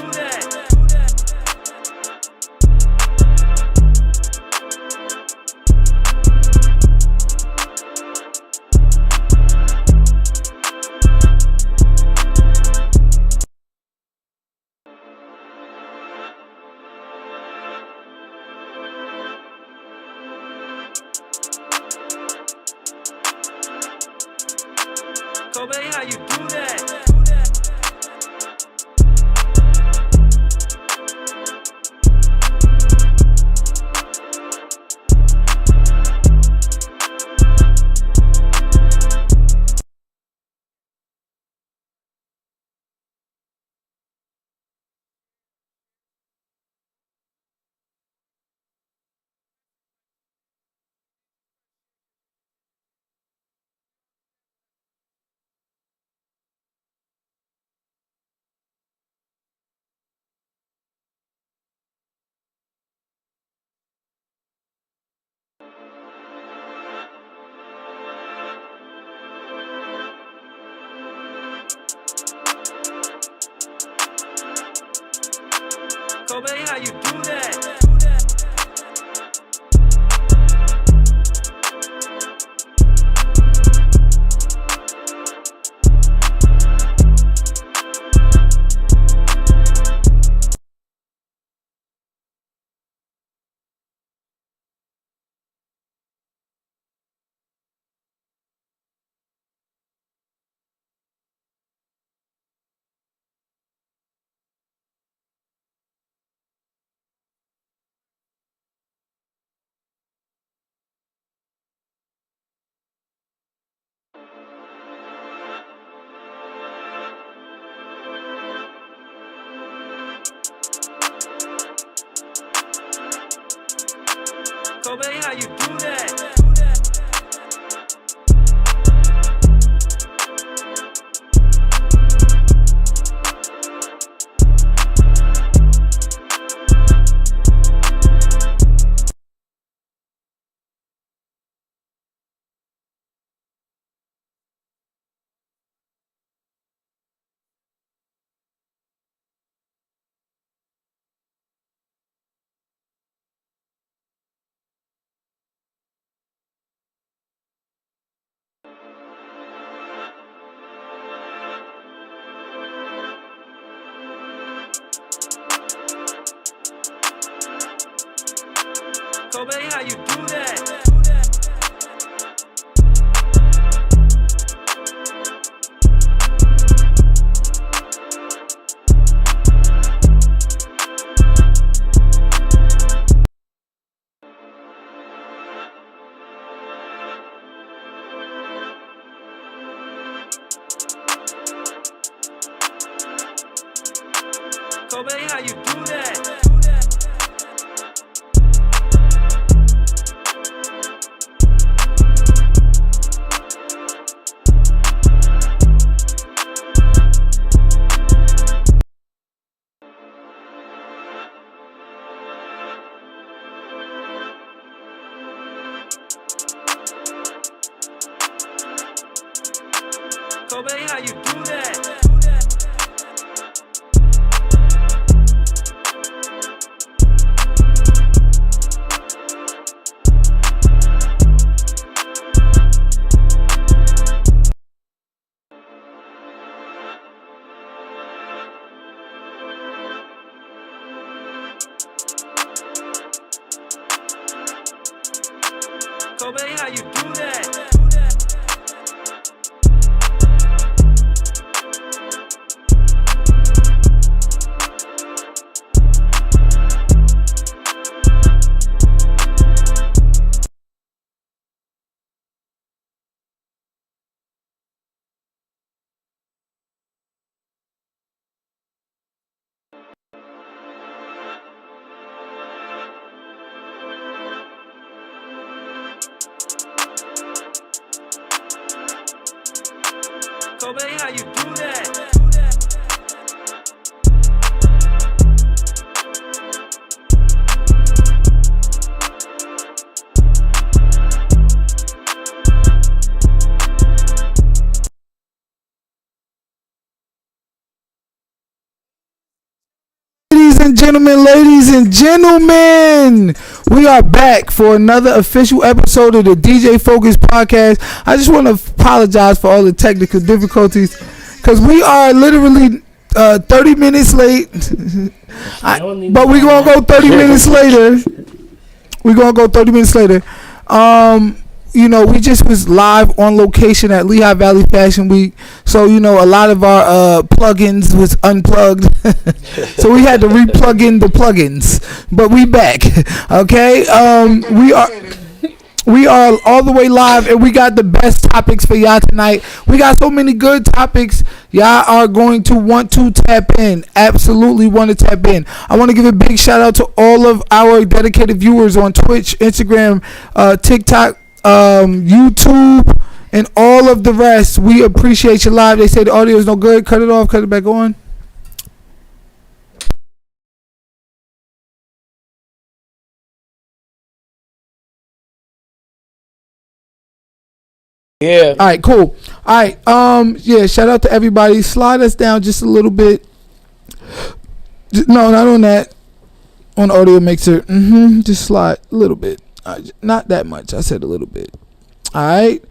do that? Kobe, how you do that? Kobe, how you do that? Kobe, how you do that? Kobe, how you do that? Kobe, how you do that? Kobe, how you do that? Kobe, how you do that? Kobe, how you do that? ladies and gentlemen, we are back for another official episode of the DJ Focus podcast. I just want to apologize for all the technical difficulties because we are literally 30 minutes late. But we're going to go 30 minutes later. We're going to go 30 minutes later. You know, we just was live on location at Lehigh Valley Fashion Week. So, you know, a lot of our plugins was unplugged. So we had to re-plug in the plugins. But we back. Okay? We are all the way live, and we got the best topics for y'all tonight. We got so many good topics. Y'all are going to want to tap in. Absolutely want to tap in. I want to give a big shout out to all of our dedicated viewers on Twitch, Instagram, TikTok, YouTube, and all of the rest. We appreciate you live. They say the audio is no good. Cut it off. Cut it back on. Yeah. All right, cool. All right. Yeah, shout out to everybody. Slide us down just a little bit. No, not on that. On audio mixer. Just slide a little bit. Not that much. I said a little bit. All right.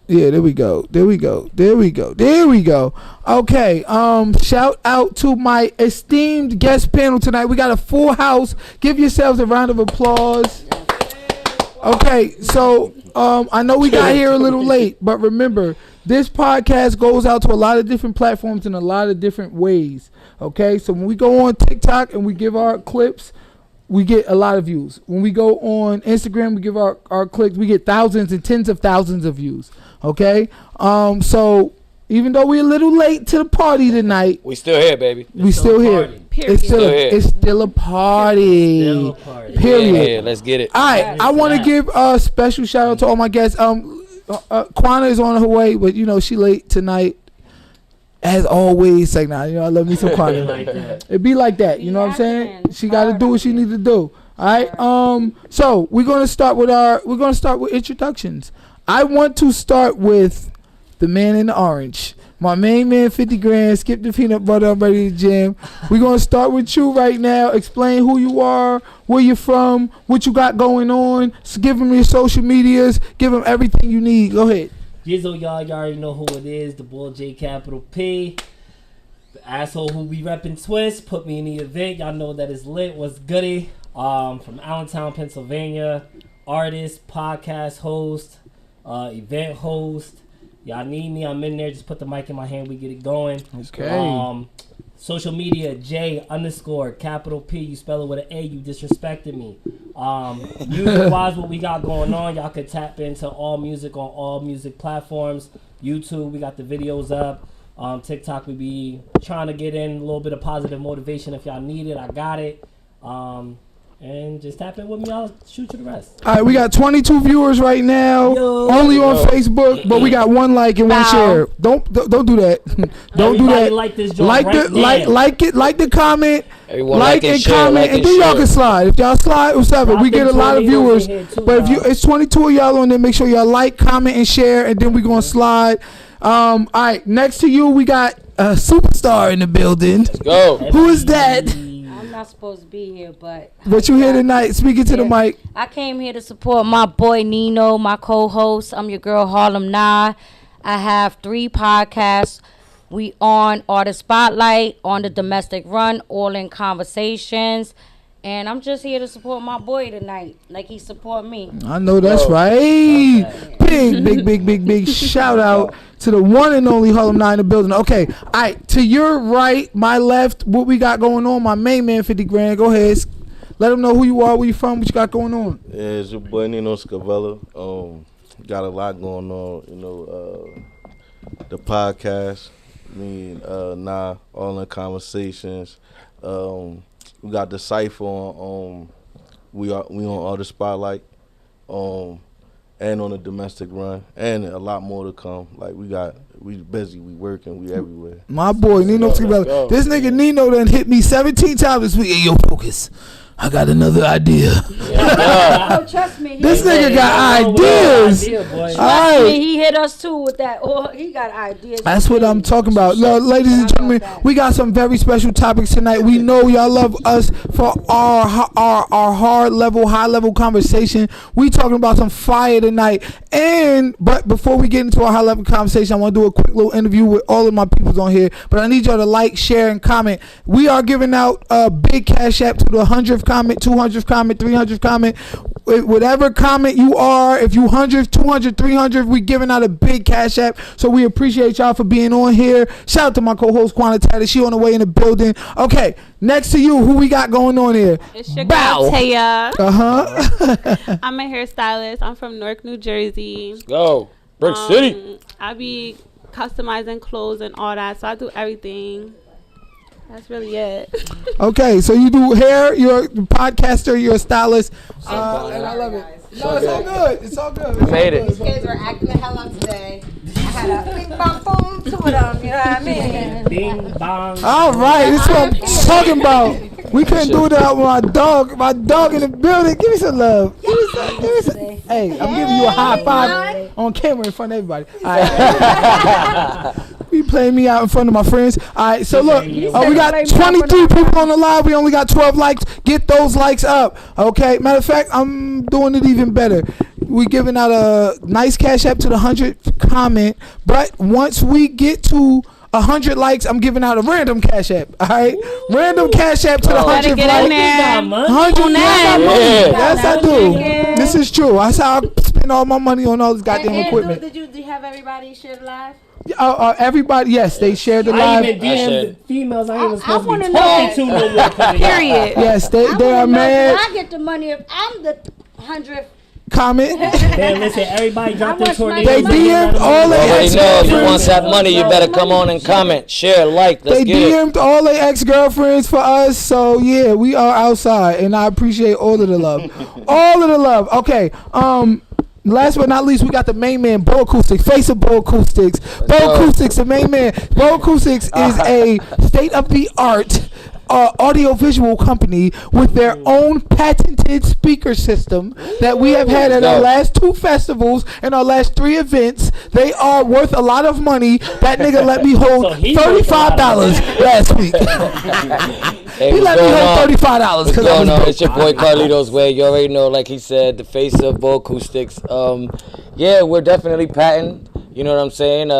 Yeah, there we go. Okay. Shout out to my esteemed guest panel tonight. We got a full house. Give yourselves a round of applause. Okay, so I know we got here a little late, but remember, this podcast goes out to a lot of different platforms in a lot of different ways. Okay, so when we go on TikTok and we give our clips, we get a lot of views. When we go on Instagram, we give our clicks, we get thousands and tens of thousands of views. Okay, so even though we're a little late to the party tonight, we still here, baby. We still here. It's still a party. Period. Yeah, let's get it. All right, I want to give a special shout out to all my guests. Quana is on her way, but you know she late tonight. As always, like I love me some Quana. It be like that, you know what I'm saying? She got to do what she need to do. All right. So we're gonna start with introductions. I want to start with the man in the orange. My main man, 50 grand, skip the peanut butter, I'm ready to jam. We're going to start with you right now. Explain who you are, where you're from, what you got going on. So give them your social medias. Give them everything you need. Go ahead. Jizzle, y'all already know who it is. The Bull J Capital P. The asshole who be repping Twist. Put me in the event. Y'all know that it's lit. What's goody? From Allentown, Pennsylvania. Artist, podcast host, event host. Y'all need me, I'm in there. Just put the mic in my hand, we get it going. Okay. Social media, J_P. You spell it with an A, you disrespected me. Music-wise, what we got going on, y'all could tap into all music on all music platforms. YouTube, we got the videos up. TikTok, we be trying to get in a little bit of positive motivation. If y'all need it, I got it. And just tap in with me. I'll shoot you the rest. All right, we got 22 viewers right now. Only on Facebook, but we got 1 like and 1 share. Don't do that. Don't do that. Like this joint like the comment. Everyone like and share, comment, and then y'all can slide. If y'all slide, what's up? We get a lot of viewers, but if it's 22 of y'all on there, make sure y'all like, comment, and share, and then we gonna slide. All right, next to you, we got a superstar in the building. Let's go. Who is that? Not supposed to be here, but you here tonight, speaking to the mic. I came here to support my boy Nino, my co-host. I'm your girl Harlem Nah. I have 3 podcasts. We on Artist Spotlight, on the Domestic Run, All in Conversations, and I'm just here to support my boy tonight, like he support me. I know that's right. Big shout out to the one and only Harlem 9 in the building. Okay, all right, to your right, my left, what we got going on, my main man, 50 grand. Go ahead. Let them know who you are, where you from, what you got going on. Yeah, it's your boy Nino Scavella. Got a lot going on, the podcast, me and Nah, All in Conversations. We got the Cypher on we on Artist Spotlight. And on the Domestic Run, and a lot more to come. Like we busy, we working, we everywhere. My boy Nino Scavella. This nigga Nino done hit me 17 times this week. Hey, yo, focus. I got another idea. Oh, trust me. This nigga got Yeah, ideas. idea, boy. All right. He hit us too with that. Oh, he got ideas. That's what I'm talking about. Look, ladies and gentlemen, we got some very special topics tonight. We know y'all love us for our high level conversation. We talking about some fire tonight. But before we get into our high level conversation, I want to do a quick little interview with all of my peoples on here. But I need y'all to like, share, and comment. We are giving out a big cash app to the 100th comment, 200th comment, 300th comment. Whatever comment you are, if you 100, 200, 300, we giving out a big cash app. So we appreciate y'all for being on here. Shout out to my co-host Quanta Tatter. She on the way in the building. Okay, next to you, who we got going on here? It's your Bow. girl Taya. Uh-huh. I'm a hairstylist. I'm from Newark, New Jersey. Go. Brick City. I be customizing clothes and all that, so I do everything. That's really it. Okay, so you do hair, you're a podcaster, you're a stylist, and I love it. No, it's all good. It's all good. It's Made all it. good. It's all Kids good. were acting the hell up today. I had a bing bong boom, two of them, you know what I mean? Bing bong. All right, this is what I'm talking about. We couldn't do that with my dog. My dog in the building. Give me some love. Give me some. Hey, I'm giving you a high five on camera in front of everybody. All right. You playing me out in front of my friends. All right, so look, we got 23 people on the live. We only got 12 likes. Get those likes up, okay? Matter of fact, I'm doing it even better. We're giving out a nice cash app to the 100th comment, but once we get to 100 likes, I'm giving out a random cash app. All right, random cash app to the 100th get in like. there. 100 Yeah. Yes, I do. This is true. That's how I spend all my money on all this goddamn equipment. Did you have everybody share live? Everybody, yes, they shared the I live. even DM said- the females I ain't even supposed to wanna be know talking to no more. Period. Yes, they are When mad. I get the money, if I'm the 100th, Comment. Man, listen, everybody drop their want my tornadoes. They DM'd all You already their know if you want ex-girlfriends. that money, you better come on and comment, share, like. Let's They get it. DM'd all their ex-girlfriends for us. So yeah, we are outside, and I appreciate all of the love. All of the love. Okay. Last but not least, we got the main man, Bo Acoustics, face of Bo Acoustics. Bo Acoustics, the main man. Bo Acoustics is a state-of-the-art audio-visual company with their own patented speaker system that we have had at our last 2 festivals and our last 3 events. They are worth a lot of money. That nigga let me hold So he worth a lot $35 of last week. Hey, He what's let me going hold on? $35 What's because I going was on? broke. It's your boy Carlito's Way. You already know, like he said, the face of Bo Acoustics. Yeah, we're definitely patent. You know what I'm saying?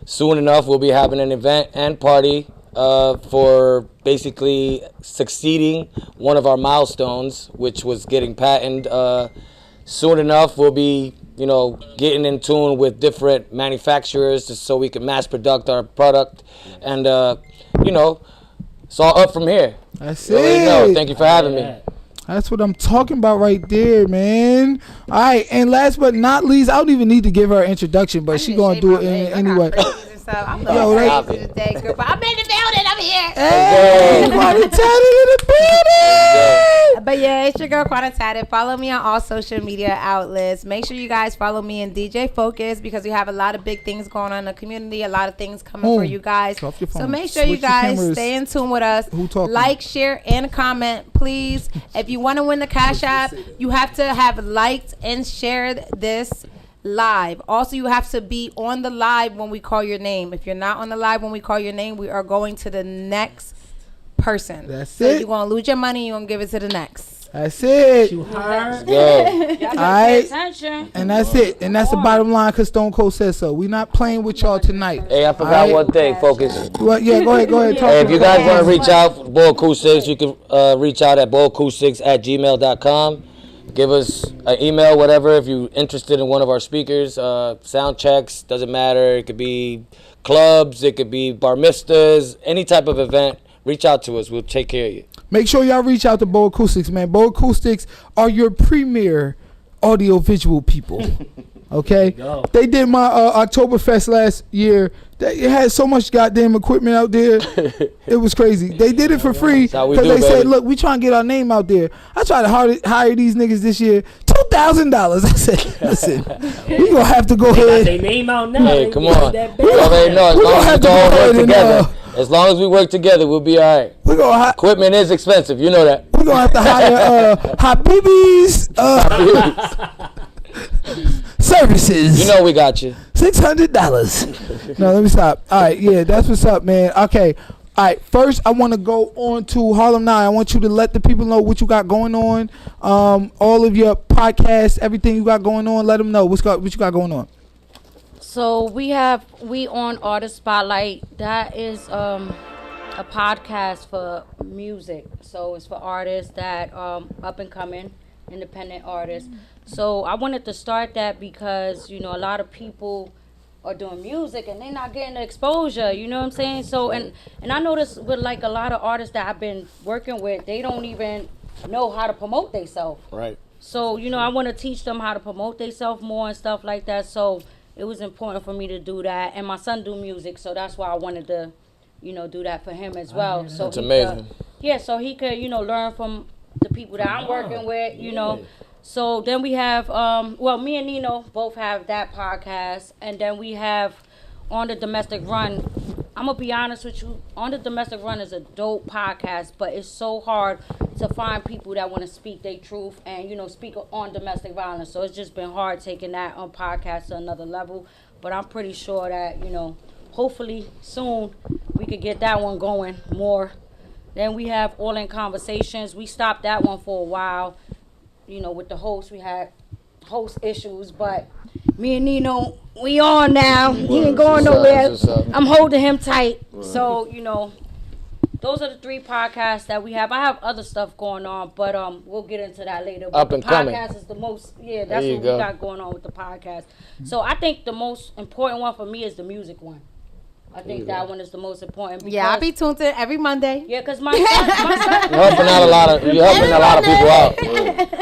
Soon enough, we'll be having an event and party for basically succeeding one of our milestones, which was getting patent. Soon enough, we'll be, getting in tune with different manufacturers just so we can mass produce our product. And, it's all up from here. That's You already know. it. Thank you for having me. That's what I'm talking about right there, man. All right, and last but not least, I don't even need to give her an introduction, but she gonna do it anyway. I'm Yo, right. crazy today, girl, but I'm in the building. I'm here. Hey, Quanta Tatted in the building. But yeah, it's your girl Quanta Tatted. Follow me on all social media outlets. Make sure you guys follow me in DJ Focus because we have a lot of big things going on in the community. A lot of things coming for you guys. Drop your So phone. make sure you Switch the guys cameras. stay in tune with us. Who talking? Like, share, and comment, please. If you want to win the Cash App, you have to have liked and shared this live. Also, you have to be on the live when we call your name. If you're not on the live when we call your name, we are going to the next person. That's so it. you're going to lose your money. You're going to give it to the next. That's it. You heard? Yo, All right, attention. and that's it. And that's the bottom line because Stone Cold says so. We not playing with y'all tonight. hey, I forgot Alright. one thing. Focus. Well, yeah, go ahead. Talk Hey, to if you the guys crowd. want to reach out, Bo Acoustics, you can reach out at boacoustics@gmail.com. Give us an email, whatever, if you're interested in one of our speakers. Sound checks, doesn't matter. It could be clubs, it could be bar mitzvahs, any type of event. Reach out to us. We'll take care of you. Make sure y'all reach out to Bo Acoustics, man. Bo Acoustics are your premier audio visual people. Okay? Go. They did my Oktoberfest last year. It had so much goddamn equipment out there. It was crazy. They did it for free how we because do, they said, baby. look, we trying to get our name out there. I tried to hire these niggas this year. $2,000. I said, listen, we going to have to go Got ahead. their name out now. Hey, They come get on. that You bag. already know. As We long gonna as we have to all go work ahead and, together. As long as we work together, we'll be all right. We're going Equipment is expensive. You know that. to we gonna have to hire Habibi's services. You know we got you. $600. No, let me stop. All right, yeah, that's what's up, man. Okay. All right, first I want to go on to Harlem 9. I want you to let the people know what you got going on. All of your podcasts, everything you got going on, let them know what you got going on. So we on Artist Spotlight. That is a podcast for music. So it's for artists that up and coming, independent artists. So I wanted to start that because, you know, a lot of people are doing music and they're not getting the exposure, you know what I'm saying? So and I noticed with like a lot of artists that I've been working with, they don't even know how to promote themselves. Right. So, you know, I want to teach them how to promote themselves more and stuff like that. So it was important for me to do that. And my son do music, so that's why I wanted to, you know, do that for him as well. So that's amazing. So he could, you know, learn from the people that I'm working with, you know. So then we have, me and Nino both have that podcast. And then we have On the Domestic Run. I'm going to be honest with you. On the Domestic Run is a dope podcast, but it's so hard to find people that want to speak their truth and, you know, speak on domestic violence. So it's just been hard taking that on podcast to another level. But I'm pretty sure that, you know, hopefully soon we could get that one going more. Then we have All In Conversations. We stopped that one for a while. You know, with the host, we had host issues, but me and Nino, we on now. He ain't going nowhere. I'm holding him tight. So, you know, those are the 3 podcasts that we have. I have other stuff going on, but we'll get into that later. But Up and coming. The podcast is the most, that's what we got going on with the podcast. So I think the most important one for me is the music one. I think that one is the most important. Yeah, I'll be tuned in every Monday. Yeah, because my son You're helping a lot of people out.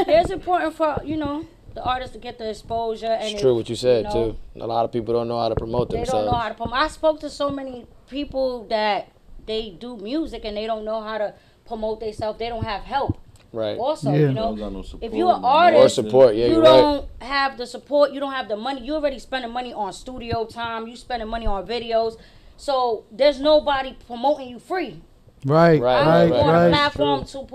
it's important for, you know, the artists to get the exposure. And It's true what you said, you know, too. A lot of people don't know how to promote they themselves. don't know how to promote. I spoke to so many people that they do music and they don't know how to promote themselves. They don't have help. Right. Also, Yeah. you Don't know, got no support, if you're an no artist, Or support, yeah, you you're don't right. have the support, you don't have the money. You're already spending money on studio time. You spending money on videos. So there's nobody promoting you free. Right, Right, I don't right, want a right. platform to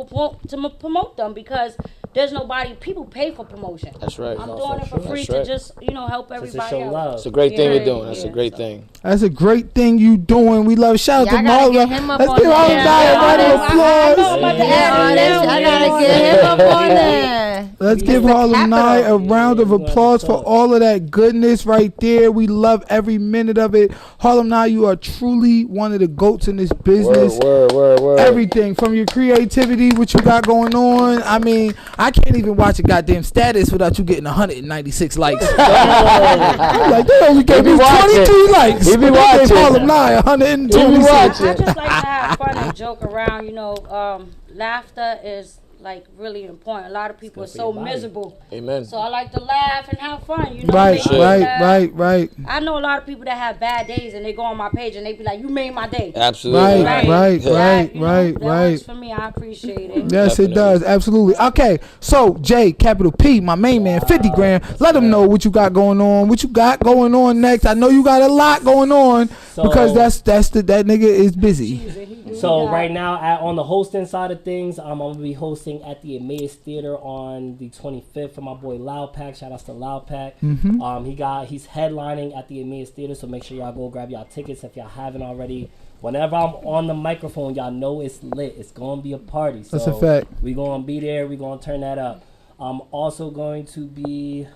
promote them because there's nobody. People pay for promotion. That's right. I'm doing it for free That's right. to just, you know, help Just to everybody show out. love. It's a great thing Yeah, you're doing. That's yeah. a great thing. That's a great thing you doing. We love. Shout out Y'all to gotta Marla. get him up Let's on give there. Harlem 9 a round of I know I'm applause. about to Yeah. add it now. I gotta get him up on there. Let's He's give the Harlem 9 a capital. round of applause for all of that goodness right there. We love every minute of it. Harlem 9, you are truly one of the GOATs in this business. Word. Everything from your creativity, what you got going on. I mean, I can't even watch a goddamn status without you getting 196 likes. I'm like, they only gave He me be watching. 22 likes. He be They gave watching. Harlem 9 126. I just like to have fun and joke around. You know, laughter is like really important. A lot of people are good for so your body. miserable. Amen. So I like to laugh and have fun. You know, Right, make people laugh. right. I know a lot of people that have bad days and they go on my page and they be like, "You made my day." Absolutely. Right. That, you know, that works for me. I appreciate it. Yes, Definitely. it does. Absolutely. Okay, so Jay, capital P, my main man, 50 grand. Let him know what you got going on. What you got going on next? I know you got a lot going on because that nigga is busy. So right now, on the hosting side of things, I'm gonna be hosting at the Emmaus Theater on the 25th for my boy Loud Pack. Shout outs to Loud Pack. He's headlining at the Emmaus Theater, so make sure y'all go grab y'all tickets if y'all haven't already. Whenever I'm on the microphone, y'all know it's lit. It's gonna be a party. So That's a fact. We gonna be there. We gonna turn that up. I'm also going to be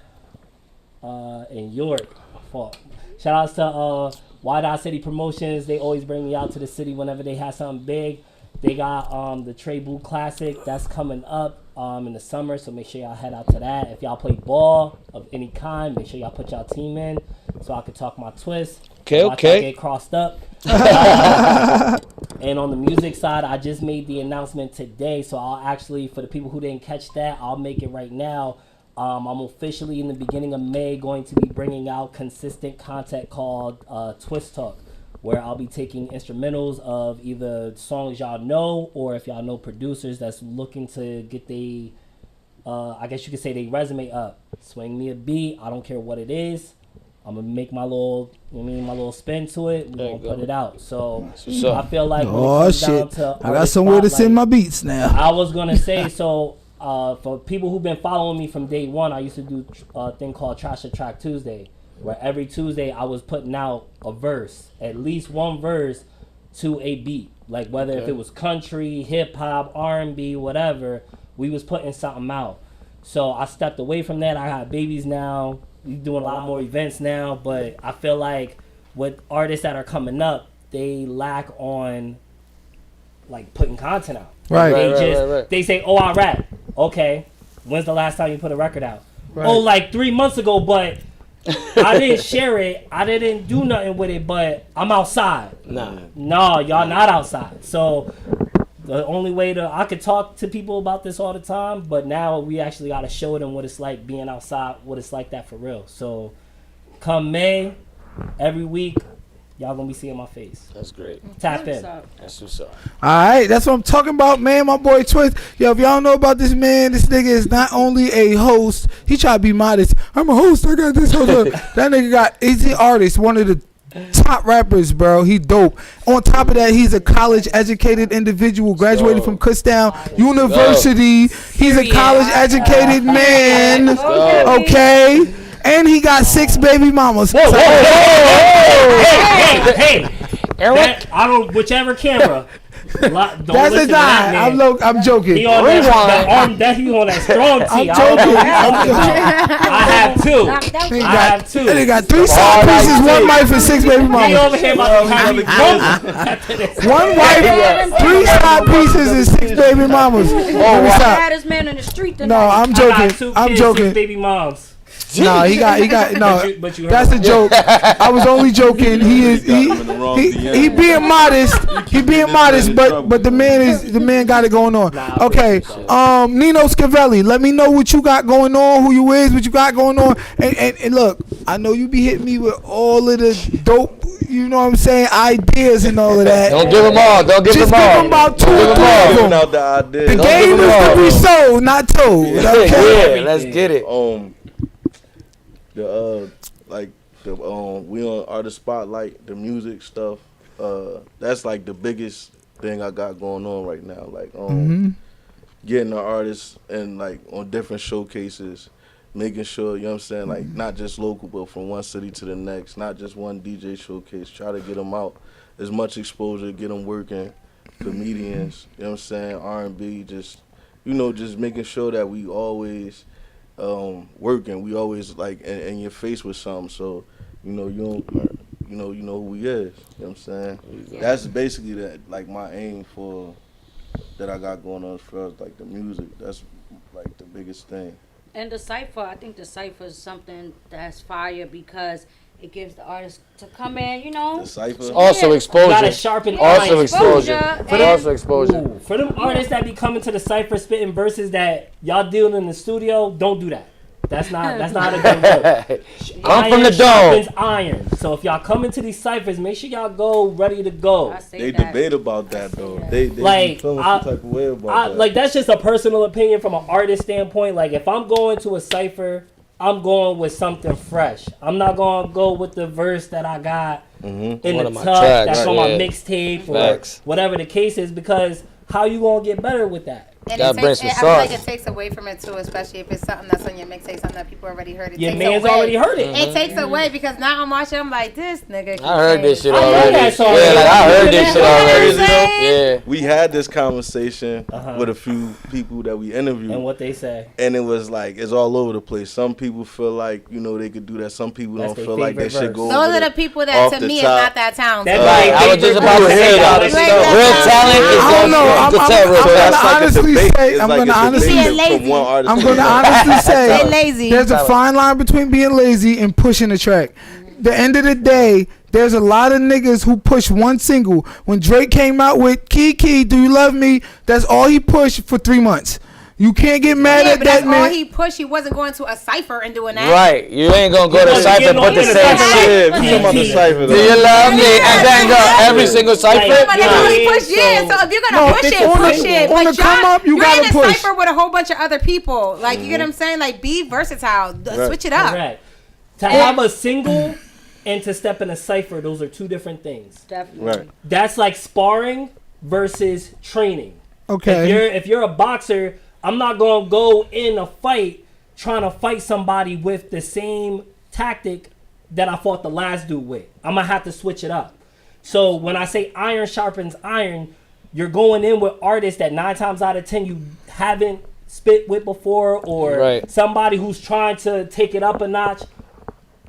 in York. Shout outs to Wide Eye City Promotions. They always bring me out to the city whenever they have something big. They got the Trey Boo Classic that's coming up in the summer, so make sure y'all head out to that. If y'all play ball of any kind, make sure y'all put y'all team in so I can talk my twist. Okay. Y'all get crossed up. And on the music side, I just made the announcement today, so I'll actually, for the people who didn't catch that, I'll make it right now. I'm officially in the beginning of May going to be bringing out consistent content called Twist Talk, where I'll be taking instrumentals of either songs y'all know, or if y'all know producers that's looking to get I guess you could say they resume up. Swing me a beat, I don't care what it is. I'm gonna make my little, my little spin to it. We're gonna put it out. So So- I feel like when it Oh comes down shit! to I got artist somewhere to spotlight, send my beats now. I was gonna say, so for people who've been following me from day one, I used to do a thing called Trash a Track Tuesday, where every Tuesday I was putting out a verse, at least one verse to a beat, like whether if it was country, hip hop, R&B, whatever, we was putting something out. So I stepped away from that. I got babies now. We doing a lot more events now, but I feel like with artists that are coming up, they lack on like putting content out. Right. They they say, "Oh, I rap." Okay, when's the last time you put a record out? Right. Oh, like 3 months ago, but I didn't share it. I didn't do nothing with it, but I'm outside. No, y'all not outside. So the only way I could talk to people about this all the time, but now we actually got to show them what it's like being outside, what it's like that for real. So come May, every week, y'all gonna be seeing my face. That's great. Tap in. That's what's up. All right, that's what I'm talking about, man. My boy Twist. Yo, if y'all don't know about this man, this nigga is not only a host. He try to be modest. I'm a host. I got this. Hold up. That nigga he's an artist. One of the top rappers, bro. He dope. On top of that, he's a college educated individual, graduated from Kutztown University. He's a college educated man. Okay. And he got 6 baby mamas. Hey, that, I don't. Whichever camera. Don't That's a listen to that lie. man. I'm joking. He on that arm. That he on that strong tee. I'm joking. I have two. He I have two. He got 3 side pieces, 1 wife, and 6 baby He mamas. over here about to have me broke. 1 wife, 3 side pieces, and 6 baby mamas. Let me stop. Baddest man in the street tonight. No, I'm I got 2 joking. I'm kids, 6 joking. baby moms. No, he got no. But you heard That's a me. joke. I was only joking. He being modest. He being modest, but the man got it going on. Okay, Nino Scavelli, let me know what you got going on, who you is, what you got going on, and look, I know you be hitting me with all of the dope, you know what I'm saying, ideas and all of that. Don't give them all. Don't give Just them give all. them about 2 Don't give or 3 them all. of them. Out the idea. The game give them is all, to be bro. sold, not told. Okay. Yeah, let's get it. We on Artist Spotlight, the music stuff. That's like the biggest thing I got going on right now. Like getting the artists and like on different showcases, making sure, you know what I'm saying, like not just local, but from one city to the next, not just one DJ showcase. Try to get them out, as much exposure, get them working, comedians, you know what I'm saying, R&B, just making sure that we always working. We always like in your face with something, so you know who we is. You know what I'm saying? That's basically like my aim for that I got going on as far as like the music. That's like the biggest thing. And the cipher, I think the cipher is something that's fire because it gives the artist to come in, you know. The cipher. Also Gotta exposure. sharpen Also iron. exposure. Also exposure. Ooh, for them artists that be coming to the cypher spitting verses that y'all dealing in the studio, don't do that. That's not how the game works. Come from the dome. Sharpens iron. So if y'all come into these ciphers, make sure y'all go ready to go. I say They that. debate about that though. They Like, be feeling some type of way about that. Like that's just a personal opinion from an artist standpoint. Like if I'm going to a cipher, I'm going with something fresh. I'm not gonna go with the verse that I got in One the of my tuck tracks, that's on my yeah. mixtape or Facts. whatever the case is, because how you gonna get better with that? And That it brings takes, some I feel like sauce. it takes away from it too, especially if it's something that's on your mixtape, something that people already heard. It Your takes man's away. already heard it. It takes away because now I'm watching. I'm like, this nigga. keeps I heard this saying- shit I know already. that song. Yeah, like I heard this shit You know what I'm already. saying? Yeah. We had this conversation with a few people that we interviewed. And what they say. And it was like, it's all over the place. Some people feel like, they could do that. Some people That's don't their feel like they favorite should go verse. Those over are the people that off to the me is top. not that talented. That's like I was just about to say that. You ain't Real that talent is I don't know. you can tell real I'm talent. gonna honestly say. It's I'm like gonna a honestly. debate Being lazy. from one artist I'm to gonna the other. honestly They say. lazy. There's a fine line between being lazy and pushing the track. The end of the day, there's a lot of niggas who push one single. When Drake came out with Kiki, Do You Love Me? That's all he pushed for 3 months. You can't get mad Yeah, at but that that's all man. he pushed. He wasn't going to a cipher and doing that. Right. You ain't gonna go to wasn't Cypher getting put on the the same cypher. shit. Yeah, we talking about the cipher Do you though. love me? And then go every single But Cypher. that's all he Yeah. pushed. Yeah, so if you're No, gonna push if it, on push the- it. on But the come up, you you're gotta in a push. cipher with a whole bunch of other people. Like you get what I'm saying? Like be versatile. Switch it up. Correct. To have a single and to step in a cipher, those are two different things. Definitely. Right. That's like sparring versus training. Okay. If you're a boxer, I'm not gonna go in a fight trying to fight somebody with the same tactic that I fought the last dude with. I'm gonna have to switch it up. So when I say iron sharpens iron, you're going in with artists that 9 times out of 10 you haven't spit with before, or Right. somebody who's trying to take it up a notch.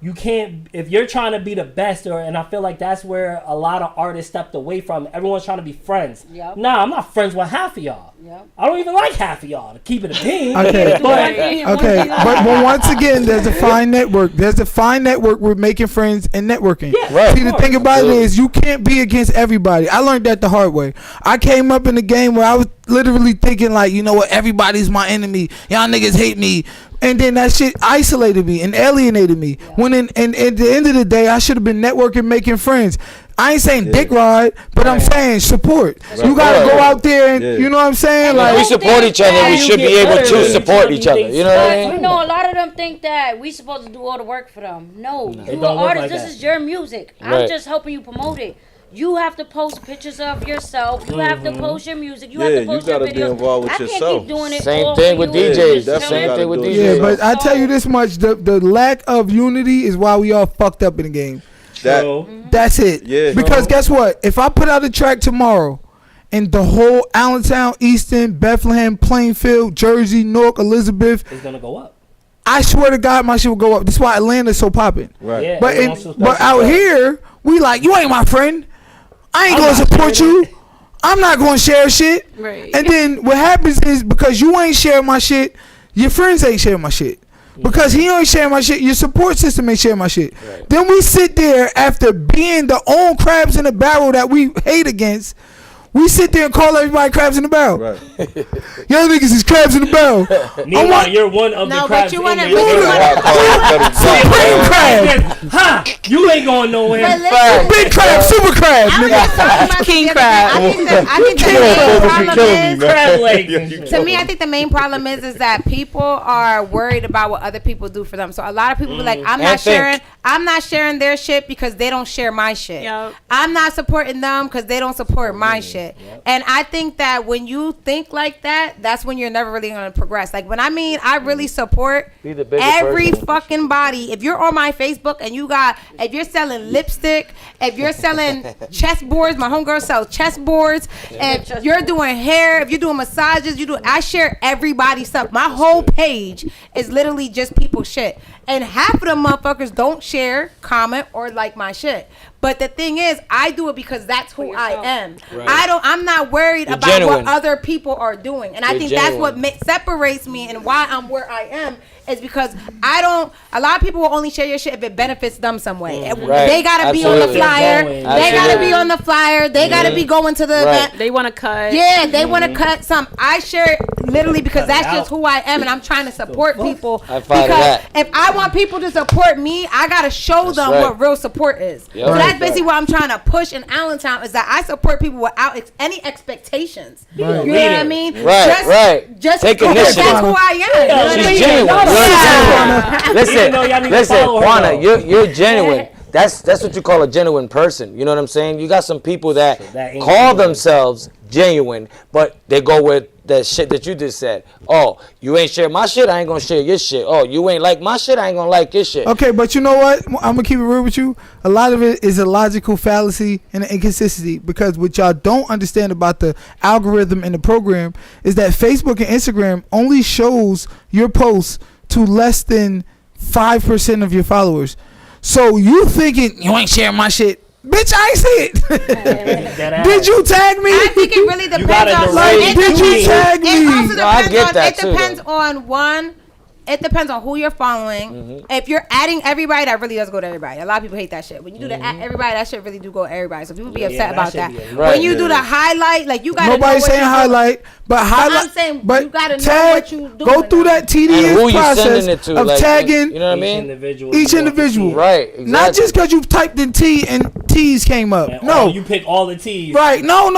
You can't, if you're trying to be the best, and I feel like that's where a lot of artists stepped away from. Everyone's trying to be friends. Yep. Nah, I'm not friends with half of y'all. Yep. I don't even like half of y'all, to keep it a bean. Okay. But Okay, but once again, there's a fine network. There's a fine network with making friends and networking. Yeah, Right. See, the thing about it is you can't be against everybody. I learned that the hard way. I came up in a game where I was literally thinking like, you know what, everybody's my enemy. Y'all niggas hate me. And then that shit isolated me and alienated me. When at the end of the day, I should have been networking, making friends. I ain't saying dick ride, but I'm saying support. You gotta go out there and you know what I'm saying? If we Like, support each other, we should be able to support each other. You know what I You mean? know, a lot of them think that we supposed to do all the work for them. No, It you an don't work artist. like This that. is your music. I'm Right. just helping you promote it. You have to post pictures of yourself. You have to post your music. You have Yeah, to you post your gotta be videos. involved with I can't yourself. keep doing it. Same all thing for with you. DJs. Definitely Same gotta thing with do it DJs. yeah, yourself. but I tell you this much: the lack of unity is why we all fucked up in the game. That, so, That's it. Yeah. Because guess what? If I put out a track tomorrow, and the whole Allentown, Easton, Bethlehem, Plainfield, Jersey, Newark, Elizabeth, it's gonna go up. I swear to God, my shit will go up. That's why Atlanta's so popping. right. Yeah, But everyone's so but special. out here, we like, you ain't my friend. I ain't I'm gonna not support sharing you. I'm not gonna share shit. Right. And then what happens is because you ain't sharing my shit, your friends ain't sharing my shit. Because he ain't sharing my shit, your support system ain't sharing my shit. Then we sit there after being the own crabs in the barrel that we hate against. We sit there and call everybody crabs in the barrel. Right. Y'all niggas is crabs in the barrel. Meanwhile, you're one of the No, crabs but you in wanna, there. but you wanna, Supreme crab. Ha! You ain't going nowhere. but listen, Big crab, super crab, I was nigga. just talking about King this the other day. crab. I think the main problem is, Crab legs and shit. to me, I think the main problem is that people are worried about what other people do for them. So a lot of people be like, I'm not sharing their shit because they don't share my shit. Yep. I'm not supporting them because they don't support my shit. And I think that when you think like that, that's when you're never really gonna progress. Like when I really support Be the bigger every person. fucking body. If you're on my Facebook and if you're selling lipstick, if you're selling chessboards, my homegirl sells chessboards. If you're doing hair, if you're doing massages, I share everybody's stuff. My whole page is literally just people's shit. And half of them motherfuckers don't share, comment, or like my shit. But the thing is, I do it because that's who I am. I'm not worried You're about genuine. what other people are doing. And I You're think genuine. that's what separates me and why I'm where I am is because a lot of people will only share your shit if it benefits them some way. Right. They gotta be on the Absolutely. flyer. They They gotta be on the flyer. They gotta be going to the Right. event. They want to cut. Yeah, they want to cut some. I share it literally because Cut it that's just out. who I am, and I'm trying to support people. I find Because that. if I want people to support me, I gotta show them right. what real support is. Yep. So Right. that's basically what I'm trying to push in Allentown is that I support people without any expectations. You know what I mean? Right, right. Just Take because initiative. that's who I am. You know what I She's mean? genuine. Y'all You're know genuine. Even though y'all need to Listen, follow her, Juana, though. you're genuine. That's what you call a genuine person. You know what I'm saying? You got some people that that ain't call genuine. themselves genuine, but they go with that shit that you just said. Oh, you ain't share my shit, I ain't gonna share your shit. Oh, you ain't like my shit, I ain't gonna like your shit. Okay, but you know what? I'm gonna keep it real with you. A lot of it is a logical fallacy and an inconsistency because what y'all don't understand about the algorithm and the program is that Facebook and Instagram only shows your posts to less than 5% of your followers. So you thinking you ain't sharing my shit? Bitch, I ain't see it. Did you tag me? I think it really depends gotta on. direct It Did you depends- tag me? It also No, I depends get on. that It too, depends though. on one. It depends on who you're following. If you're adding everybody, that really does go to everybody. A lot of people hate that shit. When you do the add everybody, that shit really do go to everybody. So people be upset that about should that. be a- Right. When you do the highlight, like you gotta. Nobody's know what saying you're doing. highlight, but highlight. I'm saying but you gotta know tag, what you go doing through now. that And tedious who you process sending it to? of like, tagging you know what I Each mean? individual. each individual. Right. Exactly. Not just because you typed in T and T's came up. And No. you pick all the T's. Right. No.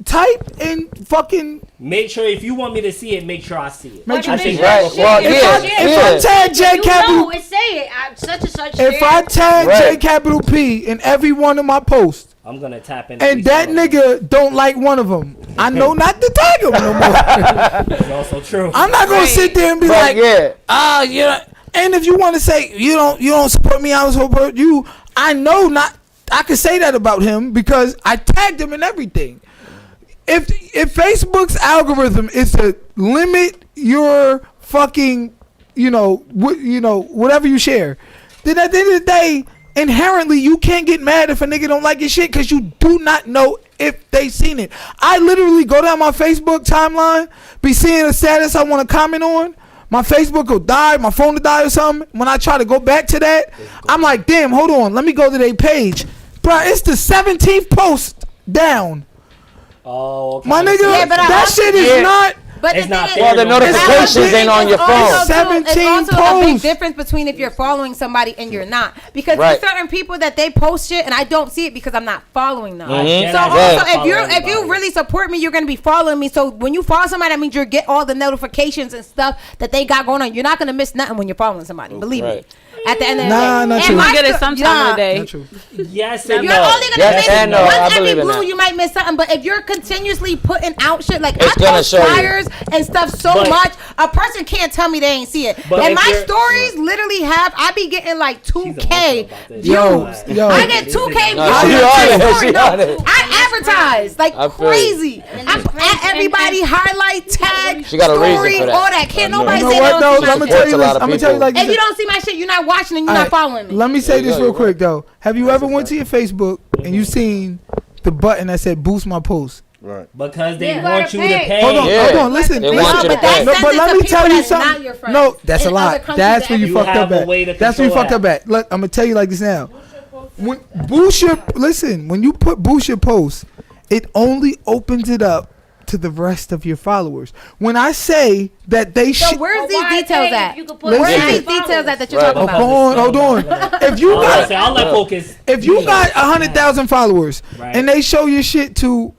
Type in fucking make sure if you want me to see it, make sure I see it. Make sure I you think see Right. that's Well, okay. If I tag J You Capital, know, it say it. Such and such. if I tag Right. J Capital P in every one of my posts, I'm gonna tap in. and that nigga don't like one of them, I know not to tag him no more. is also true. I'm not gonna sit there and be But like, yeah. yeah. And if you want to say you don't support me, I don't support you. I know not. I can say that about him because I tagged him in everything. If Facebook's algorithm is to limit your fucking, whatever you share, then at the end of the day, inherently you can't get mad if a nigga don't like your shit because you do not know if they seen it. I literally go down my Facebook timeline, be seeing a status I want to comment on. My Facebook will die, my phone will die or something. When I try to go back to that, I'm like, damn, hold on, let me go to their page. Bruh, it's the 17th post down. Oh, okay. My nigga, Yeah, but I that also- shit is not. But It's the not thing fair. is, Well, the notifications ain't on your phone. It's 17 also a big posts. difference between if you're following somebody and you're not. Because Right. there's certain people that they post shit and I don't see it because I'm not following them. Mhm. So Right. also, Follow if everybody. you really support me, you're gonna be following me. So when you follow somebody, that means you get all the notifications and stuff that they got going on. You're not gonna miss nothing when you're following somebody. Believe me. Right. At the end of the Nah, day, not And true. my You get it sto- sometime of the day. Not true. Yes and You're no. only gonna Yes miss and no. I once every believe in blue. that. You might miss something, but if you're continuously putting out shit like It's I gonna post show you. flyers and stuff so But- much, a person can't tell me they ain't see it. But And if my you're- stories literally I be getting like She's 2K emotional about this. views. Yo, I get 2K No, views. she on on my it. story. She on it. I advertise like I feel crazy. And I it's crazy. at everybody highlight tag She got a reason story for that. all that. Can't I know. nobody You know say what they though? don't see Let my me tell shit. you a this. lot of I'm gonna tell you people. like If you this. don't see my shit, you're not watching and you're Alright, not following me. Let me say There you this go, real you're quick though. Have you ever went to your Facebook and you seen the button that said boost my post? Right. Because they You want gotta you to pay. pay. Hold on, Yeah. hold on, listen. They listen. want you to but that pay. No, sends but it let to me people tell you that's not something. your friends. No, that's a In lie. other countries That's that where you You fucked have up a at. way to That's where you control fucked up that. at. Look, I'm gonna tell you like this now. When boost your listen, when you put boost your post, it only opens it up to the rest of your followers. When I say that they So should, where's these Why details pay at? if you could put Listen. Where's Yeah. these details at that you're Right. talking about? hold on. If you got I'll let focus. if you got 100,000 followers Right. and they show your shit to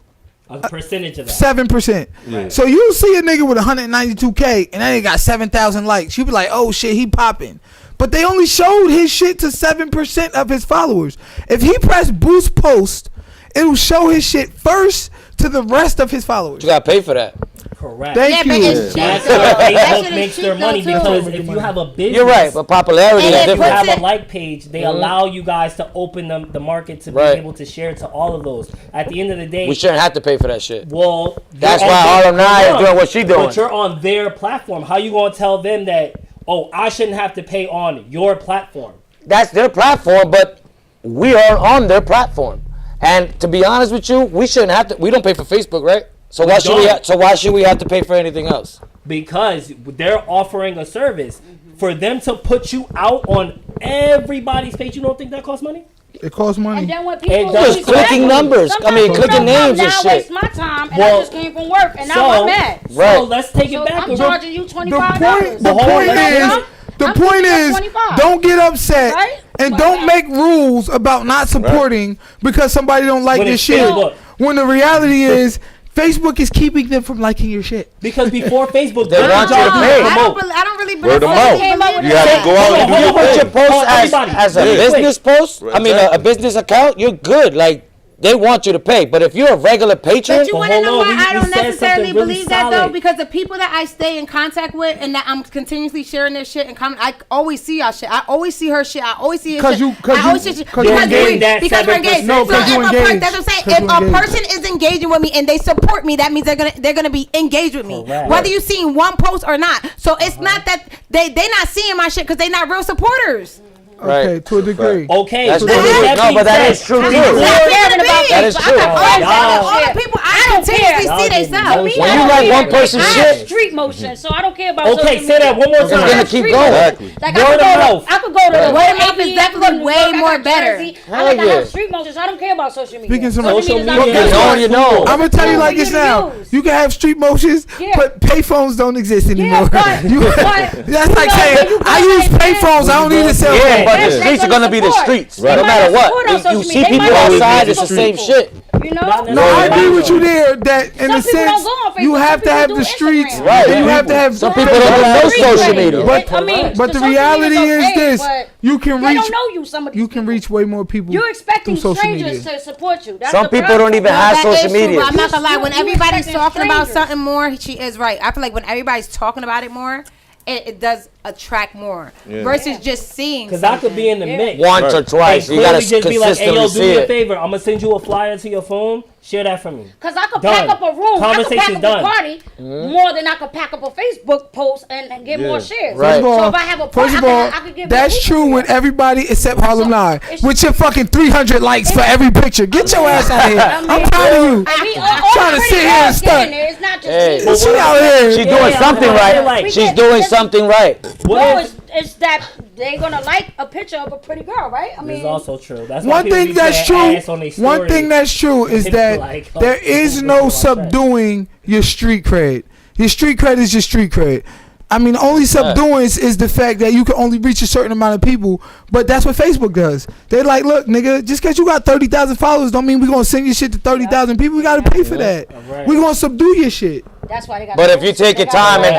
a percentage of that. 7%, Yeah. so you see a nigga with 192K and then he got 7,000 likes, you be like, oh shit, he popping. But they only showed his shit to 7% of his followers. If he pressed boost post, it'll show his shit first to the rest of his followers. You gotta pay for that. Correct. Thank Yeah, you. but it's cheap. That's though. how That Facebook shit is makes cheap their though, money too. because if you have a business, You're right, but popularity And is if if you different. have a like page, they allow you guys to open the market to Right. be able to share to all of those. At the end of the day, We shouldn't have to pay for that shit. well, That's you're why on their- Harlem Nye is hold on. doing what she doing. But you're on their platform. How you gonna tell them that? Oh, I shouldn't have to pay on your platform. That's their platform, but we are on their platform. And to be honest with you, we shouldn't have to. We don't pay for Facebook, right? So why should we? don't. So why should we have to pay for anything else? Because they're offering a service for them to put you out on everybody's page. You don't think that costs money? It costs And money. then when It people does. leave Clicking that, numbers. sometimes I mean, people clicking don't come names and now, shit. waste my time, and Well, I just came from work, and now so- I'm mad. Right. So let's take So it back. I'm charging you The $25. point, the But hold point on, is, I'm the I'm point giving you is, 25. don't get upset Right? and Like don't that. make rules about not supporting because somebody don't like When your it's shit. Facebook. When the reality is, Facebook is keeping them from liking your shit. Because before Facebook, They their want you job to was pay. promote. I don't really Word of believe mouth. that. You have to go out and do You your put your thing. post everybody. as a Wait, business post. Right, I mean, exactly. a business account. You're good. Like they want you to pay. But if you're a regular patron, But you But want to hold know on, why we I don't said necessarily something really believe that though? solid. Because the people that I stay in contact with and that I'm continuously sharing their shit and comment, I always see y'all shit. I always see her shit. I always see his 'Cause shit. you- 'cause I you- always see shit 'cause you because engaged. we- That because we're 7%. engaged. No, 'cause so you if a engaged. that's what I'm saying. 'Cause If you a engaged. person is engaging with me and they support me, that means they're gonna be engaged with me, Correct. whether you seen one post or not. So it's not that they not seeing my shit because they not real supporters. Right. Okay, to a degree. Okay, That's so true. with that No, being but that said, is true I'm too. not caring caring about That is true. All the people I continuously Y'all see they getting sell. emotional. When you like one person's I shit, have street motion, so I don't care about Okay, social say media. that one more It's time. gonna keep going. Exactly. Like Word I of could go mouth. to, I could go to the Word of mouth AV, is I could definitely go to New way York, I more got better. Jersey. I Hell like to yeah. have street motion, so I don't care about social media. Speaking some- Social not media good. is on, you know. I'm gonna tell you like Look this at now. views. You can have street motions, Yeah. but payphones don't exist anymore. but- You- but- that's like you know, saying you I go use like payphones. I don't need a cell phone. Yeah, but That's- the streets that's are gonna be the support. streets, They no might matter not support on what. social You media. see They people might not outside, support it's the same people. shit. You know? Not No, I agree with you Some there. That in a people don't sense, go on Facebook. you have Some to have people the do streets, Instagram. Right. and you have to have. Some people don't even know social media. But I mean, but the social reality media's is okay, this: but you can they reach. don't know you. Some of these You can people. reach way more people. You're expecting through social strangers media. to support you. That's Some the people problem. don't even No, have that social is true, media. but I'm not gonna lie. When You everybody's expecting talking about strangers. something more, she is right. I feel like when everybody's talking about it more, it does attract more versus just seeing. Because I could be in the mix. Once or twice, And you gotta clearly just be like, hey, yo, consistently do see me a it. favor. I'm going to send you a flyer to your phone. Share that for me. Because I could Done. pack up a room, I could pack Conversation's up done. a party more than I could pack up a Facebook post and get more shares. Right. So if I have a party, First of all, I could give that's more true people with shares. everybody except Harlem Live. it's- With your fucking 300 likes for every picture. Get your ass out of here. I'm proud of you. I mean, all trying to pretty sit here and girls stunt. getting there. It's not just Hey. me. She out here. She's doing Yeah, something I feel right. like- She's doing something right. No, it's that they're gonna like a picture of a pretty girl, right? I This mean, is also true. That's why One people thing be that's saying true. ass on their One stories. thing that's true is It's that like, oh, there is people no on track. subduing your street cred. Your street cred is your street cred. I mean, only subduing is the fact that you can only reach a certain amount of people, but that's what Facebook does. They're like, look, nigga, just because you got 30,000 followers don't mean we're going to send your shit to 30,000 people. We got to pay for that. Right. We're going to subdue your shit. that's why they got. But if you take your time and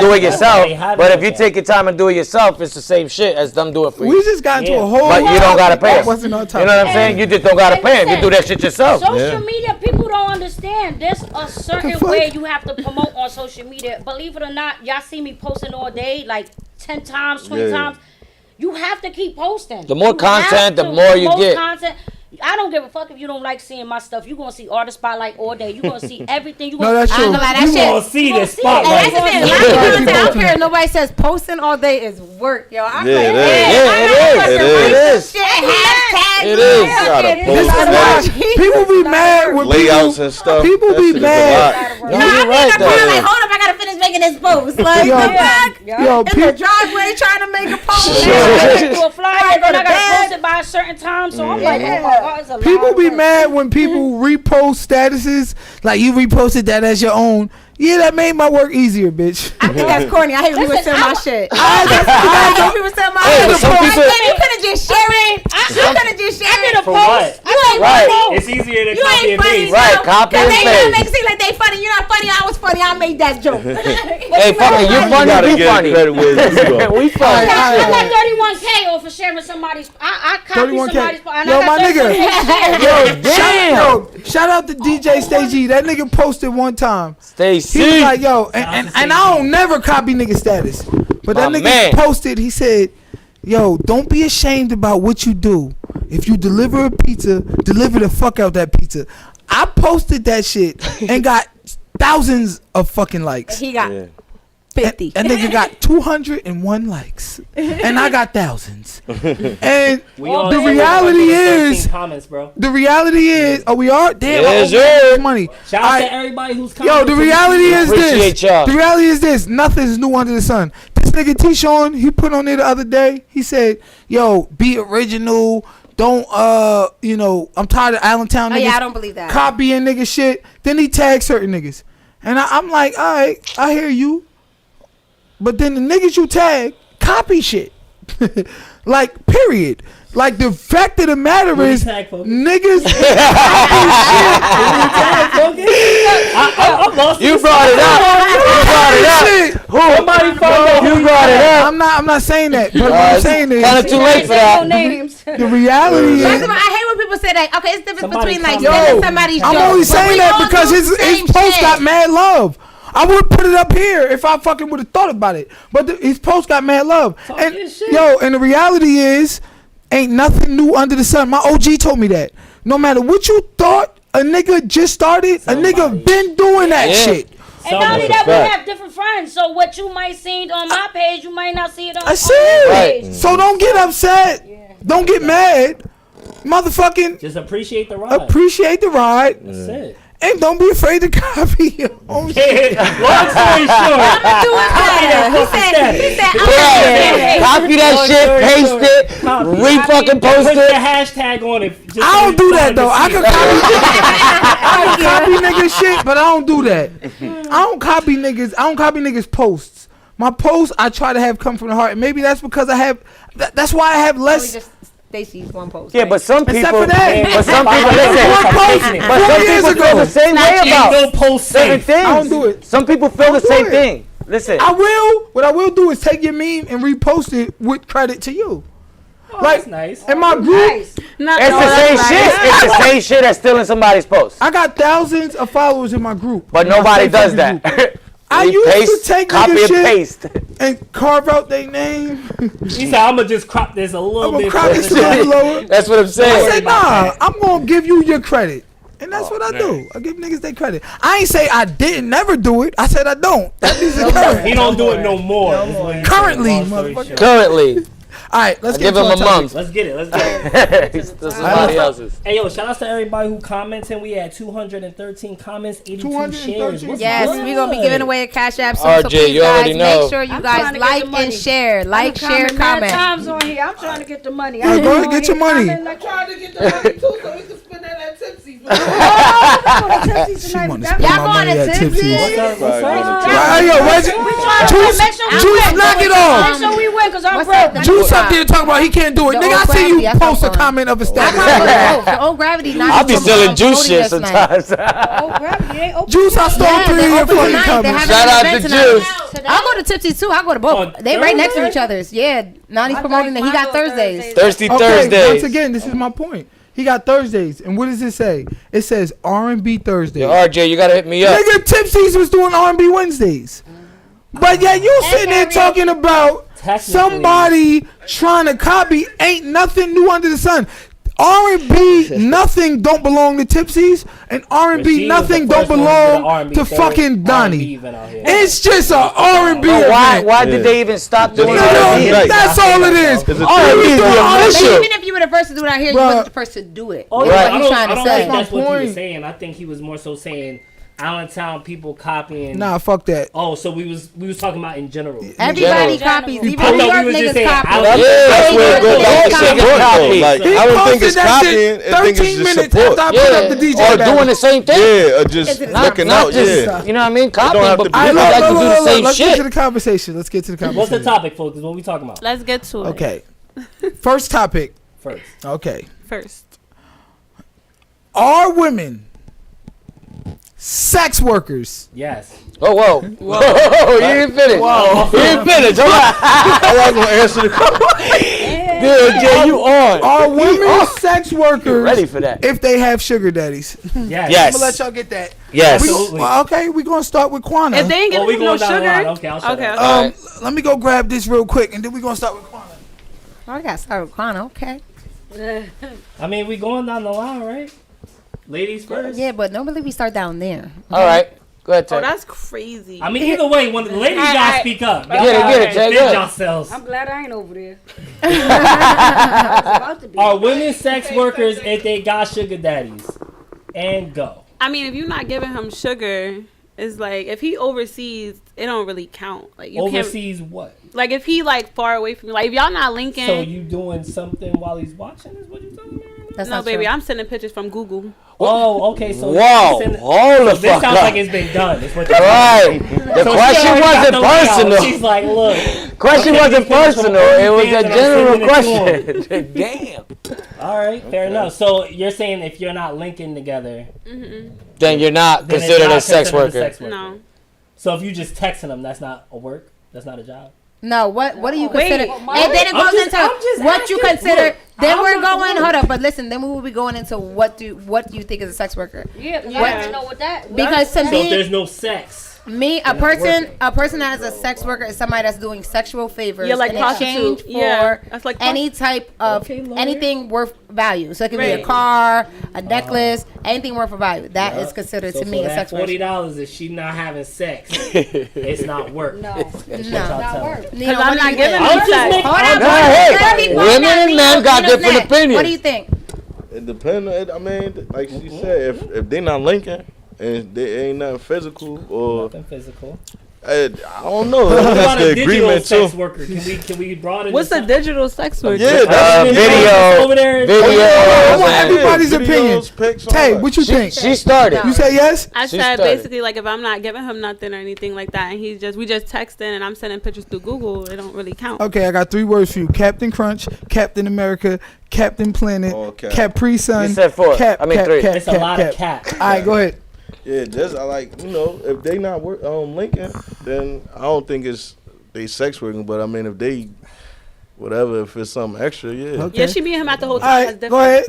do it yourself, it's the same shit as them doing it for We you. just got into Yeah. a whole But you don't gotta pay That us. wasn't our You topic. know what I'm saying? You just don't gotta pay them. You do that shit yourself. Social media, people don't understand. There's a certain fuck? way you have to promote on social media. Believe it or not, y'all see me posting all day, like 10 times, 20 Yeah. times. You have to keep posting. The more You have content, the to more you promote get. Content. I don't give a fuck if you don't like seeing my stuff. You're going to see Artist Spotlight all day. You're going to see everything. No, that's I true. ain't gonna lie, that You shit- gonna- Gonna see You gonna this see it. And spotlight. that's the thing. A lot of people say, I don't care. Nobody says posting all day is work, yo. I'm Yeah, like, it is. hey, Yeah, I it gotta is. fucking It write is. some shit, hashtags, It is. fucking- Gotta This post is That's that. why people be mad when Layouts and stuff. people That be shit is a mad. lot. No, No, I you're mean, right I'm probably though. like, hold up, I gotta finish making this post. Like, Yo, the fuck? Yo, In the people, driveway trying to make a post. I gotta do a flyer, I go then to I gotta bed. post it by a certain time. So I'm like, oh my God, it's a lot people of be work. mad when people repost statuses like you reposted that as your own. Yeah, that made my work easier, bitch. I think that's corny. I hate when people Listen, send my I'm- shit. I I hate people send my Hey, shit. but some people- Like, you could have just shared it. You could have just shared it. For what? You ain't Right. funny. It's easier to You copy ain't and funny. paste. Right, so- copy 'cause and they paste. make it seem like they funny. You're not funny. I was funny. I made that joke. Hey, fuck it, you You funny, gotta we get funny. credit where you go. We funny. I got 31K off for sharing somebody's. I copied 31K. somebody's. And Yo, I got my nigga. 31K. Yo, shout out to DJ Stagey. That nigga posted one time. He was Stacy. like, yo, and I don't never copy nigga status. But that My nigga man. posted, he said, yo, don't be ashamed about what you do. If you deliver a pizza, deliver the fuck out that pizza. I posted that shit and got thousands of fucking likes. He got Yeah. 50. And nigga got 201 likes. And I got thousands. And We all the say reality 13 is, comments, bro. the reality is, oh, we are? Damn, I Yes, owe you sir. money. Shout out I- to everybody who's Yo, commenting. the reality is Appreciate this. y'all. The reality is this. Nothing's new under the sun. This nigga T-Sean, he put on there the other day. He said, yo, be original. Don't, I'm tired of Allentown Oh, niggas yeah, I don't believe that. copying nigga shit. Then he tagged certain niggas. And I'm like, all right, I hear you. But then the niggas you tag, copy shit. Like, period. Like, the fact of the matter Who you is, tag, Focus? niggas I'm lost. You brought it up. You brought it up. shit. Somebody follow You brought it up. I'm not saying that. But what I'm saying is, Kind of too late for that. names. the reality First is, of all, I hate when people say that. Okay, it's different Somebody between like comment. sending Yo, somebody's I'm joke, only but saying we that all because do his the same post shit. got mad love. I would put it up here if I fucking would have thought about it. But his post got mad love. And your shit. and the reality is, ain't nothing new under the sun. My OG told me that. No matter what you thought a nigga just started, a nigga been doing that Yeah. shit. And not only That's that, a we fact. have different friends. So what you might see on my page, you might not see it on I see their it. page. So don't get upset. Don't get mad. Motherfucking Just appreciate the ride. appreciate the ride. That's it. And don't be afraid to copy your own shit. Long story short, He said, Yeah, copy that shit, paste it, re-fucking post put the it. hashtag on it. just I so don't you do know that to though. see I it. can copy niggas shit, but I don't do that. I don't copy niggas posts. My posts I try to have come from the heart. And maybe that's because I have. That's why I have less. just Stacy's one post. Yeah, but some Except people, for that. but some people, One post listen, 4 but some years people feel ago. the same way about Ain't no post certain safe. things. I don't do it. Some people feel the do same it. thing. Listen, I will. What I will do is take your meme and repost it with credit to you. Oh, Like that's nice. in my group, it's the same shit. It's the same shit as stealing somebody's post. I got thousands of followers in my group. But My nobody safe does fucking that. group. I We used paste, to take copy nigga and shit paste. and carve out their name. He said, I'm going to just crop this a I'm little gonna bit. crop this a further. little lower. That's what I'm I saying. said, nah, I'm gonna give you your credit. And that's what I do. I give niggas their credit. I ain't say I didn't never do it. I said I don't. That means it's He current. don't do it no more. is what he said, Currently, long story motherfucker. short. Currently, Alright, let's I get give to him our a topic. month. Let's get it. Let's get it. To somebody else's. Hey, yo, shout out to everybody who commented. We had 213 comments, 82 shares. 213. What's Yes, good? we're gonna be giving away a cash app soon. RJ, So please, you already guys, know. make sure you I'm guys trying to get like the money. and share, like, share, Mad comment. times on here. I'm trying to get the money. Alright, go ahead, get your money. I'm Trying to get the money too, so we can spend that at Tipsy's. She wanna spend Y'all my going money to at Tipsy's. What's up? What's up? Hey, yo, Reggie, Juice, knock it off. Make sure we win, because I'm What's broke. up? Juice up there talking about he can't do it. The Nigga, I old see you gravity, that's post a what I'm comment of a I status. probably would the old gravity. Not I'll be even selling from juice Cody shit just tonight. sometimes. Oh, gravity ain't open. Juice, I stole Yeah, 3 they of your open fucking tonight. They comments. have Shout an out event to tonight. Juice. I'll go to Tipsy's too. I'll go to both. On They right next to Thursday? each other's. Yeah, Nani's promoting that he got Thursdays. Thirsty Okay, Thursdays. once again, this is my point. He got Thursdays, and what does it say? It says R&B Thursdays. Yo, RJ, you gotta hit me up. Nigga, Tipsy's was doing R&B Wednesdays. But yeah, you sitting there talking about Technically- somebody trying to copy. Ain't nothing new under the sun. R&B, nothing don't belong to Tipsy's, and R&B, nothing don't belong to fucking Donnie. It's just a R&B But why? event. Why did they even stop doing No, R&B? no, That's all it is. It's a R&B is the But official. even if you were the first to do it out here, you Bruh. wasn't the first to do it. Oh, Is yeah, what Right. you trying to I say? think that's what he point. was saying. I think he was more so saying Allentown people copying. Nah, fuck that. Oh, so we was talking about in general. Everybody general. copies. He Even posted- New I thought York we was just niggas saying copy. Allentown. Yeah, that's where it goes back to Copy. support, though. Like, He I don't think posted it's that copying. shit I think 13 it's just minutes support. after I put up the DJ Or battle. doing the same thing. Yeah, or just looking Not out. just, Yeah. you know what I mean? Copying, have but to be people copying. like to do the same Let's get to shit. the conversation. Let's get to the conversation. What's the topic, folks? What we talking about? Let's get to it. Okay. First topic. First. Okay. First. Are women sex workers? Yes. Oh, whoa. Whoa, you didn't finish. You didn't finish. Hold on. I'm not gonna answer the question. Dude, Jay, you on. Are women sex workers Ready for that. if they have sugar daddies? Yes. Yes. I'm gonna let y'all get that. Yes. Absolutely. Well, okay, we're gonna start with Quana. If they ain't Oh, we giving no going down the sugar. line. Okay, I'll shut Okay. up. Alright. Let me go grab this real quick, and then we're gonna start with Quana. Oh, I got to start with Quana. Okay. I mean, we going down the line, right? Ladies first. Yeah, but normally we start down there. All right. Go ahead, Oh, Ted. that's crazy. I mean, either way, when the ladies gotta speak up. Y'all Get it, gotta get it, Jay, defend go ahead. yourselves. I'm glad I ain't over there. I was about to be. Are women sex workers if they got sugar daddies? And go. I mean, if you're not giving him sugar, it's like if he overseas, it don't really count. Like you Overseas what? can't. Like if he like far away from you, like if y'all not linking. So you doing something while he's watching is what you telling me? That's no, not baby, true. I'm sending pictures from Google. Oh, okay. So Whoa. send- Hold the so this fuck sounds up. like it's been done. Is what you're Right. saying. The So she question already got wasn't the layout. personal. She's like, look. Question okay, wasn't these pictures from personal. It was a OnlyFans and I'm general sending it to him. question. Damn. All right, fair enough. So you're saying if you're not linking together, Then you're not then it's considered not a sex considered worker. No. So if you just texting them, that's not a work. That's not a job. No, what do you Wait. consider? Oh, And then it I'm goes just into what you asking. consider. Look, Then I'm we're not going. the Hold up, but listen. Then we will be going into what do you think is a sex worker? Yeah, because Yeah. I didn't know what that. Because to So if me, there's no sex. a person that is a sex worker is somebody that's doing sexual favors Yeah, like in exchange prostitute. Yeah, for that's like any type of Okay, Lord. anything worth value. So it could be a Right. car, a necklace, anything worth of value. That is considered So to me for a that sex worker. $40, if she not having sex, it's not work. No, That's what No. y'all not tell me. work. Nino, Because what I'm do not you giving think? him I'm just sex. making- Hold I'm on, just- Hey, let me go women down. and men got Nino's different next. opinions. What do you think? It depends. I mean, like she said, if they not linking, and they ain't nothing physical or Nothing physical. I don't know. What about That's a the digital agreement sex too. worker? Can we broaden What's this a out? digital sex worker? Yeah, that's Video. over there. Video. I want everybody's videos, opinion. pics, all Tay, that. what you think? She started. You say yes? I She said started. basically like if I'm not giving him nothing or anything like that, and we just texting and I'm sending pictures through Google, it don't really count. Okay, I got 3 words for you: Captain Crunch, Captain America, Captain Planet, All cap. Capri Sun. You said 4. Cap, I mean cap, 3. cap, It's a cap, lot cap. of cat. All right, go ahead. Yeah, just I like if they not linking, then I don't think it's they sex working. But I mean, if they whatever, if it's something extra, yeah. Okay. Yeah, she meet him at the All hotel. That's right, different. go ahead.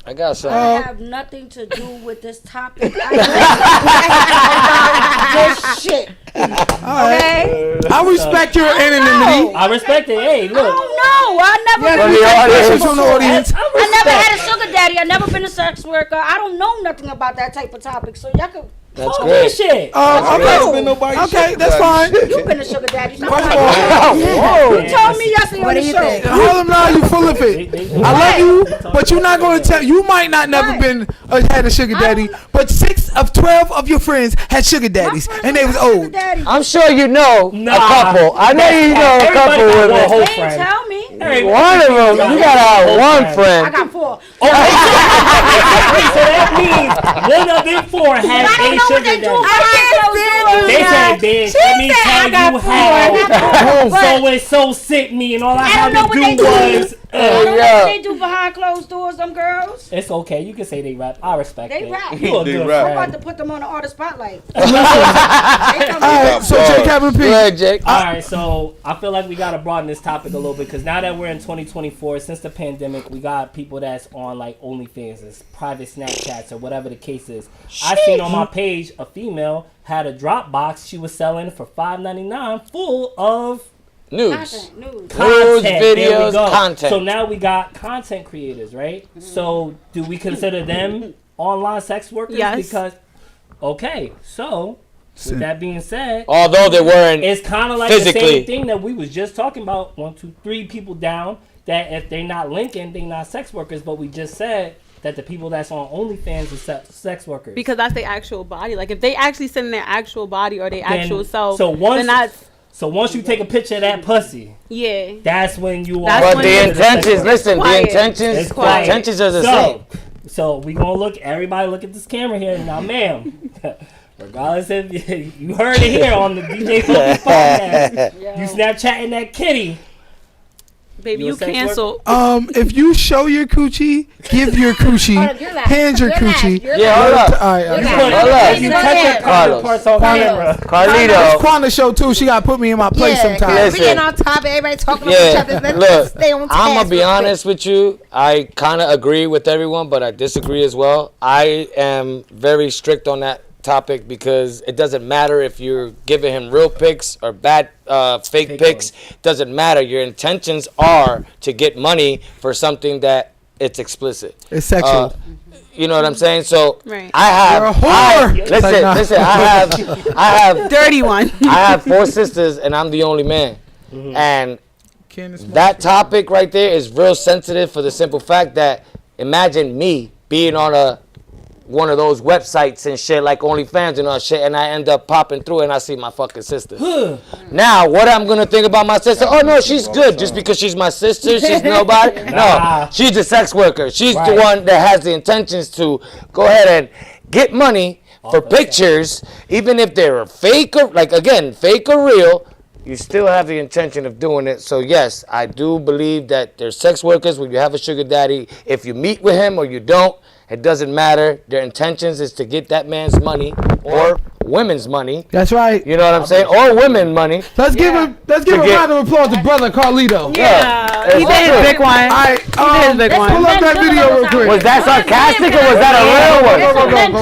I got something. I have nothing to do with this topic. I this shit. All right. Okay? I respect your anonymity. I respect it. Hey, I look. don't know. I never. Yes, From we the take audience. questions from the audience. I never had a sugar daddy. I never been a sex worker. I don't know nothing about that type of topic. So y'all could. That's Fuck great. this shit. Okay, Been nobody okay, sugar that's daddy fine. You been a sugar daddy. Stop First of lying. all, Whoa. You told me yesterday What on do the you show. think? Harlem now, you full of it. I love you, but you're not going to tell. You might not never Right. been had a sugar daddy, but 6 of 12 of your friends had sugar daddies, and they was old. I'm sure you know Nah. a couple. I know you know a couple Everybody got women. one whole They ain't friend. tell me. One of them, you gotta have one I friend. got 4. So that means one of them 4 I has don't a know what sugar they do daddy. behind closed doors. They say, bitch, let me tell you how so and so sent me, and all I I had don't know to what they do do. was. I don't know Yeah. what they do behind closed doors, them girls. It's okay. You can say they rap. I respect They it. rap. You a They good rap. I'm about friend. to put them on the artist spotlight. All right, so J. Captain P. Go ahead, Jake. All right, so I feel like we gotta broaden this topic a little bit because now that we're in 2024, since the pandemic, we got people that's on like OnlyFans, private Snapchats, or whatever the case is. I seen on my page a female had a Dropbox she was selling for $5.99, full of News. Content, news. content. There we videos, go. content. So now we got content creators, right? So do we consider them online sex workers? Yes. Because okay, so with that being said, Although they weren't. it's kind of like the physically. same thing that we was just talking about. 1, 2, 3 people down. That if they're not linking, they're not sex workers. But we just said that the people that's on OnlyFans are sex workers. Because that's their actual body. Like if they actually send their actual body or their actual self, so once- then that's So once you take a picture of that pussy, yeah. that's when you That's are. But when the it's intentions, listen, the quiet. intentions, It's the quiet. intentions are the same. So we gonna look. Everybody look at this camera here now, ma'am. Regardless if you heard it here on the DJ Focus podcast, you Snapchatting that kitty. Baby, You a you sex canceled. If you show your coochie, give your coochie, You're last. hand your You're last. coochie. You're Yeah, hold up. All right, all You right. put, Hold up. if you touch your private Carlos. parts on camera. Carlito. Quanda show too. She got to put me in my place Yeah, sometimes. we Listen. getting on top. Everybody talking over each Yeah, other. Let's look, stay on task. I'm gonna be real quick. honest with you. I kind of agree with everyone, but I disagree as well. I am very strict on that topic because it doesn't matter if you're giving him real pics or bad fake pics. Doesn't matter. Your intentions are to get money for something that it's explicit. It's sexual. You know what I'm saying? So Right. I You're a have. whore. Listen, Like, nah. listen. I have Dirty one. I have 4 sisters, and I'm the only man. And that topic right there is real sensitive for the simple fact that imagine me being on one of those websites and shit like OnlyFans and all shit, and I end up popping through and I see my fucking sister. Now, what I'm gonna think about my sister? Oh no, she's good just because she's my sister. She's nobody. Nah. No, she's a sex worker. She's the Right. one that has the intentions to go ahead and get money for pictures, even if they're fake or fake or real. You still have the intention of doing it. So yes, I do believe that there's sex workers when you have a sugar daddy. If you meet with him or you don't, it doesn't matter. Their intentions is to get that man's money or women's money. That's right. You know what I'm saying? Or women money. Let's give a Forget- round of applause to brother Carlito. Yeah. He He did did his his big big one. All right, big one. pull up that video real quick. Was that sarcastic or was that a real one?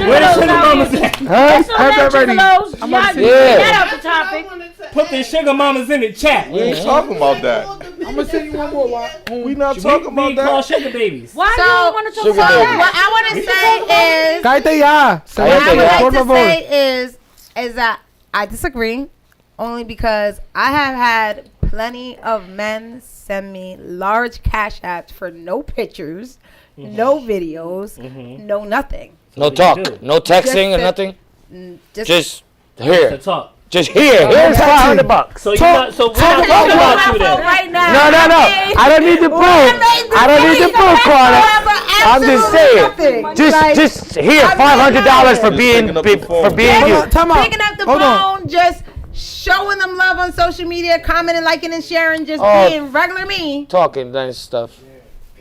Where the sugar mamas at? Huh? Have that ready. Y'all Yeah. get out the topic. Put the sugar mamas in the chat. We ain't talking about that. I'm gonna send you one more. We not talking We about call that. sugar babies. Why do So- you want to talk Sugar about baby. that? What I want to say is, Cállate ya. what I would like Por to favor. say is that I disagree, only because I have had plenty of men send me large cash apps for no pictures, no videos, no nothing. No What do you talk. do? No texting or Just nothing. Just Just here. To talk. Just here. Here's texting. $500. So we're not talking I'm about you on my then. phone right now. No. I don't need the proof. I don't need the proof, Carter. I'm just saying. Just here, $500 for being Hold you. on, time out. Picking up the Hold on. phone, just showing them love on social media, commenting, liking, and sharing, just Oh. being regular me. Talking nice stuff.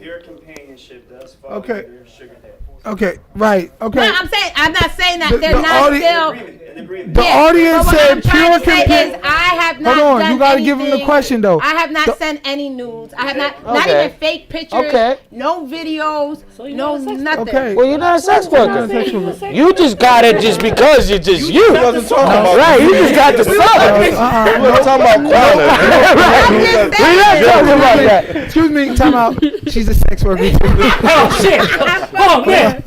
Pure companionship does fall Okay. under sugar daddy. Okay, right. Okay. No, I'm not saying that The- they're the not audi- still. An agreement. The audience but what said I'm trying pure to say companionship. is I have not Hold on, done you gotta give him the anything. question though. I have not The- sent any nudes. I have not Okay. even fake pictures. Okay. No videos. So you're No not a sex nothing. Okay. Well, you're not a sex worker. Sexual. You just got it just because you're just you. wasn't talking about Right, you just got the sucker. We wasn't talking about Quana. I'm just We're not saying. talking about that. Excuse me, time out. She's a sex worker. Oh shit! Oh man!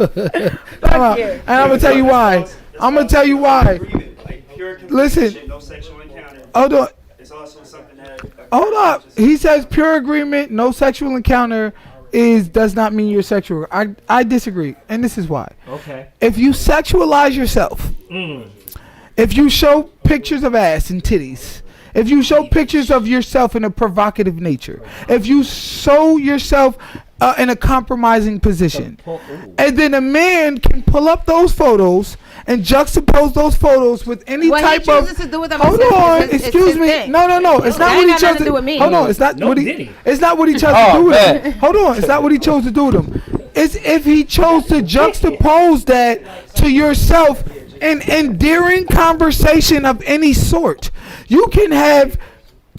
Time out. And I'm gonna tell you why. I'm gonna tell you why. Agreement, like pure Listen. companionship, no sexual encounter. Hold on. It's also something that. Hold up. He says pure agreement, no sexual encounter does not mean you're sexual. I disagree, and this is why. Okay. If you sexualize yourself, if you show pictures of ass and titties, if you show pictures of yourself in a provocative nature, if you show yourself in a compromising position, and then a man can pull up those photos and juxtapose those photos with any What he type of. chooses to do with them Hold is on, his- it's excuse his me. thing. No. It's not That what ain't he got chose nothing to to do with me. Hold on, it's not No what he. diddy. It's not what he chose Oh, to do with man. them. Hold on, it's not what he chose to do with them. It's if he chose to juxtapose that to yourself in endearing conversation of any sort. You can have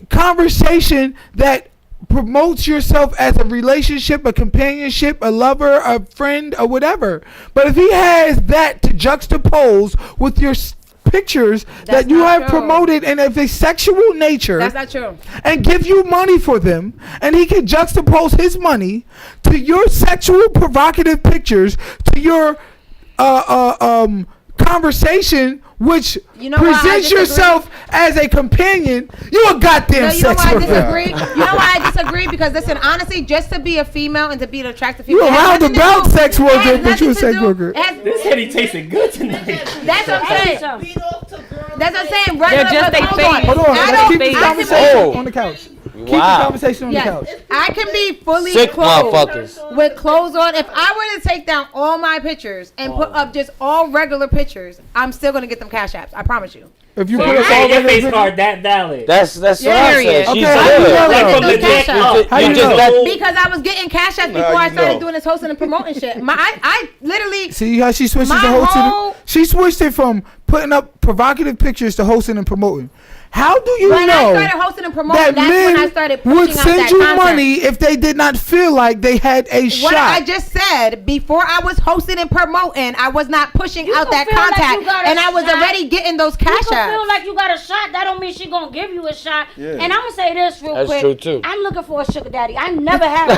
conversation that promotes yourself as a relationship, a companionship, a lover, a friend, or whatever. But if he has that to juxtapose with your pictures That's that you not have true. promoted and of a sexual nature That's not true. and give you money for them, and he can juxtapose his money to your sexual provocative pictures, to your conversation, which You know why I presents disagree? yourself as a companion. You a goddamn No, you know sex why I worker. disagree? You know why I disagree? Because listen, honestly, just to be a female and to be an attractive You female, a it has nothing to roundabout do- sex it worker, has but you a nothing to sex do- worker. it has- This said he tasted good tonight. That's what I'm saying. Beat off to girls. That's what I'm saying. Regular, They're just but they hold face. on. Hold on, I let's don't- keep this I can conversation Oh. on the couch. Keep the Wow. conversation on the Yes, couch. I can be fully Sick clothed motherfuckers. with clothes on. If I were to take down all my pictures and put up just all regular pictures, I'm still gonna get them cash apps. I promise you. If you So put you're up all saying your regular face pictures- card that valid? That's what I Period. said. She's Okay, how you good. know Like that? from the Those neck cash up. How you You just know? got Because I was getting cash apps before Nah, I you started know. doing this hosting and promoting shit. I literally. See how she switches My to hosting? whole- She switched it from putting up provocative pictures to hosting and promoting. How do you When I know started hosting and promoting, that that's when I men started would pushing out send that you content. money if they did not feel like they had a What I shot? just said, before I was hosting and promoting, I was not pushing You out can that feel like contact, you got a and I was shot. already getting those cash You can feel apps. like you got a shot. That don't mean she gonna give you a shot. Yeah. And I'm gonna say this real That's quick. true, too. I'm looking for a sugar daddy. I never had one.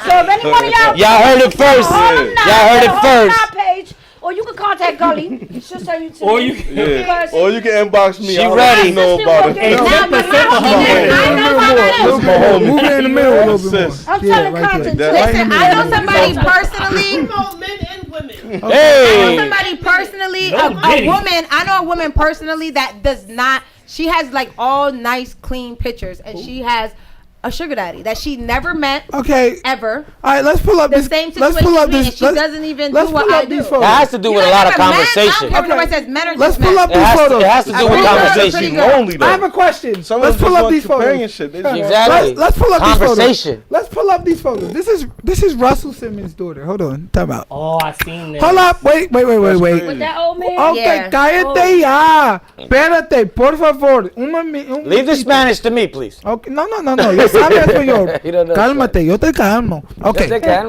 So if any one of Y'all heard it first. Y'all heard it first. Page, or you can contact Gully. She'll send you to Or me. you Yeah. Because Or you can inbox me. She I don't ready. know about Hey, it. Now, 10% but for my her thing is, money. I know my Move man. it in the middle a little bit more. Sis. I'm Yeah, telling right content. there. Right in Listen, the I know middle. somebody personally. Promote men and women. I know Hey. somebody personally, No a diddy. woman. I know a woman personally that does not. She has like all nice, clean pictures, and she has a sugar daddy that she never met Okay, ever. all right. Let's pull up The this. same Let's situation pull up as me, this. and she let's- doesn't even let's do what pull I up these do. photos. That has to do with a lot of conversation. I don't care what nobody says, men or Let's just pull men. up It these has to, photos. it has to do with I think conversation. she's Lonely though. I have a question. Some Let's of them pull just up want these photos. companionship. They just want- Exactly. Let's pull up these photos. Conversation. Let's pull up these photos. This is Russell Simmons' daughter. Hold on, time out. Oh, I seen this. Hold up, wait. with that old man. Okay, Yeah. cállate ya. Espérate, por favor. Un Leave the momentito. Spanish to me, please. Okay, no. Yo sabe español. You don't know Cálmate, yo te calmo. Okay. They can.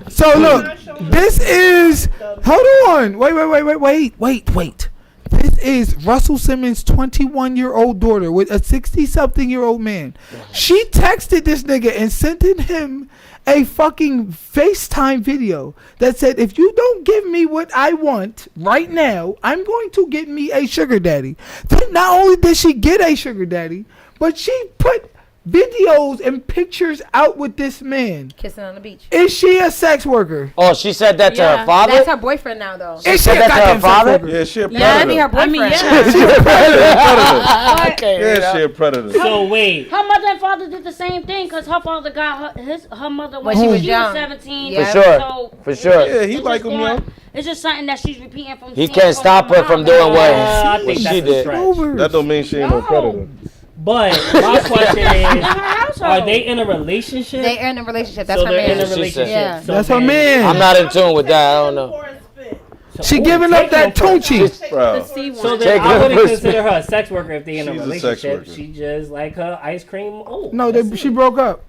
So look, this is. Hold on. Wait. This is Russell Simmons' 21-year-old daughter with a 60-something-year-old man. She texted this nigga and sent him a fucking FaceTime video that said, if you don't give me what I want right now, I'm going to get me a sugar daddy. Then not only did she get a sugar daddy, but she put videos and pictures out with this man. Kissing on the beach. Is she a sex worker? Oh, she said that to her father? That's her boyfriend now, though. Is she said a that to her goddamn sex father? worker? Yeah, she a Yeah, that'd be predator. her boyfriend. She a predator. Okay, Yeah, she a predator. So wait. Her mother and father did the same thing because her father got her mother when she she was was young. 17. Yeah. For sure. So For sure. Yeah, he it's like just him going- young. It's just something that she's repeating from. He seeing can't stop her from doing I what think that's she a did. stretch. That don't mean she ain't no predator. But my question is, household. are they in a relationship? They're in a relationship. That's so her they're in a man. She relationship. Yeah. So That's her then- man. I'm not in tune with that. I don't know. She Ooh, giving up taking that them for- Tunchi. Bro. The C So one. then Take I her wouldn't pussy. consider her a sex worker if they in a She's a sex relationship. worker. She just like her ice cream. Oh, No, that's she it. broke up.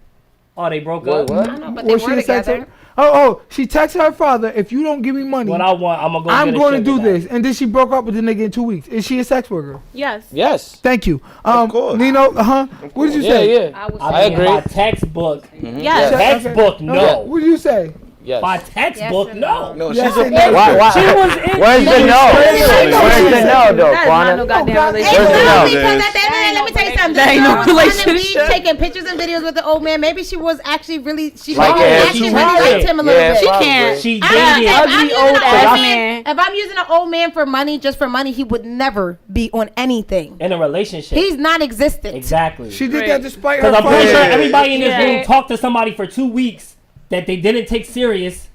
Oh, they broke Wait, up. what? I don't know, but they Was were she a sex together. worker? Oh, she texted her father, if you don't give me money, What I want, I'm gonna go. I'm get a going to sugar do daddy. this. And then she broke up with the nigga in 2 weeks. Is she a sex worker? Yes. Yes. Thank you. Of course. Nino, What did you Yeah, say? yeah. I agree. By textbook, Yes. textbook, Okay, no. what did you say? Yes. By textbook, and no. No, Yes she's a and no. predator. Why? She was in. Where's the no? Where's the no, though, That is not no Quana? goddamn God, It's relationship. Where's the not no? because at the end of the day, let me tell you something. That ain't no This girl was on the relationship. beach taking pictures and videos with the old man. Maybe she was actually really, she Like actually it. really She tried. liked him a little Yeah, bit. She probably. can't. She I did mean, it. if I'm Ugly using old an ass old man. if I'm using an old man for money, just for money, he would never be on anything. In a relationship. He's non-existent. Exactly. She did that despite her Because I'm pretty sure father. everybody in this Yeah. room talked to somebody for 2 weeks that they didn't take serious.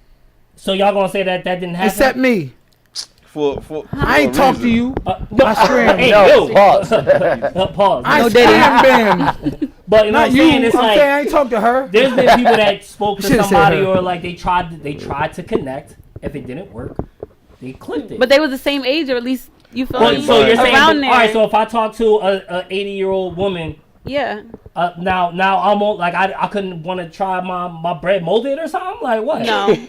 So y'all gonna say that didn't happen? Except me. For I ain't a talk to reason. you. No, I swear. hey, No, yo. pause. Pause. I No, scam bam. But you know what Not I'm you. saying? It's I'm like saying I ain't talk to her. there's been people that spoke to Should've said somebody her. or like they tried to connect. If it didn't work, they clicked it. But they was the same age, or at least you feel Well, me? so you're saying around that, there. all right? So if I talk to a 80-year-old woman, Yeah. now I'm like I couldn't want to try my bread molded or something. Like what? No. You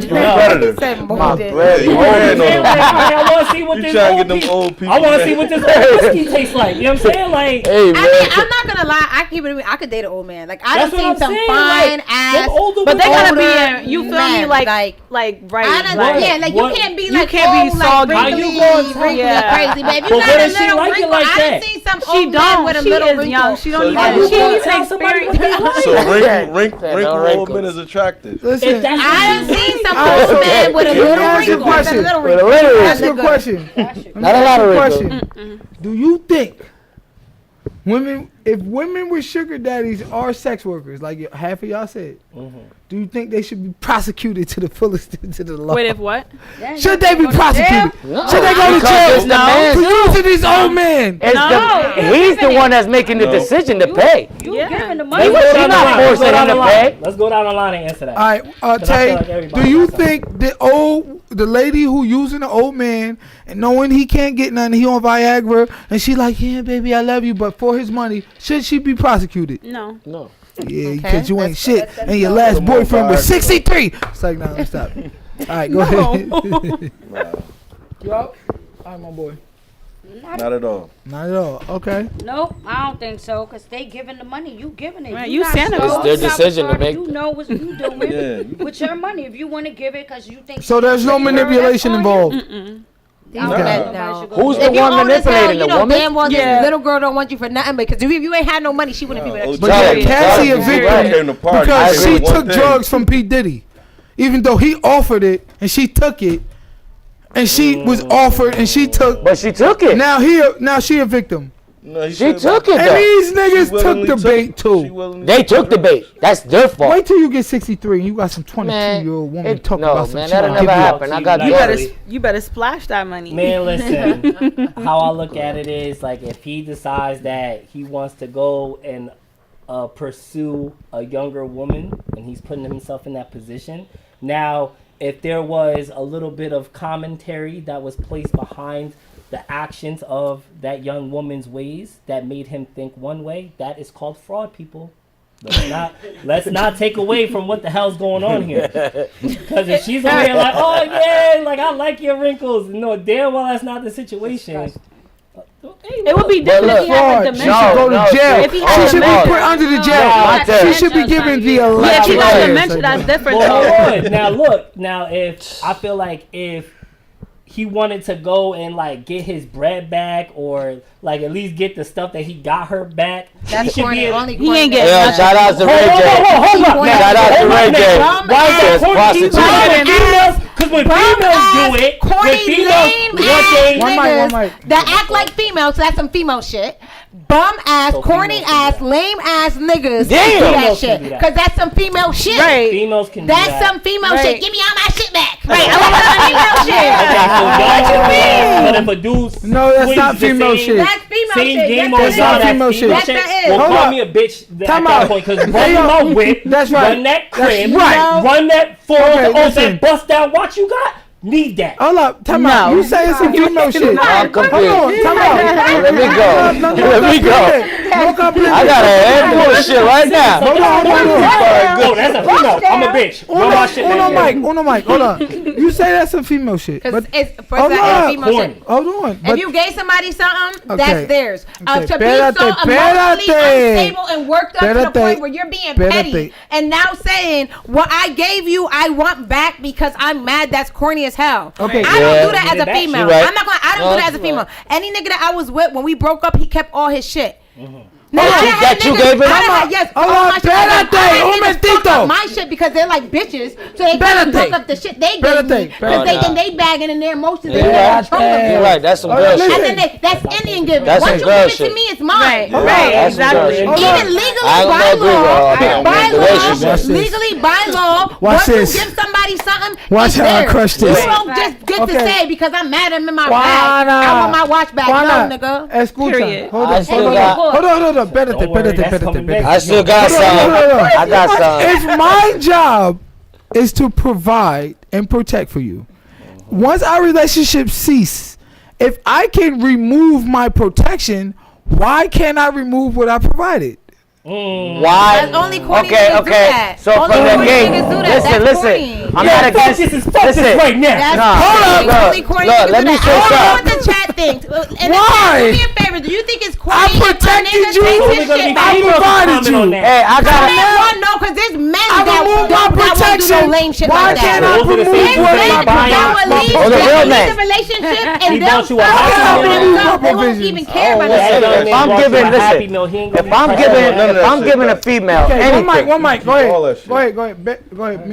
predator. Said My molded. bread. You You know what I'm ran saying? on Like, them. I want to see what You this trying to old get them people. old people. I want to see what this old whiskey tastes like. You know what I'm saying? Like. Hey, I man. mean, I'm not gonna lie. I keep it. I could date an old man. Like I That's done what seen I'm some saying, fine like, ass. them older But they gotta older be in, you feel me, men, like right. right. I done, right. yeah, like What- you can't be you like can't be old, soggy. like How you wrinkly, gonna tell- wrinkly, Yeah. crazy. But if But you what got a if she little like it wrinkle, like I that? done seen some She old man don't. with a She little is wrinkle. young. She don't So even. how you She gonna needs tell somebody what they experience. like? So Yeah, wrinkle no old wrinkles. men is attractive. Listen, If that's I done seen some Alright, old man with a little Let me ask you a wrinkle. With a question. little With a wrinkle. little That ask you a look good. question. Let me Not a ask lot you of question. Do you think if women with sugar daddies are sex workers, like half of y'all said, do you think they should be prosecuted to the fullest to the law? Wait, if what? Should they be prosecuted? No. Should they go to Because jail it's the man's- for using these old men? It's he's the one that's making the No. decision to pay. You Yeah. giving the Let's money. go down the not line. Let's forcing go down him the to line. pay. Let's go down the line and answer that. All right, 'Cause I Tay, feel like everybody do you got something. think the lady who using the old man and knowing he can't get nothing, he on Viagra, and she like, yeah, baby, I love you, but for his money, should she be prosecuted? No. No. Yeah, Okay, because you ain't that's- shit, that's- and your that's- last boyfriend was 63. It's like, no, stop. All right, go ahead. You out? All right, my boy. Not at all. Not at all. Okay. Nope, I don't think so. Cause they giving the money, you giving it. Right, you got Santa to Claus. go It's their shop decision to party, make. You know what you doing Yeah. with your money. If you want to give it, cause you think. So there's no That's on you. manipulation involved. These Nah. men, no. Who's If the you one old as hell, manipulating you the know woman? damn well Yeah. this little girl don't want you for nothing. Because if you ain't had no money, she wouldn't be with Oh, you. But Tell yeah, him, Cassie tell a him. victim Came to party. because I she agree. One took thing. drugs from P. Diddy. Even though he offered it and she took it, and she was offered and she took. But she took it. Now she a victim. No, he She said- took it And though. these niggas She took willingly the bait She too. willingly They took the bait. That's their fault. Wait till you get 63 and you got some 22-year-old woman it- talking no, about some man, shit. that'll I'll never give you. happen. I got You You daughters. better, you better splash that money. Man, listen. How I look at it is like if he decides that he wants to go and pursue a younger woman, and he's putting himself in that position. Now, if there was a little bit of commentary that was placed behind the actions of that young woman's ways that made him think one way, that is called fraud, people. Let's not take away from what the hell's going on here. Because if she's over here like, oh yeah, like I like your wrinkles, no, damn well that's not the situation. It would be different if he had Fraud. a She dementia. should go to No, jail. If he She had should be dementia. put under the No, jail. not She that. should be given the Yeah, if he got electric dementia, that's different. Well, though. hold on. Now look, now if I feel like if he wanted to go and like get his bread back, or like at least get the stuff that he got her back. That's corny. Only He ain't corny. getting Yo, shout out to Ray J. Hold up, Shout out to Ray J. Why is Says it corny? prostitution. Because when females do it, when corny, females lame one ass thing, One niggas mic. that act like females, so that's some female shit. Bum ass, So corny females can ass, lame ass niggas Damn. do that Females shit. can do that. Cause that's some female shit. Right. females can do That's that. some female Right. shit. Give me all my shit back. Right. I want some female shit. Okay, so What you mean? But if a dude No, that's swings not the female same- shit. That's female Same shit. game Yes, on that not is. female shit. Yes, that is. Well, Hold call up. me a bitch Time at that out. point, because Hey, run yo. my whip, That's right. run that That's crib, right. run that Ford, Okay, oh, listen. that bust down watch you got, need that. Hold up, time out. No. You saying some female shit. I'm Hold confused. on, time out. Let me go. Let me go. No compliment. I got a handful of shit right now. Hold on. Oh, that's a female. I'm a bitch. Run my shit On back. the mic. Hold on. You say that's some female shit, Cause but it's first hold that on. is female Corny. shit. hold on. If But you gave somebody something, Okay. that's theirs. Okay. To be Espérate, so emotionally espérate. unstable and worked up to the Espérate. point where you're being petty Espérate. and now saying, what I gave you, I want back because I'm mad, that's corny as hell. Okay. I Yeah. don't do that Get as it a back. female. She right. I'm not gonna, I don't No, do that as a she female. right. Any nigga that I was with, when we broke up, he kept all his shit. Now, Oh, I you- had that you niggas- gave him? I had- Yes, Hold all on, my shit. I had espérate, niggas un fuck momentito. up my shit because they're like bitches, so they can't Espérate. fuck up the shit they gave Espérate, me because espérate. then they bagging in their emotions Yeah. and they're controlling You're me. right. That's some Oh, girl listen. And shit. then that's Indian giving. That's Once some you girl give it to shit. me, it's mine. Right. Hold Right. on. That's some girl Exactly. shit. Hold on. Even legally I don't by agree with all law, that. by Relationship. law, Watch this. legally by law, Watch once this. you give somebody something, Watch it's how I theirs. crush this. You don't just get to Okay. say because I'm mad I'm in my Why bag. not? I want my watch back. Why No, not? nigga. Escucha. Period. Hold I on. still Hold got- on. Espérate, Don't worry, that's coming next. I still got Hold on, some. hold on. I got some. If my job is to provide and protect for you, once our relationship cease, if I can remove my protection, why can't I remove what I provided? Why? That's only corny Okay, niggas do okay. that. So Only from the corny gate, niggas do that. listen, That's listen. corny. I'm Yeah, not fuck against. this is fuck Listen. this right now. That's Nah, corny. look, Only corny look, niggas let do me that. say I don't know something. what the chat thinks. And Why? Do me a favor. Do you think it's corny? I if my protected nigga you. takes Only his gonna shit be back? I provided you. Hey, I got Man, well, no, because there's men I that removed my won't do protection. no lame shit Why like that. can't I Those are the remove same what men I that That will my leave, Oh, the that real will man. leave the relationship He and bought they'll you a fuck Happy up Meal. themselves. They won't Provisions. even care about listen, that. if I'm giving, listen, if I'm giving a female Okay, anything, one mic. Go All that ahead. shit. Go ahead. Me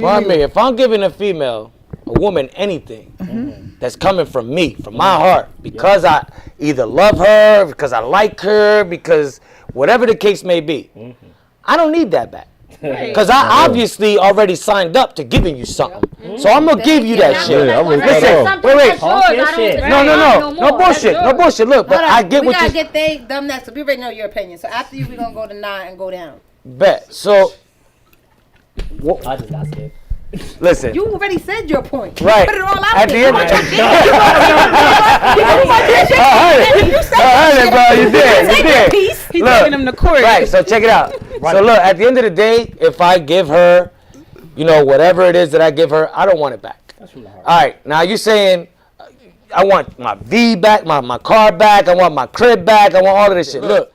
well, I and you. mean, if I'm giving a female, a woman, anything that's coming from me, from my heart, because I either love her, because I like her, because whatever the case may be, I don't need that back. Because I obviously already signed up to giving you something. So I'm going to give you that shit. Yeah, I'm with Listen, that. wait. Talk your shit. No bullshit. No bullshit. Look, but Hold I on, get we what gotta you get them next. So we already know your opinion. So after you, we're gonna go to 9 and go down. bet. So, I just got scared. listen. You already said your point. Right. Put it all out At there. the end of You did. He's Look, taking him to court. Right, so check it out. So look, at the end of the day, if I give her, whatever it is that I give her, I don't want it back. That's from the heart. All right, now you're saying I want my V back, my car back, I want my crib back, I want all of this shit. Look,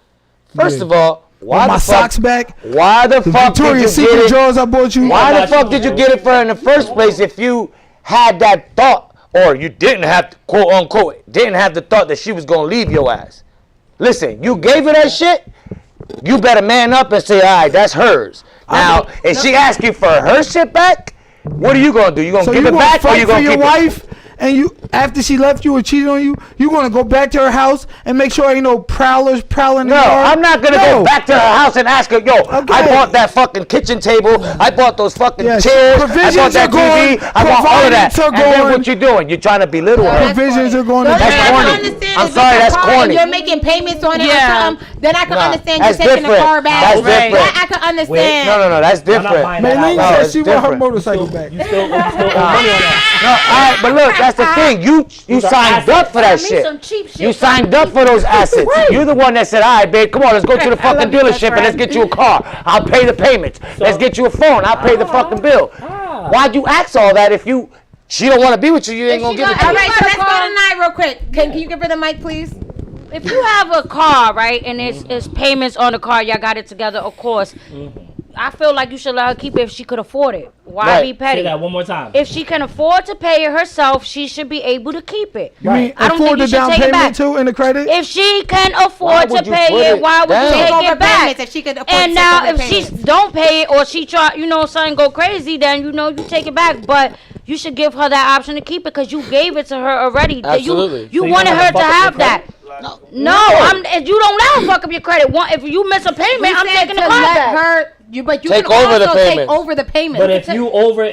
first of all, why my the fuck? socks back. Why the fuck did you Victoria's get Secret it? drawers I bought you. Why the fuck did you get it for her in the first place if you had that thought, or you didn't have to, quote unquote, didn't have the thought that she was gonna leave your ass? Listen, you gave her that shit, you better man up and say, all right, that's hers. Now, if she asks you for her shit back, what are you gonna do? You gonna So give you it gonna back or fight you for gonna your keep wife, and you after she left you or cheated on you, you gonna go back to her house and make sure ain't no prowlers prowling. No, in the yard? I'm not gonna No. go back to her house and ask her, yo, I Okay. bought that fucking kitchen table, I bought those fucking Yes. chairs, I Provisions bought that are going, TV, I bought all of that. providents are And then going. what you doing? You're trying to belittle her. Provisions are going to. That's corny. I'm sorry, that's corny. You're making payments on it Yeah. or something. Then I can Nah, understand you that's taking the different. car back. That's Right. different. That I can understand. No, that's I'm not different. buying that Maylene No, said it's she want her different. motorcycle back. You still owe money on that. No, all right, but look, that's the thing. You Those are signed up for that Me shit. some cheap shit. You signed up for those assets. You're the one that said, all right, babe, come on, let's go to the fucking dealership and let's get you a car. I'll pay the payments. Let's get you a phone. I'll pay the fucking bill. Why'd you ask all that if she don't want to be with you, you ain't going to give it to All her? right, so let's go to 9 real quick. Can you give her the mic, please? If you have a car, right, and it's payments on the car, y'all got it together, of course. I feel like you should let her keep it if she could afford it. Why Right. be petty? Say that one more time. If she can afford to pay it herself, she should be able to keep it. You mean I don't afford think the you should down take it payment back. too in the credit? If she can Why afford to would you pay put it, it why would you down? take Take over it back? payments if she could afford to And take now, over if she payments. don't pay it or she try, something go crazy, then you take it back. But you should give her that option to keep it because you gave it to her already. Absolutely. You So you wanted gonna her to fuck up your have that. No, if you don't let her fuck up your credit. If you miss a payment, We I'm said taking the to car let back. her. But you Take can over the also take payments. over the payment.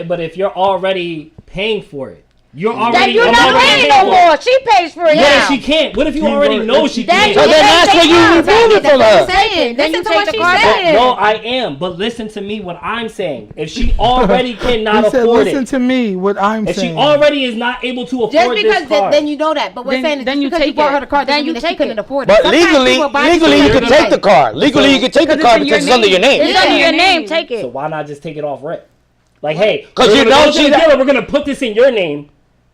But if you're already paying for it, you're Then already. you're I'm not already paying paying no for it. more. She pays for it Yeah, now. she can't. What if you already know she Then can't? So then that's what you remove it from her. saying. Then you Listen to take what the she's car back. saying. No, I am. But listen to me. What I'm saying. If she already cannot He said, afford listen it, to me, what I'm if she saying. already is not able to afford Just because this car, then you know that, but we're Then- saying that then just you because you take bought it. her the car, Then doesn't you mean that she take couldn't it. afford it. But Sometimes legally, people buy legally you things can that take they the car. Legally you can take the Because car it's in your because it's under your name. name. It's under your name. name. Take so it. why not just take it off rip? Like, hey, 'Cause we're you gonna know go to the she's- dealer, we're gonna put this in your name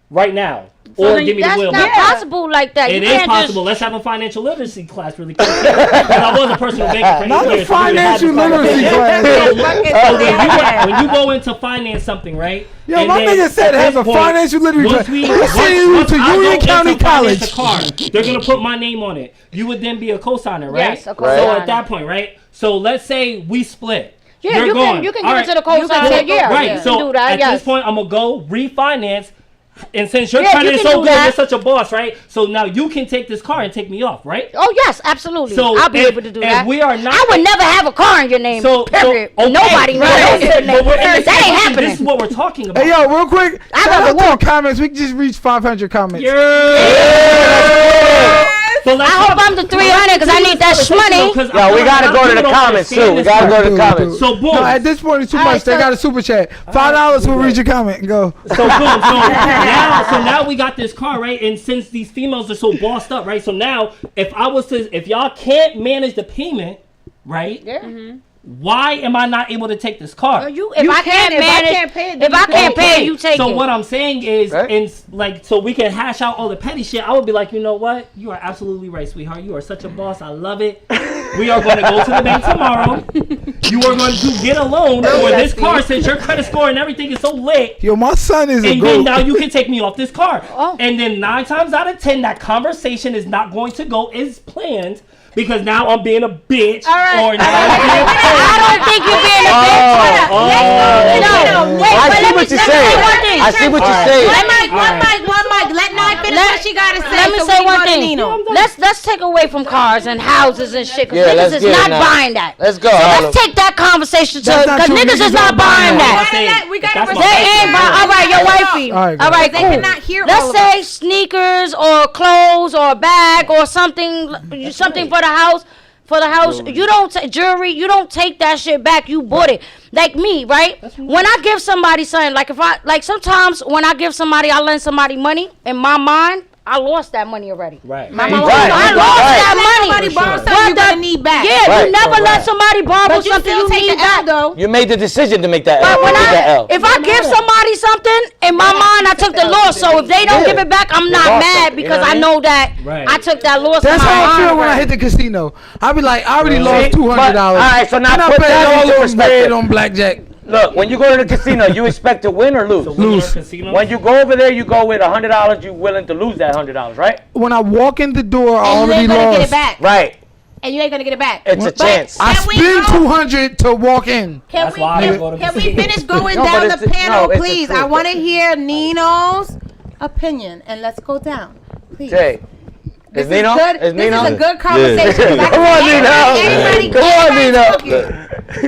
right now, or give me the That's wheel. not possible like that. It You is can't possible. Let's have a financial literacy class really quick. Because I was a personal banker for Not 8 a years. so we had financial this literacy conversation. class. So when you go into finance something, right? Yo, and my then nigga said at have this a point, financial literacy once class. we- We're sending you once to I Union go County into finance College. a car, they're gonna put my name on it. You would then be a co-signer, right? Yes, a So co-signer. at that point, right? So let's say we split. Yeah, You're you gone. can All give it to the right. co-signer. Yeah, Right. you So can do that. at Yes. this point, I'm gonna go refinance. And since your Yeah, credit you is can so do good, that. you're such a boss, right? So now you can take this car and take me off, right? Oh yes, absolutely. So I'll be if- able to do if that. we are not- I would never have a car in your name. Period. okay, Nobody right. knows your name. But we're in the That ain't situation. happening. This is what we're talking about. Hey, yo, real quick. I Shout rather out to the walk. comments. We just reached 500 comments. So let's I hope I'm the 300 because I need that money. Yo, we gotta go to the comments too. We gotta go to the comments. So boom. No, at this point it's too All much. right, They so- got a super chat. $5 will read your comment and go. So boom. So now we got this car, right? And since these females are so bossed up, right? So now if y'all can't manage the payment, right? Yeah. Why am I not able to take this car? If I can't manage, pay it, if I can't pay, you take so it. what I'm saying is, Right. so we can hash out all the petty shit. I would be like, you know what? You are absolutely right, sweetheart. You are such a boss. I love it. We are going to go to the bank tomorrow. You are going to get a loan for this car since your credit score and everything is so lit. Yo, my son is a And then goat. now you can take me off this car. Oh. And then 9 times out of 10, that conversation is not going to go as planned. Because now I'm being a bitch. All right. Or now I'm being a I don't think you're being a bitch. No, wait, I but see let what me you're say saying. one thing. I see what you're saying. One mic. Let Nye finish what she gotta say. Let me so say we one go to thing. Nino. Let's take away from cars and houses and shit. Cause Yeah, niggas let's is get it not now. buying that. Let's go. So Harlem. let's take that conversation to That's not because true. niggas is not buying that. We gotta That's respect my They ain't buying. All right, your wifey. All right, All right, They cool. cannot hear all Let's of say sneakers or clothes or a bag or something for the house. For the house, you don't take jewelry. You don't take that shit back. You bought it. Like me, right? When I give somebody something, like sometimes when I give somebody, I lend somebody money. In my mind, I lost that money already. Right. My mama Right. I was lost Right. that money. somebody borrow something But you gonna need back. Yeah, Right. you never let Correct. somebody borrow But you something still you take need the L back. though. You made the decision to make that But L. when Make that L. if I give somebody something, in my mind I took the loss. So if they don't Yeah. give it back, I'm You not lost mad something, you because know what I I mean? know that Right. I took that loss. That's in my how I mind feel when I already. hit the casino. I be like, I already lost $200. But, all right, so now and I put paid that all into those perspective. bread on blackjack. Look, when you go to the casino, you expect to win or lose. So when you're Lose. in casino, When you go over there, you go with $100. You willing to lose that $100, right? When I walk in the door, I And you already ain't gonna get it lost. back. Right. And you ain't gonna get it back. It's a But chance. I can we spend go- 200 to walk in. Can That's why I don't go to we casino. finish going No, but down it's the the- panel, no, it's the please? truth. I want to hear Nino's opinion, and let's go down, please. Jay. This Is Nino? good. Is This Nino? is a good conversation. Yeah. Come on, Nino. Everybody, Come on, everybody Nino.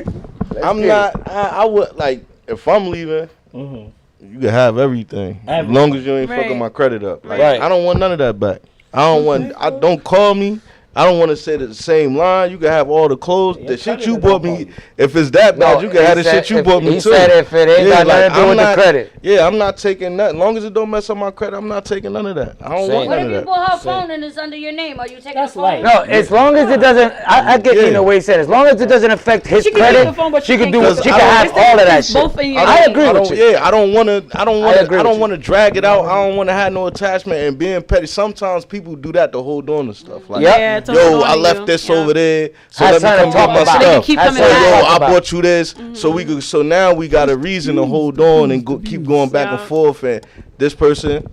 talking. I'm not. I would like if I'm leaving. You can have everything as Everything. long as you ain't Right. fucking my credit up. Like, Right. I don't want none of that back. I don't want. Don't call me. I don't want to say the same line. You can have all the clothes. The shit you bought me. If it's that bad, No, you can have the he shit said you bought me he too. said if it ain't got nothing to do I'm with the not- credit. Yeah, I'm not taking nothing. As long as it don't mess up my credit, I'm not taking none of that. I don't Same. want What none if of you that. bought her phone and it's under your name? Are you taking That's the phone? light. No, as long as it doesn't, I get Yeah. Nino what he said. As long as it doesn't affect his She can credit, keep the phone, but she she can can't do. keep She the can phone. have It's all of that it's shit. both in your I name. agree I with don't, you. yeah, I don't want to. I don't want. agree I don't with want to drag it out. I don't want to have no attachment and being petty. Sometimes people do that to hold on to stuff. Like, Yep. Yeah, to yo, hold I on left you. this Yeah. over there, so Had let me something come to get talk my about. They can stuff. keep Had coming something to Yo, back. talk I about. bought you this, so we could. So now we got a reason to hold on and keep going back and Yeah. forth. And this person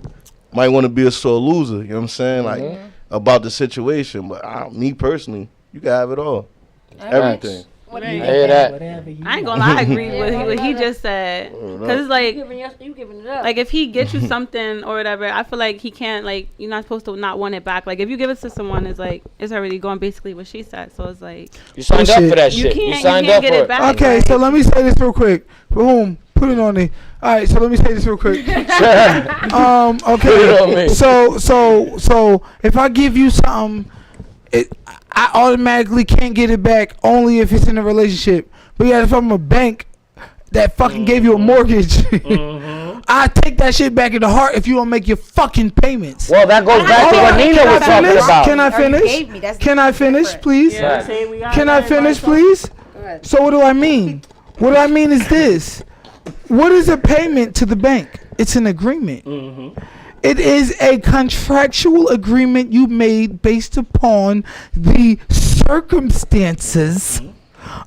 might want to be a sore loser. You know what I'm saying? Like about the situation, but me personally, you can have it all, everything. What do Right. you I think? hear that. Whatever you I ain't gonna lie, I agree with what he just said. Cause it's like, You giving it up. like if he gets you something or whatever, I feel like he can't, like, you're not supposed to not want it back. Like if you give it to someone, it's like it's already going basically what she said. So it's like You signed up Bullshit. for that you shit. can't, You signed can't up get for it it. back. Okay, Like, so let me say this real quick. Boom, put it on me. All right, so let me say this real quick. Put it on me. Okay. So if I give you something, I automatically can't get it back only if it's in a relationship. But yeah, if I'm a bank that fucking gave you a mortgage, I take that shit back in the heart if you don't make your fucking payments. Well, that goes back to what Nina was talking about. Can I Or you gave finish? me, that's Can I finish, different. please? yeah, say we got Can I finish, please? ahead. So what do I mean? What I mean is this. What is a payment to the bank? It's an agreement. It is a contractual agreement you made based upon the circumstances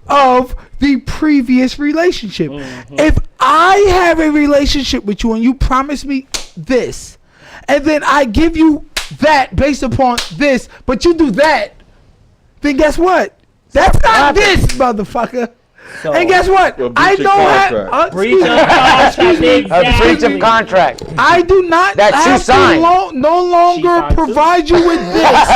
of the previous relationship. If I have a relationship with you and you promise me this, and then I give you that based upon this, but you do that, then guess what? That's not this, motherfucker. So, And guess what? Well, I breach of don't have contract. breach of contract. A breach Exactly. of contract. I do not That you have to signed. no longer signed too. provide you with this.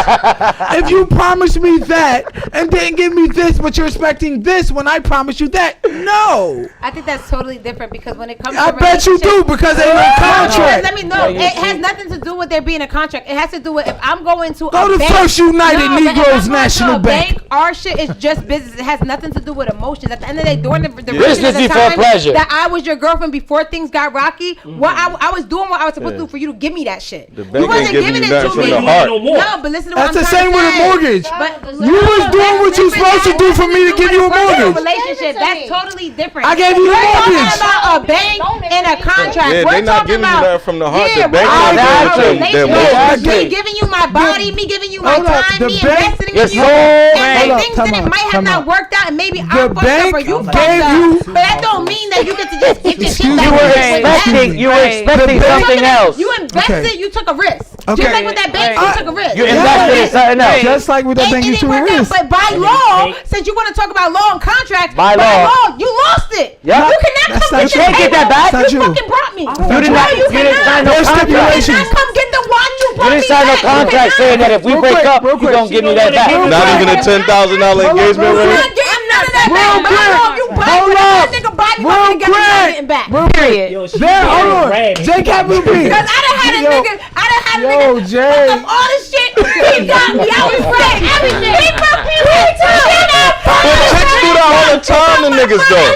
If you promise me that and didn't give me this, but you're expecting this when I promise you that, no. I think that's totally different because when it comes I to bet you do relationships- because ain't no contract. Let me know. It has nothing to do with there being a contract. It has to do with if I'm going to Go a to bank. First United No, but if Negroes I'm going to National a Bank. Our shit is just business. It has nothing to do with emotions. At the end of the day, during the Business the for time pleasure. that I was your girlfriend before things got rocky, what I was doing what I was supposed to do for you to give me that shit. The You bank ain't wasn't giving giving you it nothing to from me. the heart. No more. No, but listen to what That's I'm the trying same to with a say. mortgage. But You was doing what you supposed to do for me to give you a mortgage. Relationship, that's totally different. I gave you We're a mortgage. talking about a bank and a contract. Yeah, We're they not talking giving you about that from the heart. Yeah, The bank we're not talking giving about you their relationships. emotions. Me giving you my body, me giving you my Hold up, time, the me bank- investing in Your you. soul. And Hold up, things time that it out, might time have not out. worked out, and maybe I The fucked up bank or you fucked gave up. you- But that don't mean that you get to just get your shit Excuse back. You were me. expecting. You were Right. expecting The bank- something else. You invested, Okay. you took a risk. Okay. Just like with that bank, Right. you took a risk. You invested in something else. Just like with that It bank, you didn't took a work out, risk. but by And law, then since you want to talk about law and contracts, By law. you lost it. Yeah. You cannot That's come not get true. the You can't get that table. back. That's You not true. fucking brought me. You didn't, No, you didn't sign no There's contract. You stipulations. cannot come get the watch you You brought didn't me sign no back. You contract cannot. saying that if we Real break quick, up, real you quick. gonna give me that back. Real Not quick. even a $10,000 engagement real ring. quick. I'm not getting none of that Real back. quick. By law, you buy Hold whatever up. that nigga buy me, Real I'm gonna get quick. getting back. Period. Yo, she There, hold getting on. red. J Capital P. Because I done had a Yo. nigga, I done had a Yo, nigga Jay. fuck up all this shit. He got me. I was ready. Everything. He fucked me every time. But chicks do that all the time, the niggas though.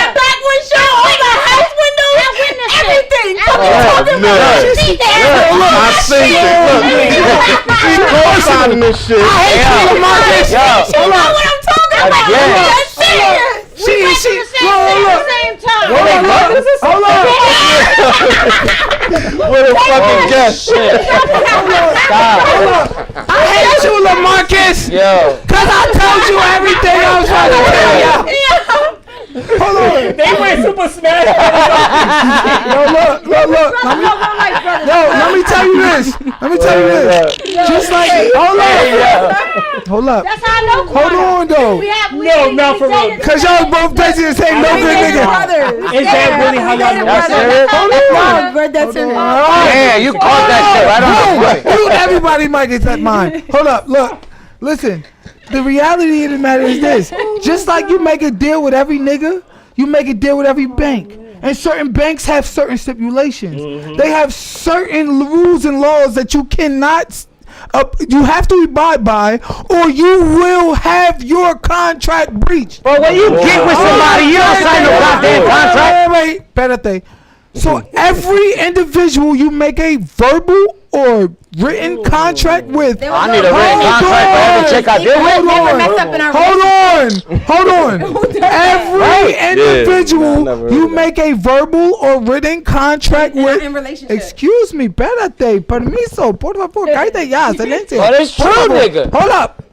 Back windshield, all the house windows, everything. Oh, man. I see it. Look, she co-signing this shit. Marcus. Yo. You know what I'm talking about? Again. That's serious. She, look. When they come, Hold on. What a fucking guess. stop. I hate you, LaMarcus. Yo. Cause I told you everything I was trying to tell you. Hold on. They went Super Smash. Yo, look. Let me tell you this. Just like, hold up. That's how I know. Hold on though. No, not for real. Cause y'all both basically the same no good nigga. Is that really how y'all know? That's serious? Yeah, you caught that shit right on the point. Dude, everybody might get that mind. Hold up, look, listen. The reality of the matter is this: just like you make a deal with every nigga, you make a deal with every bank. And certain banks have certain stipulations. They have certain rules and laws that you cannot. You have to abide by, or you will have your contract breached. But when you get with somebody, you don't sign no goddamn contract. Wait, espérate. So every individual you make a verbal or written contract with. I need a written contract for every chick I deal with. Hold on. Every individual never you heard of make a verbal or written contract with. In relationship. Excuse me, espérate, permiso, por favor, cállate ya, silencio. But it's true, Por favor. nigga. Hold up.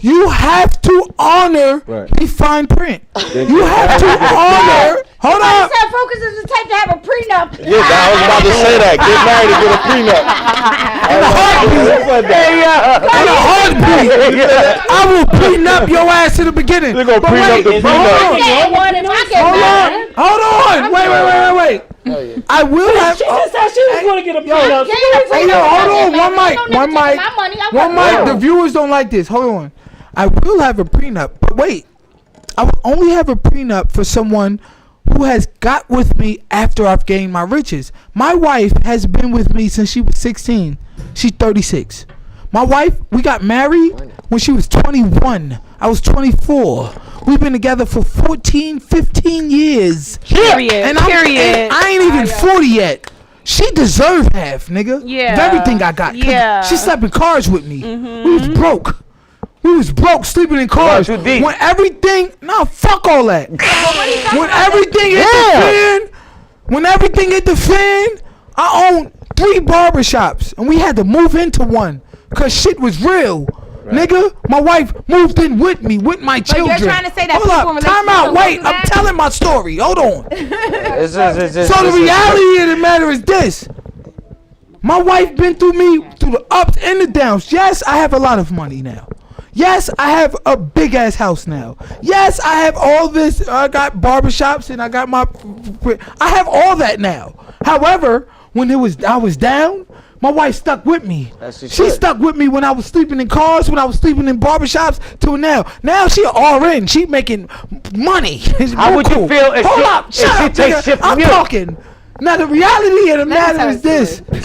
You have to honor the fine print. You have to honor. Hold on. said Focus is the type to have a prenup. Yeah, I was about to say that. Get married and get a prenup. In a heartbeat. I will prenup your ass to the beginning. They're gonna prenup the prenup. Hold on. Wait. I will have. She just said she was going to get a prenup. Hey, yo, hold on. One mic. The viewers don't like this. Hold on. I will have a prenup, but wait. I will only have a prenup for someone who has got with me after I've gained my riches. My wife has been with me since she was 16. She's 36. My wife, we got married when she was 21. I was 24. We've been together for 14, 15 years. Period. And Period. I ain't even 40 yet. She deserved half, nigga. Yeah. Of everything I got. 'Cause Yeah. She slept in cars with me. We was broke. We was broke sleeping in cars. When everything, fuck all that. When everything hit the fan, I owned 3 barbershops and we had to move into one because shit was real. Nigga, my wife moved in with me, with my children. You're trying to say that Hold up, time out, wait, I'm telling my story. Hold on. So the reality of the matter is this. My wife been through me through the ups and the downs. Yes, I have a lot of money now. Yes, I have a big ass house now. Yes, I have all this. I got barbershops and I got I have all that now. However, when I was down, my wife stuck with me. She stuck with me when I was sleeping in cars, when I was sleeping in barbershops, to now. Now she RN. She making money. How would you feel if Shut she takes shit from you? I'm talking. Now the reality of the matter is this. We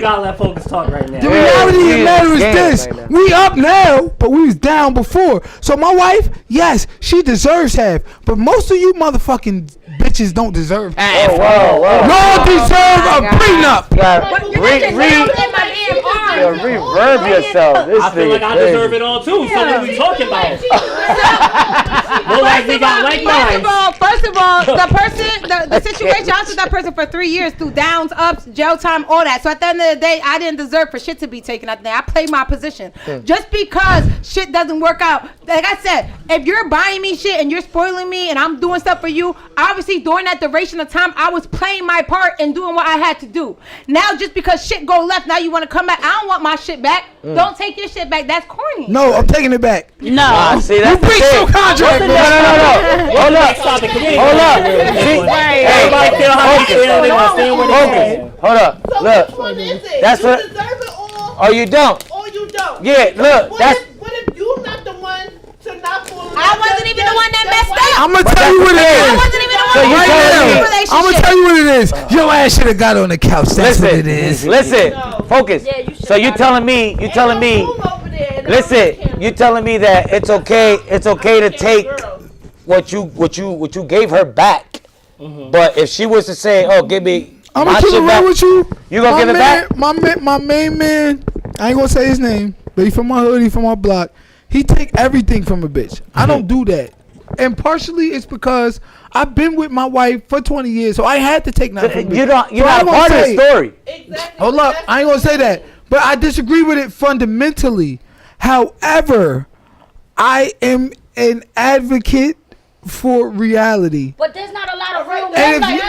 gotta let Focus talk right now. The reality of the matter is this. We up now, but we was down before. So my wife, yes, she deserves half. But most of you motherfucking bitches don't deserve half. Y'all deserve a prenup. Reverb yourself. I feel like I deserve it all too. So what are we talking about? Look like we got like minds. First of all, the person, the situation, I was with that person for 3 years through downs, ups, jail time, all that. So at the end of the day, I didn't deserve for shit to be taken out there. I played my position. Just because shit doesn't work out, like I said, if you're buying me shit and you're spoiling me and I'm doing stuff for you, obviously during that duration of time, I was playing my part and doing what I had to do. Now just because shit go left, now you want to come back. I don't want my shit back. Don't take your shit back. That's corny. No, I'm taking it back. No. See, that's You breached your contract. No. Hold up. Everybody feel how they feel. They want to stay where they Hold up. So Look. which one is it? That's you what- deserve it all, Oh, you don't. or you don't. Yeah, look. What That's. if you're not the one to not fall in love? I wasn't even the one that messed up. I'm gonna tell you what it I is. wasn't even the one So you that telling messed up me- in the I'm gonna relationship. tell you what it is. Your ass should have got on the couch. That's what it is. Listen. Focus. So you telling me? You telling me? Listen. You telling me that it's okay? It's okay to take what you gave her back. But if she was to say, "Oh, give me I'm my gonna keep it shit real back," with you. you gonna give it back? My main man. I ain't gonna say his name, but he from my hood. He from my block. He take everything from a bitch. I don't do that. And partially it's because I've been with my wife for 20 years, so I had to take nothing from a bitch. You're So I not a won't part of say the it. story. Hold up, I ain't gonna say that, but I disagree with it fundamentally. However, I am an advocate for reality. But there's not a lot of real And men if like you-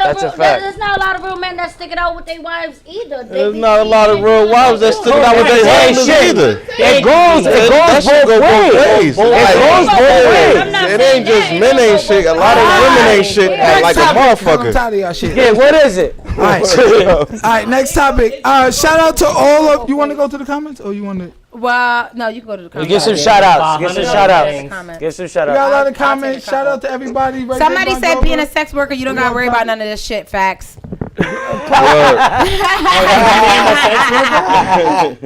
That's a fact. There's not a lot of real men that stick it out with their wives either. There's not a lot of real wives that stick it out with their husbands either. It goes That both shit go ways. It It goes both ways. It ain't just men ain't shit. A lot of women ain't shit like a I'm motherfucker. tired of y'all shit. Yeah, what is it? All right, next topic. Shout out to all of you. Want to go to the comments or you want to? Well, no, you can go to the comments. Give some shout outs. Give some shout outs. Comments. Give some shout We got a outs. lot of comments. Shout out to everybody. Right Somebody there, said Montgomery. being a sex worker, you don't gotta worry about none of this shit. Facts.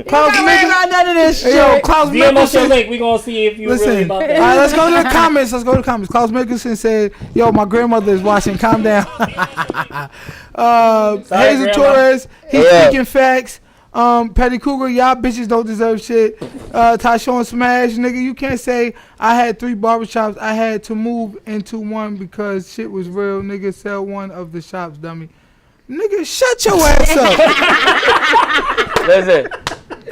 Klaus Mickelson. None of this Hey, yo, Klaus DM us your Mickelson. link. We gonna see if you really Listen, about all that. right, let's go to the comments. Klaus Mickelson said, "Yo, my grandmother is watching. Calm down." Hazel Grandma. Torres, he's Yeah. speaking facts. Petty Cougar, y'all bitches don't deserve shit. Tyshawn Smash, nigga, you can't say I had 3 barbershops. I had to move into one because shit was real. Nigga, sell one of the shops, dummy. Nigga, shut your ass up. Listen.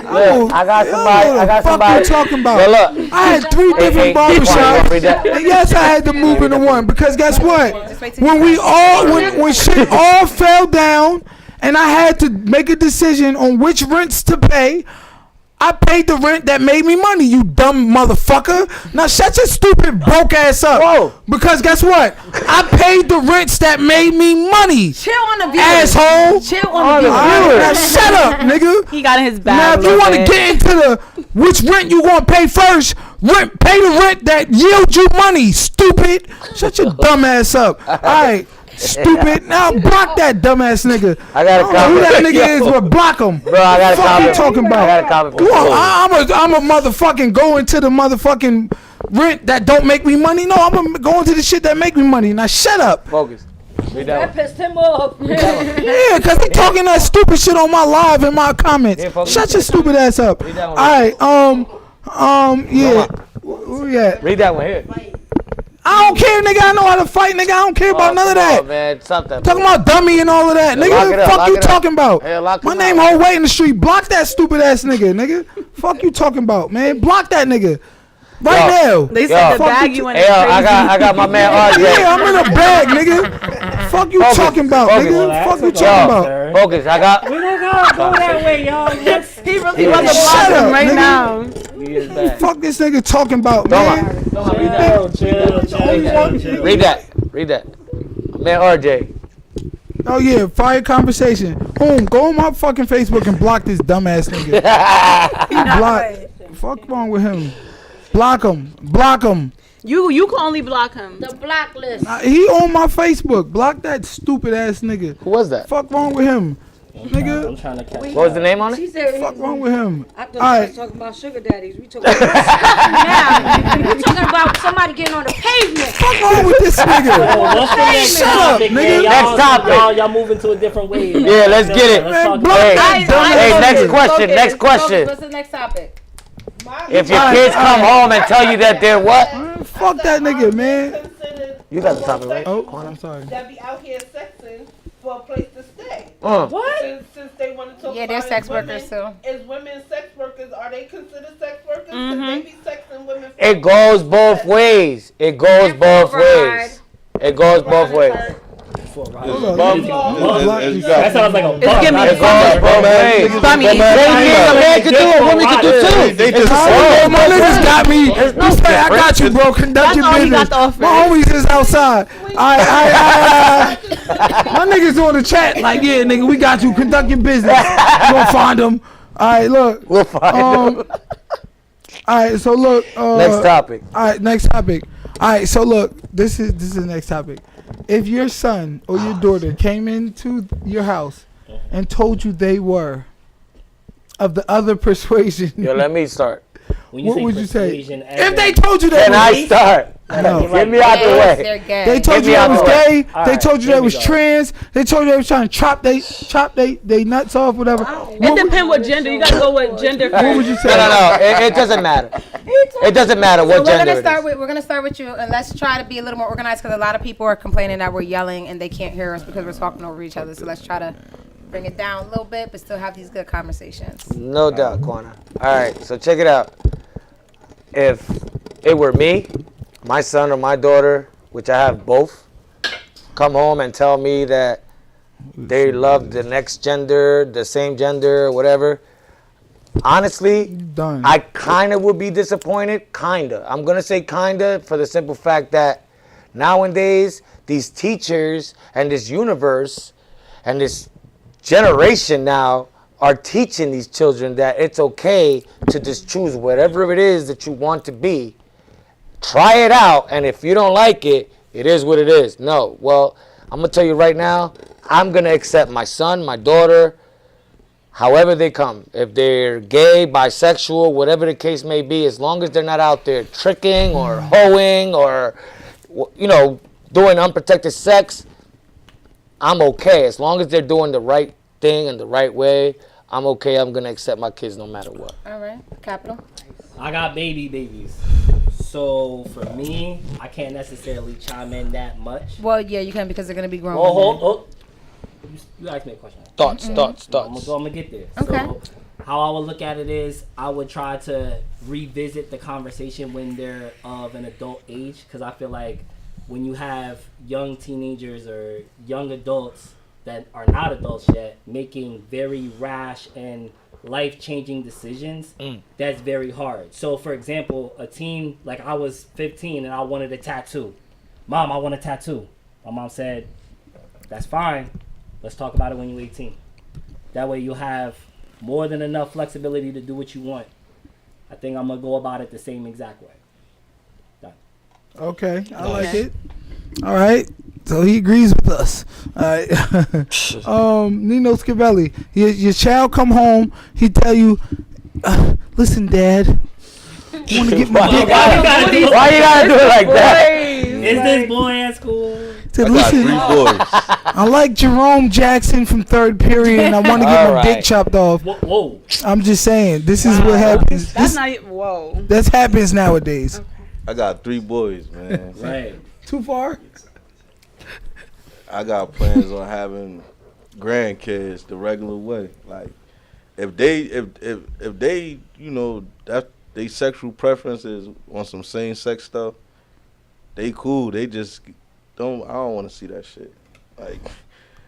Look, I got somebody. I got Fuck somebody. you talking about? Yo, look. I had 3 different hey, barbershops, read that. and yes, I had to move into one because guess what? When shit all fell down, and I had to make a decision on which rents to pay. I paid the rent that made me money, you dumb motherfucker. Now shut your stupid broke ass up. Whoa. Because guess what? I paid the rents that made me money. Chill on the viewers. Asshole. Chill on the Alright, viewers. now shut up, nigga. He got in his Now bag. if you want to get into the which rent you gonna pay first, pay the rent that yields you money, stupid. Shut your dumb ass up. Alright. Stupid. Now block that dumbass nigga. I got a don't know who that comment. nigga is, but block him. Bro, I got a Fuck comment. you talking about? I got a comment. You want, I'm a motherfucking go into the motherfucking rent that don't make me money. No, I'm a go into the shit that make me money. Now shut up. Focus. Read that one. pissed him off. Yeah, cause he talking that stupid shit on my live and my comments. Yeah, focus. Shut your stupid ass up. Read that one. All right, yeah. Where we at? Read that one here. I don't care, nigga. I know how to fight, nigga. I don't care about none of that. Oh, man. Stop that. Talking about dummy and all of that, Yeah, lock it nigga. up, Fuck lock you it up. talking about? Yeah, lock My him name up. whole way in the street. Block that stupid ass nigga. Fuck you talking about, man. Block that nigga. Right now. They said the Fuck bag you you t- went Hey, yo, crazy. I got my man RJ. Yeah, I'm in a bag, nigga. Fuck you Focus, talking about, focus. nigga. Fuck you Yo, talking about. Focus. I got. We don't gotta go that way, y'all. Let's He really Yeah. wants to Shut block him up, right nigga. now. He is back. Fuck this nigga talking about, man. chill. Read that. Read that. Man RJ. Oh yeah, fire conversation. Boom, go on my fucking Facebook and block this dumbass nigga. Block. Fuck wrong with him. Block him. Block him. You can only block him. The blacklist. He on my Facebook. Block that stupid ass nigga. Who was that? Fuck wrong with him, I'm nigga. trying to catch What was the name on She it? said, Fuck wrong with him. I thought Alright. we was talking about sugar daddies. We talking about we talking about somebody getting on the pavement. Fuck wrong with this nigga. What's the next Shut up, topic, nigga. man? Next topic. Y'all moving to a different way. man. Yeah, let's get it. Let's talk Man, block Hey, that dumbass hey, nigga. next question. Focus, Next question. What's the next topic? If your kids come home and tell you that they're what? Man, fuck that nigga, man. Considered You got the topic, right? Oh, I'm sorry. that be out here sexing for a place to stay. Since they want to talk Yeah, about they're is sex women- workers too. Is women sex workers? Are they considered sex workers? Could they be sexing women? for- It goes both ways. It goes both ways. It goes both ways. Hold It's on. bum- Block it's- this- That sounds like a It's giving me It goes both ways. Bummy. Same thing a man can do, a woman can do too. They just Oh, my niggas got me. You no say I got you, bro. Conduct That's your all he business. got to offer. My homies is outside. My niggas on the chat like, yeah, nigga, we got you. Conduct your business. You gonna find them. All right, look. We'll find them. All right, so look. Next topic. All right, next topic. All right, so look, this is the next topic. If your son or your daughter came into your house and told you they were of the other persuasion, Yo, let me start. what would you say? persuasion, If they told you they Can were, I start? No. Get me out the Yes, way. they're gay. they told Get you me they out was the way. gay, All they right, told you here they we was go. trans, they told you they was trying to chop they nuts off, whatever. It depends what gender. You gotta go with gender What would first. you say? No. It doesn't matter. It doesn't matter So what we're gender gonna it start is. with you, and let's try to be a little more organized because a lot of people are complaining that we're yelling and they can't hear us because we're talking over each other. So let's try to bring it down a little bit, but still have these good conversations. No doubt, Quana. All right, so check it out. If it were me, my son or my daughter, which I have both, come home and tell me that they love the next gender, the same gender, whatever, honestly, Done. I kind of would be disappointed. Kinda. I'm going to say kinda for the simple fact that nowadays, these teachers and this universe and this generation now are teaching these children that it's okay to just choose whatever it is that you want to be. Try it out, and if you don't like it, it is what it is. No, well, I'm going to tell you right now, I'm going to accept my son, my daughter, however they come. If they're gay, bisexual, whatever the case may be, as long as they're not out there tricking or hoeing or, you know, doing unprotected sex, I'm okay. As long as they're doing the right thing in the right way, I'm okay. I'm going to accept my kids no matter what. All right, Capital. I got babies. So for me, I can't necessarily chime in that much. Well, yeah, you can because they're gonna be grown. Oh, you asked me a question. Thoughts. I'm gonna get there. Okay. So how I would look at it is I would try to revisit the conversation when they're of an adult age, because I feel like when you have young teenagers or young adults that are not adults yet making very rash and life-changing decisions, that's very hard. So for example, a teen, like I was 15 and I wanted a tattoo. Mom, I want a tattoo. My mom said, that's fine. Let's talk about it when you're 18. That way you'll have more than enough flexibility to do what you want. I think I'm going to go about it the same exact way. Done. Okay, I like it. All right, so he agrees with us. All right, Nino Scavelli, your child come home, he tell you, listen, Dad, I want to get my dick out. Why you gotta do it like that? Is this boy at school? Said, I got listen, 3 boys. I like Jerome Jackson from 3rd period, and I want to get my dick chopped off. Whoa. I'm just saying, this is what happens. That's not whoa. That happens nowadays. I got 3 boys, man. Right. Too far? I got plans on having grandkids the regular way. Like, if they, you know, that they sexual preferences on some same sex stuff, they cool. They just don't. I don't want to see that shit. Like,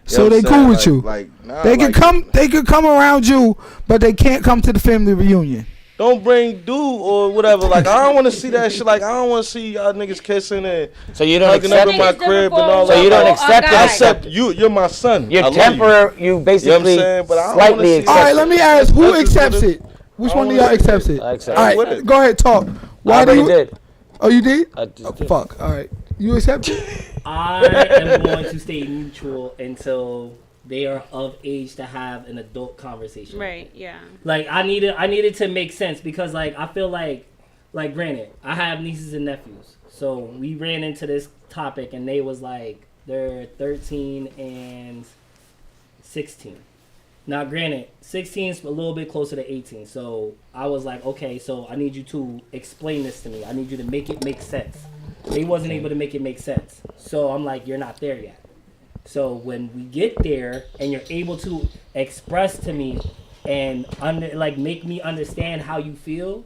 So they cool with you. Nah, They could come. They could come around you, but they can't come to the family reunion. Don't bring dude or whatever. Like, I don't want to see that shit. Like, I don't want to see y'all niggas kissing and So you don't hugging accept up in my it? crib and all So that. you don't accept I it? accept you. You're my son. You're I love temporary. You You know what I'm basically saying? But I don't slightly wanna see accept All right, it. let me ask, who That's just accepts what it? Which I one of don't y'all wanna see accepts it. it? I accept All it. right, go ahead, talk. I Why do already you? did. Oh, you did? I just did. Fuck. All right, you accept it? I am going to stay neutral until they are of age to have an adult conversation. Right, yeah. Like, I needed to make sense, because like I feel like granted, I have nieces and nephews, so we ran into this topic and they was like, they're 13 and 16. Now granted, 16 is a little bit closer to 18, so I was like, okay, so I need you to explain this to me. I need you to make it make sense. They wasn't able to make it make sense, so I'm like, you're not there yet. So when we get there and you're able to express to me and make me understand how you feel,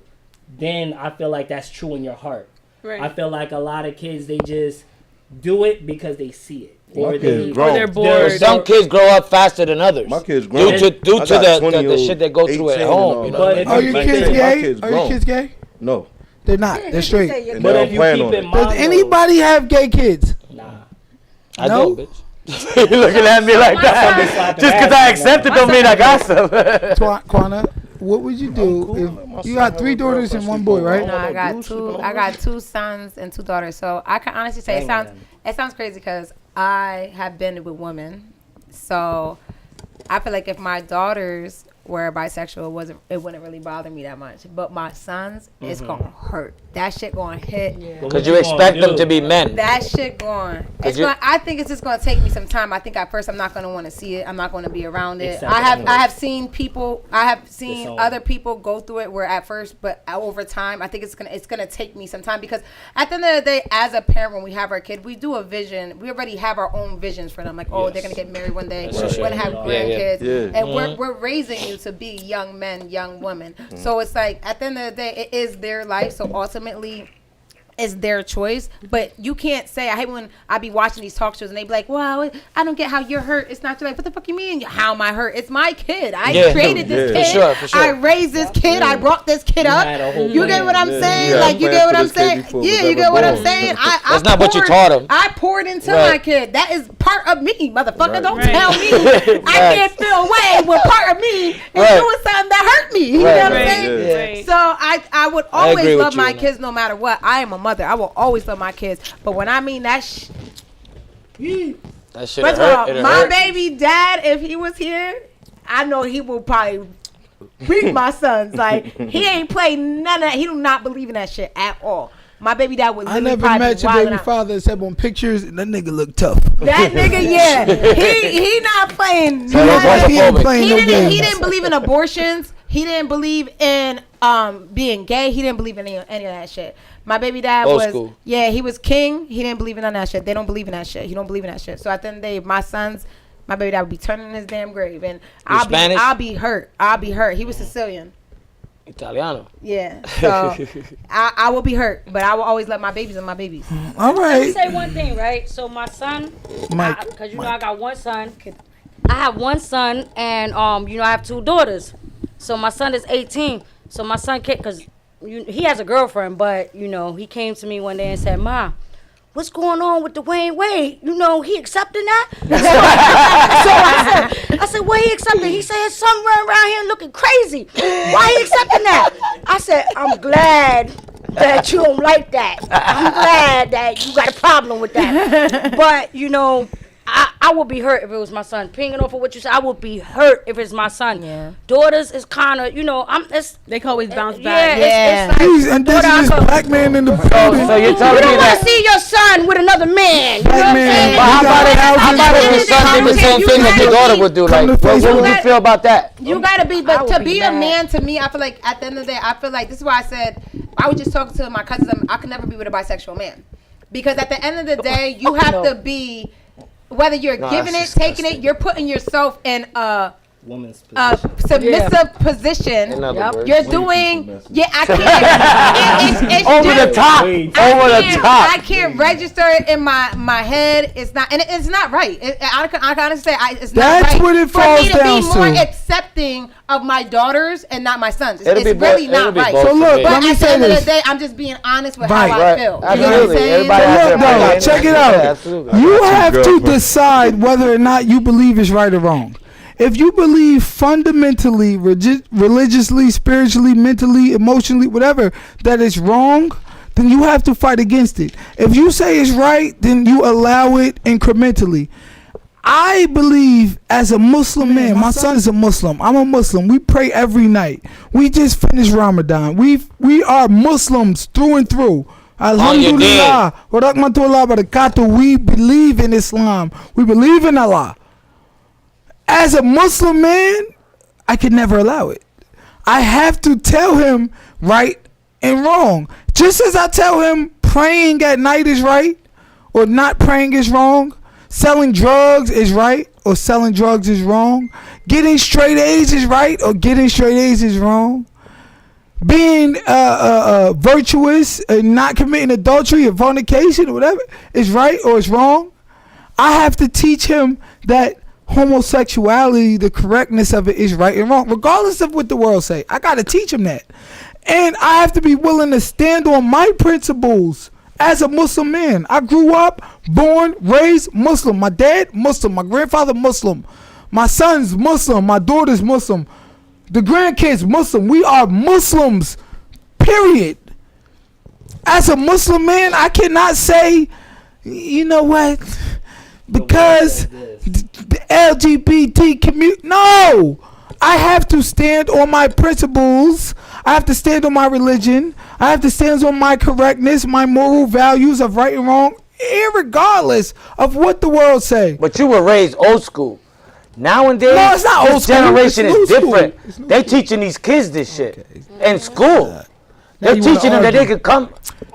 then I feel like that's true in your heart. Right. I feel like a lot of kids, they just do it because they see it. My kids grown. Or they're bored. Some kids grow up faster than others. My kids grown. Due to I got the 20-year-old, shit they go through at 18 home. and You know? But if Are you your keep kids it- gay? kids Are your grown. kids gay? No. They're not. They're straight. And But they if don't you plan keep on it it. Does anybody have gay kids? Nah. I No? don't, bitch. You looking at me like that? Just because I accept it don't mean I got some. Quana, what would you do if you got 3 daughters and 1 boy, right? No, I got 2 sons and 2 daughters. So I can honestly say it sounds crazy because I have been with women. So I feel like if my daughters were bisexual, it wouldn't really bother me that much. But my sons, it's gonna hurt. That shit gonna hit. Because you expect them to be men. That shit going. I think it's just gonna take me some time. I think at first I'm not gonna want to see it. I'm not gonna be around it. I have seen other people go through it where at first, but over time, I think it's gonna take me some time, because at the end of the day, as a parent, when we have our kid, we do a vision. We already have our own visions for them. Like, oh, they're gonna get married one day. We're gonna have grandkids, and we're raising you to be young men, young women. So it's like at the end of the day, it is their life. So ultimately, it's their choice. But you can't say, I hate when I be watching these talk shows and they be like, well, I don't get how you're hurt. It's not. You're like, what the fuck you mean? How am I hurt? It's my kid. I created this kid. For sure. I raised this kid. I brought this kid up. You get what I'm saying? Yeah, Like, you get what I'm saying? Yeah, you get what I'm saying? That's not what you taught him. I poured into my kid. That is part of me, motherfucker. Right. Don't tell me I can't feel away when part of me is doing something that hurt me. You know what I'm saying? Right. So I would I agree always with love you my on that. kids no matter what. I am a mother. I will always love my kids. But when I mean that That shit first hurt. of all, my baby dad, if he was here, I know he will probably beat my sons. Like, he ain't played none of that. He do not believe in that shit at all. My baby dad would I literally never probably met be your wilding baby out. father except on pictures, and that nigga look tough. That nigga, yeah. He not playing. So that's He ain't homophobic. playing no He games. didn't believe in abortions. He didn't believe in being gay. He didn't believe in any of that shit. My baby dad Old was school. he was king. He didn't believe in none of that shit. They don't believe in that shit. He don't believe in that shit. So at the end of the day, my sons, my baby dad would be turning in his damn grave, and Spanish? I'll be hurt. He was Sicilian. Italiano. Yeah. So I will be hurt, but I will always let my babies and my babies. All Let me right. say one thing, right? So my son, Mike, because you know I got one son. I have one son, and you know I have 2 daughters. So my son is 18. So my son can't, cause he has a girlfriend, but you know he came to me one day and said, "Ma, what's going on with Dwayne Wade? You know, he accepting that?" So I said, what he accepting? He said his son running around here looking crazy. Why he accepting that? I said, I'm glad that you don't like that. I'm glad that you got a problem with that. But, you know, I would be hurt if it was my son. Pinging off of what you said, I would be hurt if it's my son. Yeah. Daughters is kind of, you know, they can always bounce back. Yeah, it's like, He's indigenous black man in the building. So you're you telling don't me want that? to see your son with another man. You know Black what I'm man. saying? But how about if your son did the same You thing that your gotta daughter be- would do? Come Like, to what would Facebook. you feel about that? You gotta be, I but would to be be a mad. man, to me, I feel like at the end of the day, I feel like this is why I said I was just talking to my cousins. I could never be with a bisexual man, because at the end of the day, you have to be, whether you're giving it, that's taking it, you're putting yourself in a Woman's a position. submissive position. In other Yep. words. You're doing, yeah, I can't. It's Over just, the top. Over the top. I can't register it in my head. It's not, and it's not right. I can honestly say it's not That's right. what it for falls me to down be more to. accepting of my daughters and not my sons. It'll be It's both- really it'll not be right. both So look, for me. But let me at the say end of this. the day, I'm just being honest with Right. how I feel. You know what I'm Absolutely. saying? Everybody But has look, their though, opinion. check it Yeah, out. absolutely. You have to girlfriend. decide whether or not you believe is right or wrong. If you believe fundamentally, religiously, spiritually, mentally, emotionally, whatever, that is wrong, then you have to fight against it. If you say it's right, then you allow it incrementally. I believe as a Muslim man, my son is a Muslim. I'm a Muslim. We pray every night. We just finished Ramadan. We are Muslims through and through. Alhamdulillah. Wa rahmatullah wa barakatuh. We believe in Islam. We believe in Allah. As a Muslim man, I could never allow it. I have to tell him right and wrong. Just as I tell him praying at night is right or not praying is wrong, selling drugs is right or selling drugs is wrong, getting straight A's is right or getting straight A's is wrong, being virtuous and not committing adultery or fornication or whatever is right or is wrong. I have to teach him that homosexuality, the correctness of it is right and wrong, regardless of what the world say. I got to teach him that. And I have to be willing to stand on my principles as a Muslim man. I grew up, born, raised Muslim. My dad, Muslim. My grandfather, Muslim. My son's Muslim. My daughter's Muslim. The grandkids, Muslim. We are Muslims, period. As a Muslim man, I cannot say, you know what, because the LGBT community. No, I have to stand on my principles. I have to stand on my religion. I have to stand on my correctness, my moral values of right and wrong, irregardless of what the world say. But you were raised old school. Nowadays, No, it's not this old school. generation It's is new school. different. It's new They teaching these kids this shit in school. Now They're you wanna teaching them that they argue. could come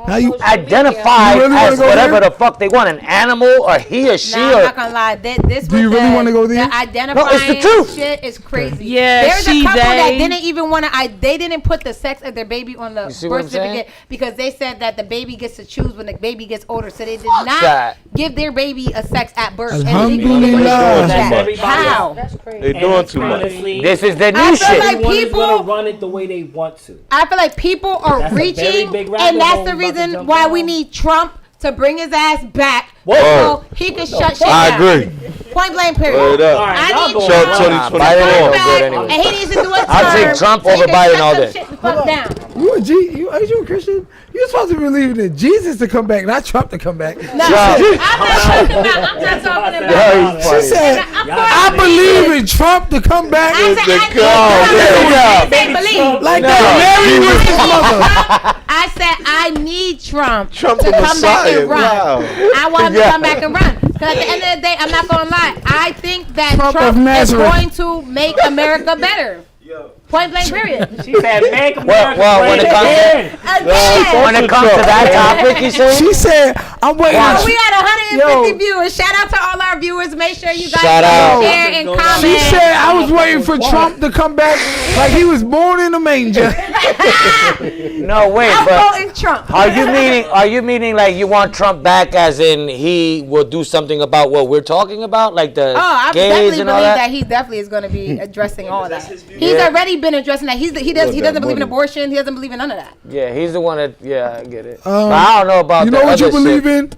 Now you identify You really wanna as go whatever there? the fuck they want, an animal or he or she Nah, I'm or. not gonna lie. This Do you was really the- wanna go there? The identifying No, it's the truth. shit is crazy. Yeah, there's a she, couple that they. didn't even want to. They didn't put the sex of their baby on the You see what birth I'm saying? certificate because they said that the baby gets to choose when the baby gets older. So they did not that. give their baby a sex at birth. Alhamdulillah. How? That's crazy. They doing too much. Honestly, This is the I new feel shit. like everyone is people- gonna run it the way they want to. I feel like people are That's a very reaching, big rabbit and that's hole the we about to reason jump why down. we need Trump to bring his ass back Whoa. so he can shut shit I down. agree. Point blank period. Word up. All right, I y'all need going Trump Trump 2024. Biden ain't no back, good anyway. and he needs to do a term. I'll take Trump so he over can Biden shut all some day. shit the fuck down. You a G? Are you a Christian? You're supposed to believe in Jesus to come back, not Trump to come back. No, I'm not talking about. I'm not talking about. She said, I believe in Trump to come back. I said, I need Trump. I believe. Like that Mary with his mother. I said I need Trump, Trump to the come back Messiah. and run. Wow. I want him to come back and run. Because at the end of the day, I'm not gonna lie. I think that Trump of Trump is Nazareth. going to make America better. Point blank period. She said, "Make America Well, when great it comes again." Again. When it comes to that topic, you say? She said, I'm waiting. Oh, we had 150 viewers. Shout out to all our viewers. Make sure you guys Shout out. share and comment. She said I was waiting for Trump to come back like he was born in a manger. No, wait, I'm but voting Trump. are you meaning like you want Trump back as in he will do something about what we're talking about, like the I gays definitely and believe all that that? he definitely is going to be addressing all that. He's Yeah. already been addressing that. He doesn't believe in abortion. He doesn't believe in none of that. Yeah, he's the one that. Yeah, I get it. But I don't know about. You the know what you other believe shit.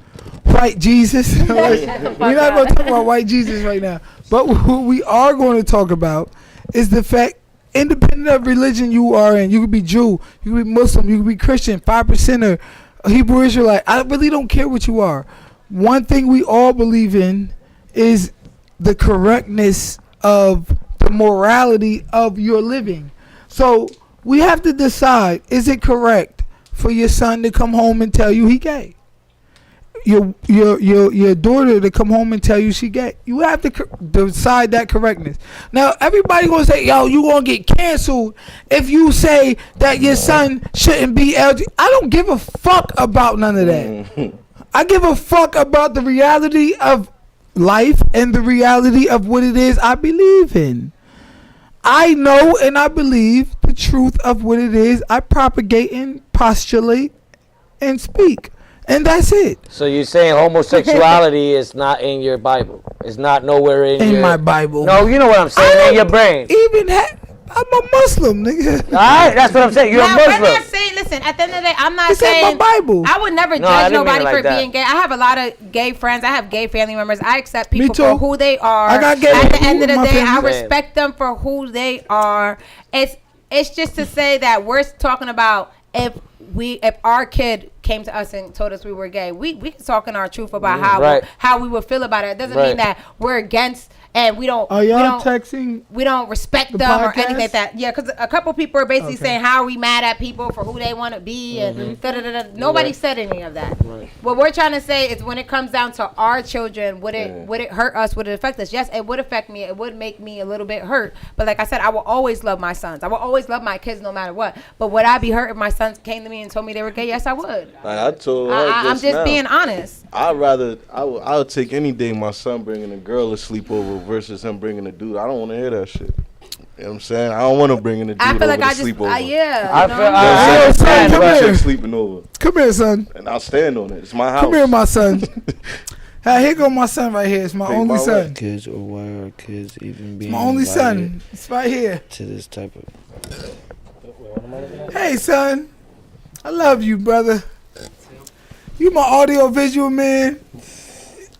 in? White Jesus. We're not going to talk about white Jesus right now. But what we are going to talk about is the fact, independent of religion you are in, you could be Jew, you could be Muslim, you could be Christian, 5%er, Hebrew Israelite. I really don't care what you are. One thing we all believe in is the correctness of the morality of your living. So we have to decide, is it correct for your son to come home and tell you he gay? Your daughter to come home and tell you she gay? You have to decide that correctness. Now everybody gonna say, yo, you gonna get canceled if you say that your son shouldn't be LGBT. I don't give a fuck about none of that. I give a fuck about the reality of life and the reality of what it is I believe in. I know and I believe the truth of what it is I propagate and postulate and speak. And that's it. So you're saying homosexuality is not in your Bible? It's not nowhere in my Bible. No, you know what I'm saying, in your brain. I'm a Muslim, nigga. All right, that's what I'm saying. You're Now, a Muslim. we're not saying, listen, at the end of the day, I'm not It's in saying. my Bible. I would never No, I judge didn't mean nobody it for like that. being gay. I have a lot of gay friends. I have gay family members. I accept Me people too. for who they are. I got gay At the people end of in the my day, I family. respect them for who they are. It's just to say that we're talking about if our kid came to us and told us we were gay, we can talk in our truth about how we would feel about it. It doesn't mean that we're against and we don't. Are y'all texting? We don't respect the them or podcast? anything like that. Yeah, because a couple people are basically saying how are we mad at people for who they want to be and da-da-da-da. Nobody said any of that. What we're trying to say is when it comes down to our children, would it hurt us? Would it affect us? Yes, it would affect me. It would make me a little bit hurt. But like I said, I will always love my sons. I will always love my kids no matter what. But would I be hurt if my sons came to me and told me they were gay? Yes, I would. Like I told her I'm just now, being honest. I would take any day my son bringing a girl to sleep over versus him bringing a dude. I don't want to hear that shit. You know what I'm saying? I don't want to bring in a dude I feel like over I to just, sleep over. yeah. I understand, come but here. Sleeping over. Come here, son. And I'll stand on it. It's my house. Come here, my son. Hey, here go my son right here. It's my Take only my son. way. Kids, or why are kids even being My only invited son. It's right here. to this type of? Hey, son. I love you, brother. You my audio visual man.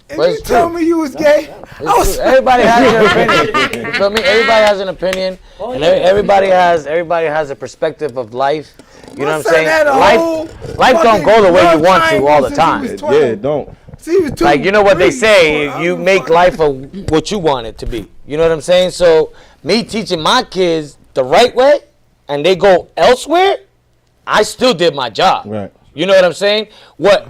And But you it's told true. me you was gay. It's true. Everybody has an opinion. You feel me? Everybody has an opinion, and everybody has a perspective of life. You know what I'm son had a whole saying? Life don't go the way you want to all the time. Yeah, don't. See, he was two, Like, you know what they three, say, four. you make life what you want it to be. You know what I'm saying? So me teaching my kids the right way and they go elsewhere, I still did my job. Right. You know what I'm saying? What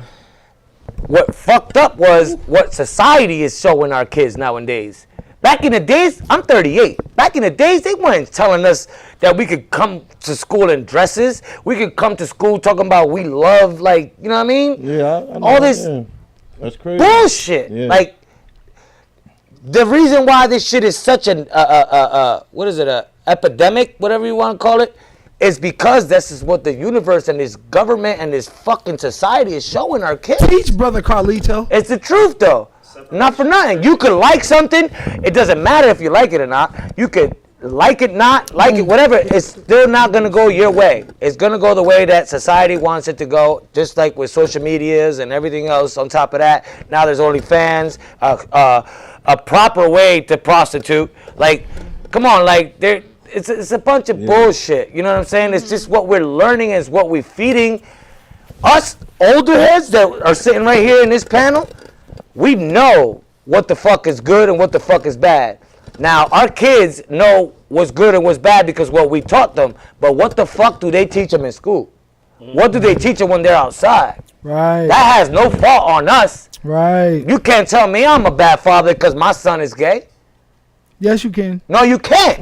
fucked up was what society is showing our kids nowadays. Back in the days, I'm 38. Back in the days, they weren't telling us that we could come to school in dresses. We could come to school talking about we love, like, you know what I mean? Yeah, I know. All this Yeah. That's crazy. bullshit. Yeah. Like, the reason why this shit is such an what is it, a epidemic, whatever you want to call it, is because this is what the universe and this government and this fucking society is showing our kids. Teach, brother Carlito. It's the truth, though. Not for nothing. You could like something. It doesn't matter if you like it or not. You could like it, not like it, whatever. It's still not going to go your way. It's going to go the way that society wants it to go, just like with social medias and everything else on top of that. Now there's OnlyFans, a proper way to prostitute. Like, come on, like, it's a bunch of bullshit. You know what I'm saying? It's just what we're learning is what we're feeding. Us older heads that are sitting right here in this panel, we know what the fuck is good and what the fuck is bad. Now, our kids know what's good and what's bad because what we taught them, but what the fuck do they teach them in school? What do they teach them when they're outside? Right. That has no fault on us. Right. You can't tell me I'm a bad father because my son is gay. Yes, you can. No, you can't.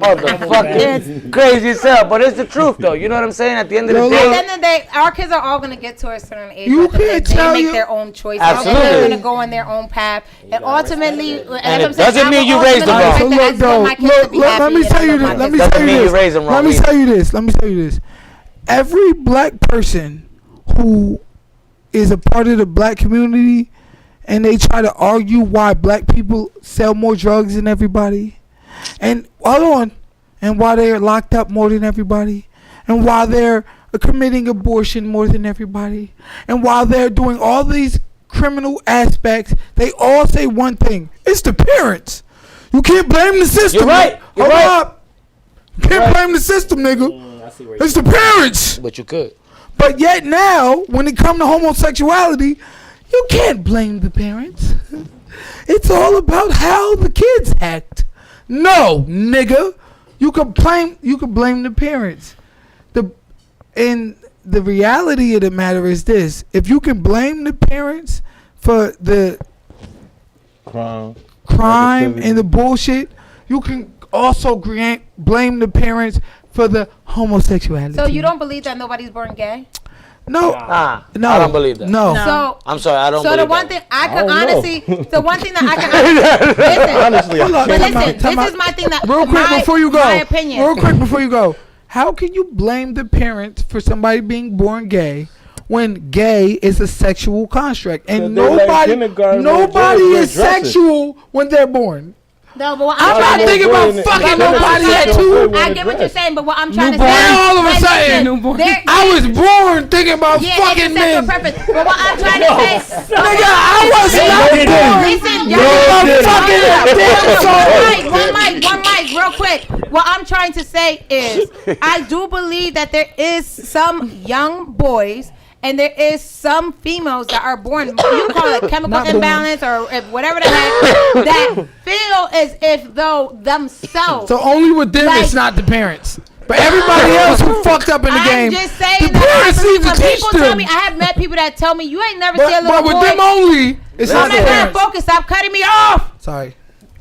Motherfucker. Crazy as hell, but it's the truth though. You know what I'm saying? At the end of the At the day, end of the day, our kids are all gonna get to a certain age. You where can't they tell make you- their own choices. Absolutely. And they're gonna go on their own path. And ultimately, it doesn't mean you raised them All right, wrong. so look, though, let me tell you this. Let me Doesn't tell mean you you this. raised them wrong Let me either. tell you this. Let me tell you this. Every black person who is a part of the black community, and they try to argue why black people sell more drugs than everybody, and and why they're locked up more than everybody, and why they're committing abortion more than everybody, and while they're doing all these criminal aspects, they all say one thing: it's the parents. You can't blame the system. You're right. You're Hold right. up. You can't blame the system, nigga. It's the parents. But you could. But yet now, when it comes to homosexuality, you can't blame the parents. It's all about how the kids act. No, nigga. You could blame the parents. And the reality of the matter is this: if you can blame the parents for the crime and the bullshit, you can also blame the parents for the homosexuality. So you don't believe that nobody's born gay? No, no, I don't believe that. No. So I'm sorry, I don't So believe the one that. thing I I can don't know. honestly, the one thing that I can honestly, listen, Honestly, I but can't. listen, this is my thing that Real quick my, before you go. my opinion. Real quick before you go. How can you blame the parents for somebody being born gay when gay is a sexual construct and So they're like kindergarten nobody little is boys dressing. sexual when they're born? No, but what I'm not trying to thinking about fucking nobody at two. I get what you're saying, but what I'm trying to Newborn. say, All of a like, sudden, listen, I was born thinking about yeah, fucking it's a sexual men. preference. But what I'm trying to say, Nigga, I was not born. listen, y'all one mic, real quick. What I'm trying to say is, I do believe that there is some young boys and there is some females that are born, you call it chemical Not born. imbalance or whatever the heck, that feel as if though themselves. So only with them, Like- it's not the parents. But everybody else who fucked up in the game, I'm just saying the that parents I believe need to when teach people tell them. me, I have met people that tell me you ain't never see a But little with boy. them only, it's I'm not the not gonna parents. focus. Stop cutting me off. Sorry.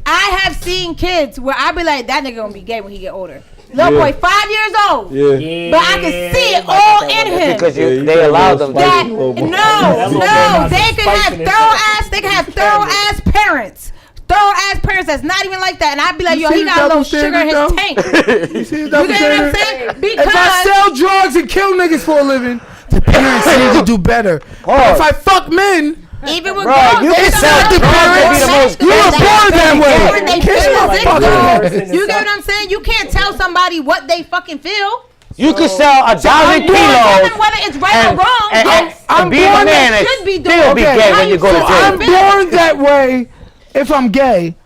I have seen kids where I be like, that nigga gonna be gay when he get older. Little boy, 5 years old. Yeah. But I can see it all in him. Because Yeah, they allow them That to. no, they can have thorough ass parents. Thorough ass parents that's not even like that. And I'd be like, You yo, see he the got a little double sugar in his standard, tank. You see the You double get what I'm standard? saying? If I Because sell drugs and kill niggas for a living, the parents need to do better. But if I fuck men, even with Bro, girls, you there's can some sell girls drugs that and be the are most you were born that When way. they Kiss feel my sick, fucking though, ass. you get what I'm saying? You can't tell somebody what they fucking feel. You can sell 1,000 Even kilos whether it's right or wrong, and yes, be born a man and should be still doing be it. gay How when you go to so jail. I'm born that way if I'm gay.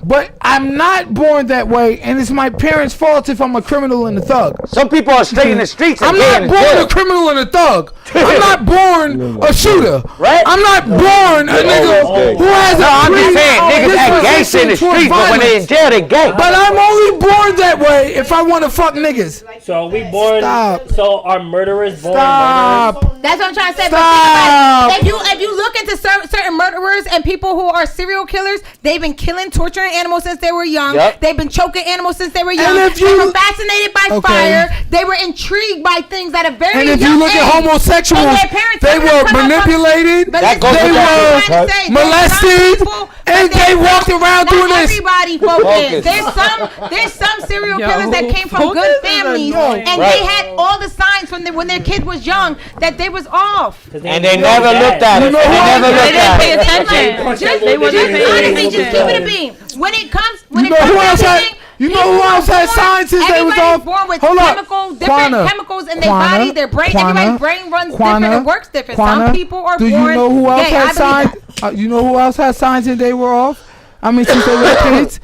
But I'm not born that way, and it's my parents' fault if I'm a criminal and a thug. Some people are straight in the streets and I'm gay not in born jail. a criminal and a thug. I'm not born a shooter. Right? I'm not born a nigga who has No, a I'm just saying niggas act gangster in the towards streets, but when they in violence. jail, they gay. But I'm only born that way if I want to fuck niggas. So are we born? Stop. So are murderers born Stop. That's what I'm trying to say. Stop. But think about it. If you look into certain murderers and people who are serial killers, they've been killing, torturing animals since they were young. Yep. They've been choking animals since they were young. And if They you- were fascinated by Okay. fire. They were intrigued by things at a very And if young you look age. at homosexuals, And their parents they never were come up from- manipulated, But That listen, goes they with that were I'm trying to say, there's some molested, people, but and they there's walked some- around not doing this. Everybody focus. Focus. There's some serial Yo, killers that came from focus good is families, annoying. and Right. they had all the signs from when their kid was young that they was off. And they never looked at it. You know And who they never else- looked They didn't at pay it. attention. Just, They wasn't just paying honestly, just attention. keep it a beam. When it comes You know to who else had? everything, You know who people else are had born- signs since they was everybody's off? born with Hold up, different chemicals in their Quana, body, their brain. Quana, Everybody's brain runs Quana, different and works different. Quana, Some people are do born you know who else gay. I had believe signs? You know who else had signs and they were off? I mean, since they were kids.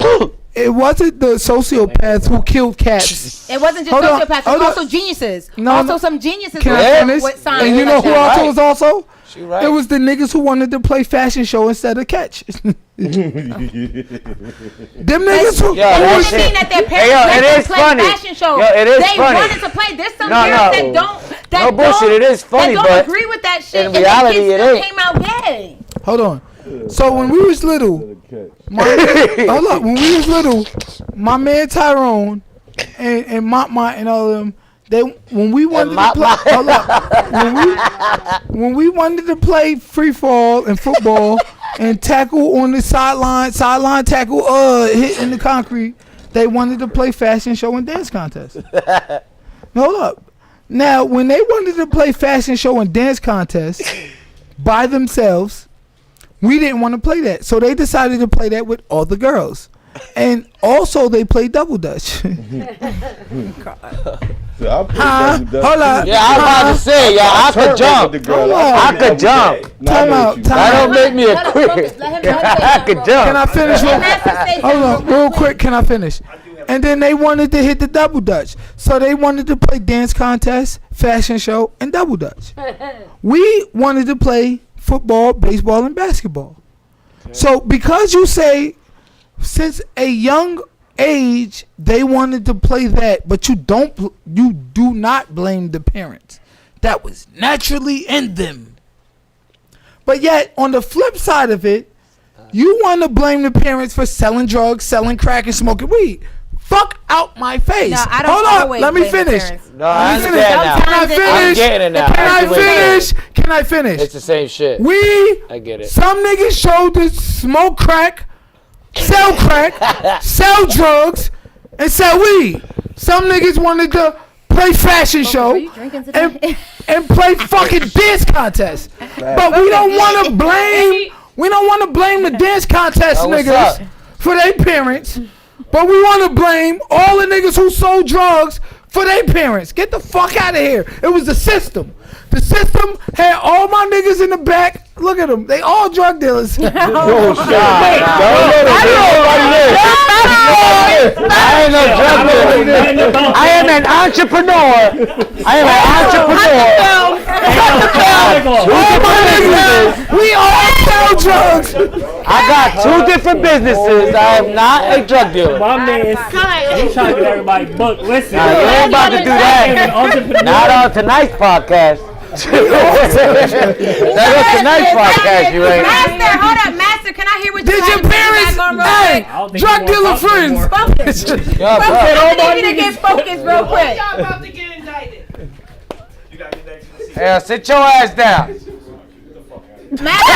It wasn't the sociopaths who killed cats. It wasn't just Hold on, sociopaths. It hold was on. also geniuses. No, also no. some geniuses Can I with finish? signs And you know like who that. else was also? She right. It was the niggas who wanted to play fashion show instead of catch. Them niggas who. Yo, It that doesn't shit- mean that their Hey, parents yo, let it them is play funny. fashion shows. Yo, it is they funny. wanted to play. There's some No, parents no. that No bullshit, don't, it is funny, that don't but agree with that shit. in and their reality, kids it still ain't. came out gay. Hold on. So when we was little, hold up, when we was little, my man Tyrone and Mont and all of them, when we wanted to play, hold up, when we wanted to play free fall and football and tackle on the sideline tackle, hit in the concrete, they wanted to play fashion show and dance contest. Hold up. Now, when they wanted to play fashion show and dance contest by themselves, we didn't want to play that. So they decided to play that with all the girls. And also they played double dutch. Hold on. Yeah, I was about to say, I could jump. I could jump. Time out. That don't make me a quick. I could jump. Can I finish? Hold on, real quick. Can I finish? And then they wanted to hit the double dutch. So they wanted to play dance contest, fashion show, and double dutch. We wanted to play football, baseball, and basketball. So because you say since a young age they wanted to play that, but you do not blame the parents. That was naturally in them. But yet on the flip side of it, you want to blame the parents for selling drugs, selling crack, and smoking weed. Fuck out my face. No, I don't Hold on, always let me blame the finish. parents. No, I understand now. Can I finish? I'm getting it now. Can I finish? It's the same shit. I get it. Some niggas showed to smoke crack, sell drugs, and sell weed. Some niggas wanted to play fashion show and play fucking dance contest. But we don't want to blame the dance contest niggas for their parents. But we want to blame all the niggas who sold drugs for their parents. Get the fuck out of here. It was the system. The system had all my niggas in the back. Look at them. They all drug dealers. I ain't no drug dealer. I am an entrepreneur. All my niggas, we all sell drugs. I got 2 different businesses. I am not a drug dealer. My man, he's trying to get everybody booked. Listen, you ain't about to do that. Not on tonight's podcast. That was tonight's podcast, you ain't. Master, hold up, Master. Can I hear what Did your parents? Hey, drug dealer friends. Focus. I need you to get focused real quick. Y'all about to get indicted. Yeah, sit your ass down. Master,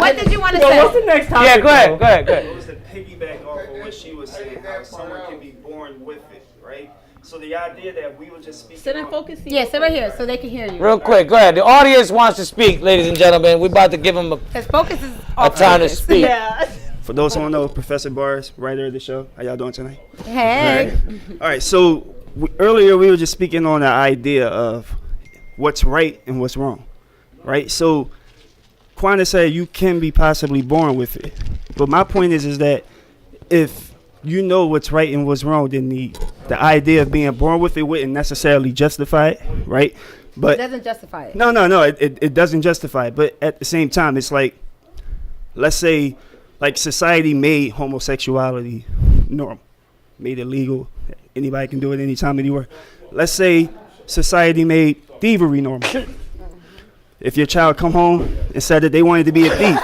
what did you want to say? What's the next topic? Yeah, go ahead. It was to piggyback off of what she was saying, how someone can be born with it, right? So the idea that we were just speaking. Sit and focus. Yeah, sit right here so they can hear you. Real quick, go ahead. The audience wants to speak, ladies and gentlemen. We're about to give them a time to speak. Yeah. For those who don't know, Professor Bars, writer of the show. How y'all doing tonight? Hey. All right. So earlier we were just speaking on the idea of what's right and what's wrong, right? So Quanta said you can be possibly born with it, but my point is that if you know what's right and what's wrong, then the idea of being born with it wouldn't necessarily justify it, right? But it doesn't justify it. No, it doesn't justify it. But at the same time, it's like, let's say, like society made homosexuality normal, made it legal. Anybody can do it anytime, anywhere. Let's say society made thievery normal. If your child come home and said that they wanted to be a thief.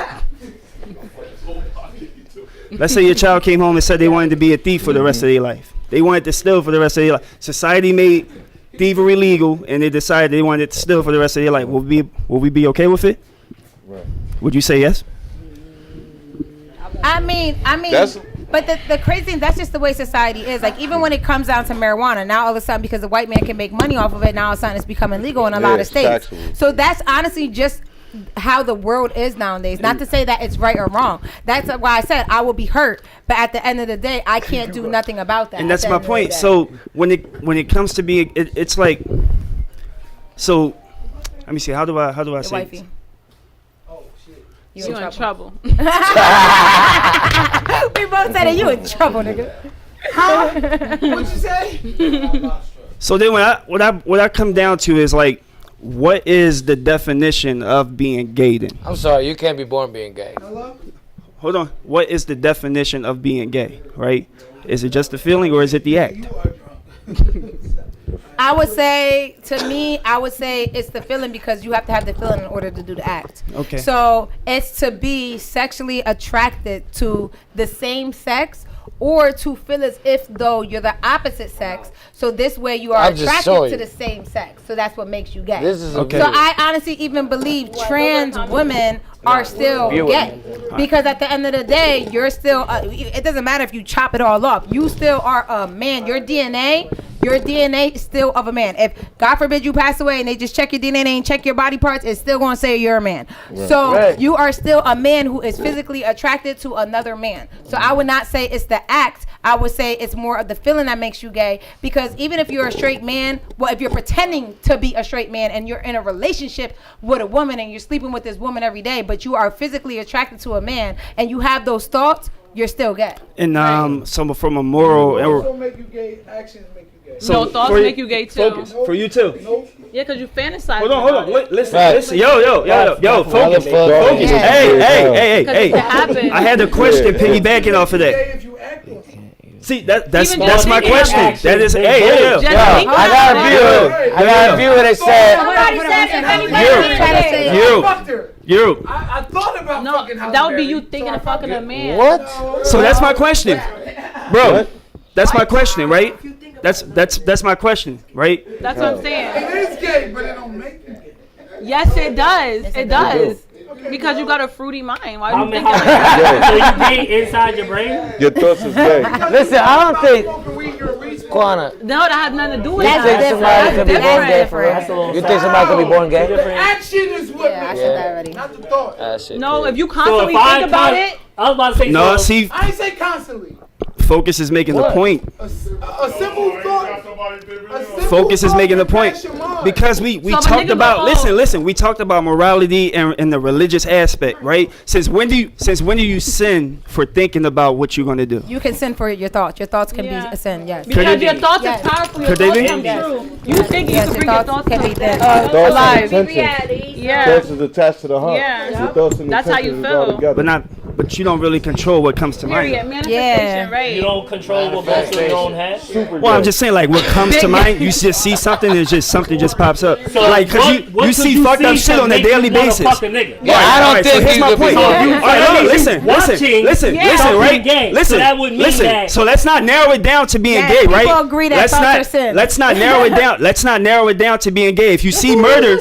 Let's say your child came home and said they wanted to be a thief for the rest of their life. They wanted to steal for the rest of their life. Society made thievery legal, and they decided they wanted to steal for the rest of their life. Will we be okay with it? Right. Would you say yes? I mean, but the crazy thing, that's just the way society is. Like, even when it comes down to marijuana, now all of a sudden, because the white man can make money off of it, now all of a sudden it's becoming legal in a lot of states. Factual. So that's honestly just how the world is nowadays. Not to say that it's right or wrong. That's why I said I will be hurt, but at the end of the day, I can't do nothing about that. And that's my point. So when it comes to being, it's like, so let me see. How do I say this? You in trouble. We both said it. You in trouble, nigga. What'd you say? So then what I come down to is like, what is the definition of being gay then? I'm sorry, you can't be born being gay. Hold on. What is the definition of being gay, right? Is it just the feeling or is it the act? I would say, to me, I would say it's the feeling because you have to have the feeling in order to do the act. Okay. So it's to be sexually attracted to the same sex or to feel as if though you're the opposite sex. So this way you are I'll just show attracted to you. the same sex. So that's what makes you gay. This is Okay. So I honestly even believe trans women are still View it. gay because at the end of the day, you're still. It doesn't matter if you chop it all off. You still are a man. Your DNA is still of a man. If God forbid you pass away and they just check your DNA and check your body parts, it's still going to say you're a man. So Right. you are still a man who is physically attracted to another man. So I would not say it's the act. I would say it's more of the feeling that makes you gay because even if you're a straight man, well, if you're pretending to be a straight man and you're in a relationship with a woman and you're sleeping with this woman every day, but you are physically attracted to a man and you have those thoughts, you're still gay. And so from a moral. Also make you gay. Actions make you gay. No, thoughts for you- make you gay too. Focus. For you too. Yeah, because you fantasize. Hold on. about it. Listen. Right. Listen. Yo. Focus. Motherfucker. Focus. Yeah. Hey. Because it happened. I had a question piggybacking off of that. If you act on it. See, that's Even my just thinking question. about That is, action. hey. Just Yo, think I about got a it. view. I got a view that said, You. Fucked her. You. I thought about No, fucking Halle that would be Berry, you thinking so I of fucking a fucked man. what? So that's my question, bro. That's my question, right? That's my question, right? That's what I'm saying. It is gay, but it don't make you gay. Yes, it does. It does. Because you got a fruity mind. Why I do you mean, think that? so you gay inside your brain? Your thoughts is gay. Listen, I don't think, Smoking weed, you're a reach. Quana, No, that has nothing to do with That's that. think somebody could be born That's gay? different. That's a little You think somebody could be born gay? The action is what Yeah, I makes said it, that already. not the thought. That shit No, crazy. if you So constantly if I think about it, I was about to say No, so. see, I ain't say constantly. focus is making the What? point. A simple thought. A simple Focus is thought making the can point pass your mind. because we So if a talked nigga about go, oh. listen we talked about morality and the religious aspect, right? Since when do you sin for thinking about what you're gonna do? You can sin for your thoughts. Your thoughts can Yeah. be a sin, yes. Could it because be? your thoughts Yes. are powerful, your Could they thoughts be? come Yes. true. You think you Yes, can your bring your thoughts thoughts can to be that. dead. Thoughts alive. and intentions. Yeah. Thoughts is attached to the heart. Yeah. Your thoughts and That's how you intentions is all feel. together. But you don't really control what comes to Period. mind. Manifestation, right? You don't control what goes through your own head. Well, I'm just saying, like, what comes to mind, you just see something and just something just pops up. So Like, cause what you could see fucked up see shit to on a make you daily wanna basis. fuck a nigga? Yeah, I don't Alright, so think here's you my could be point. born All gay. right, no, Watching listen, Yeah. right? Gay, Listen, so that would mean listen. that- So let's not narrow it down to being Yeah, gay, right? people agree that thoughts are sin. Let's not narrow it down. Let's not narrow it down to being gay. If you see murder,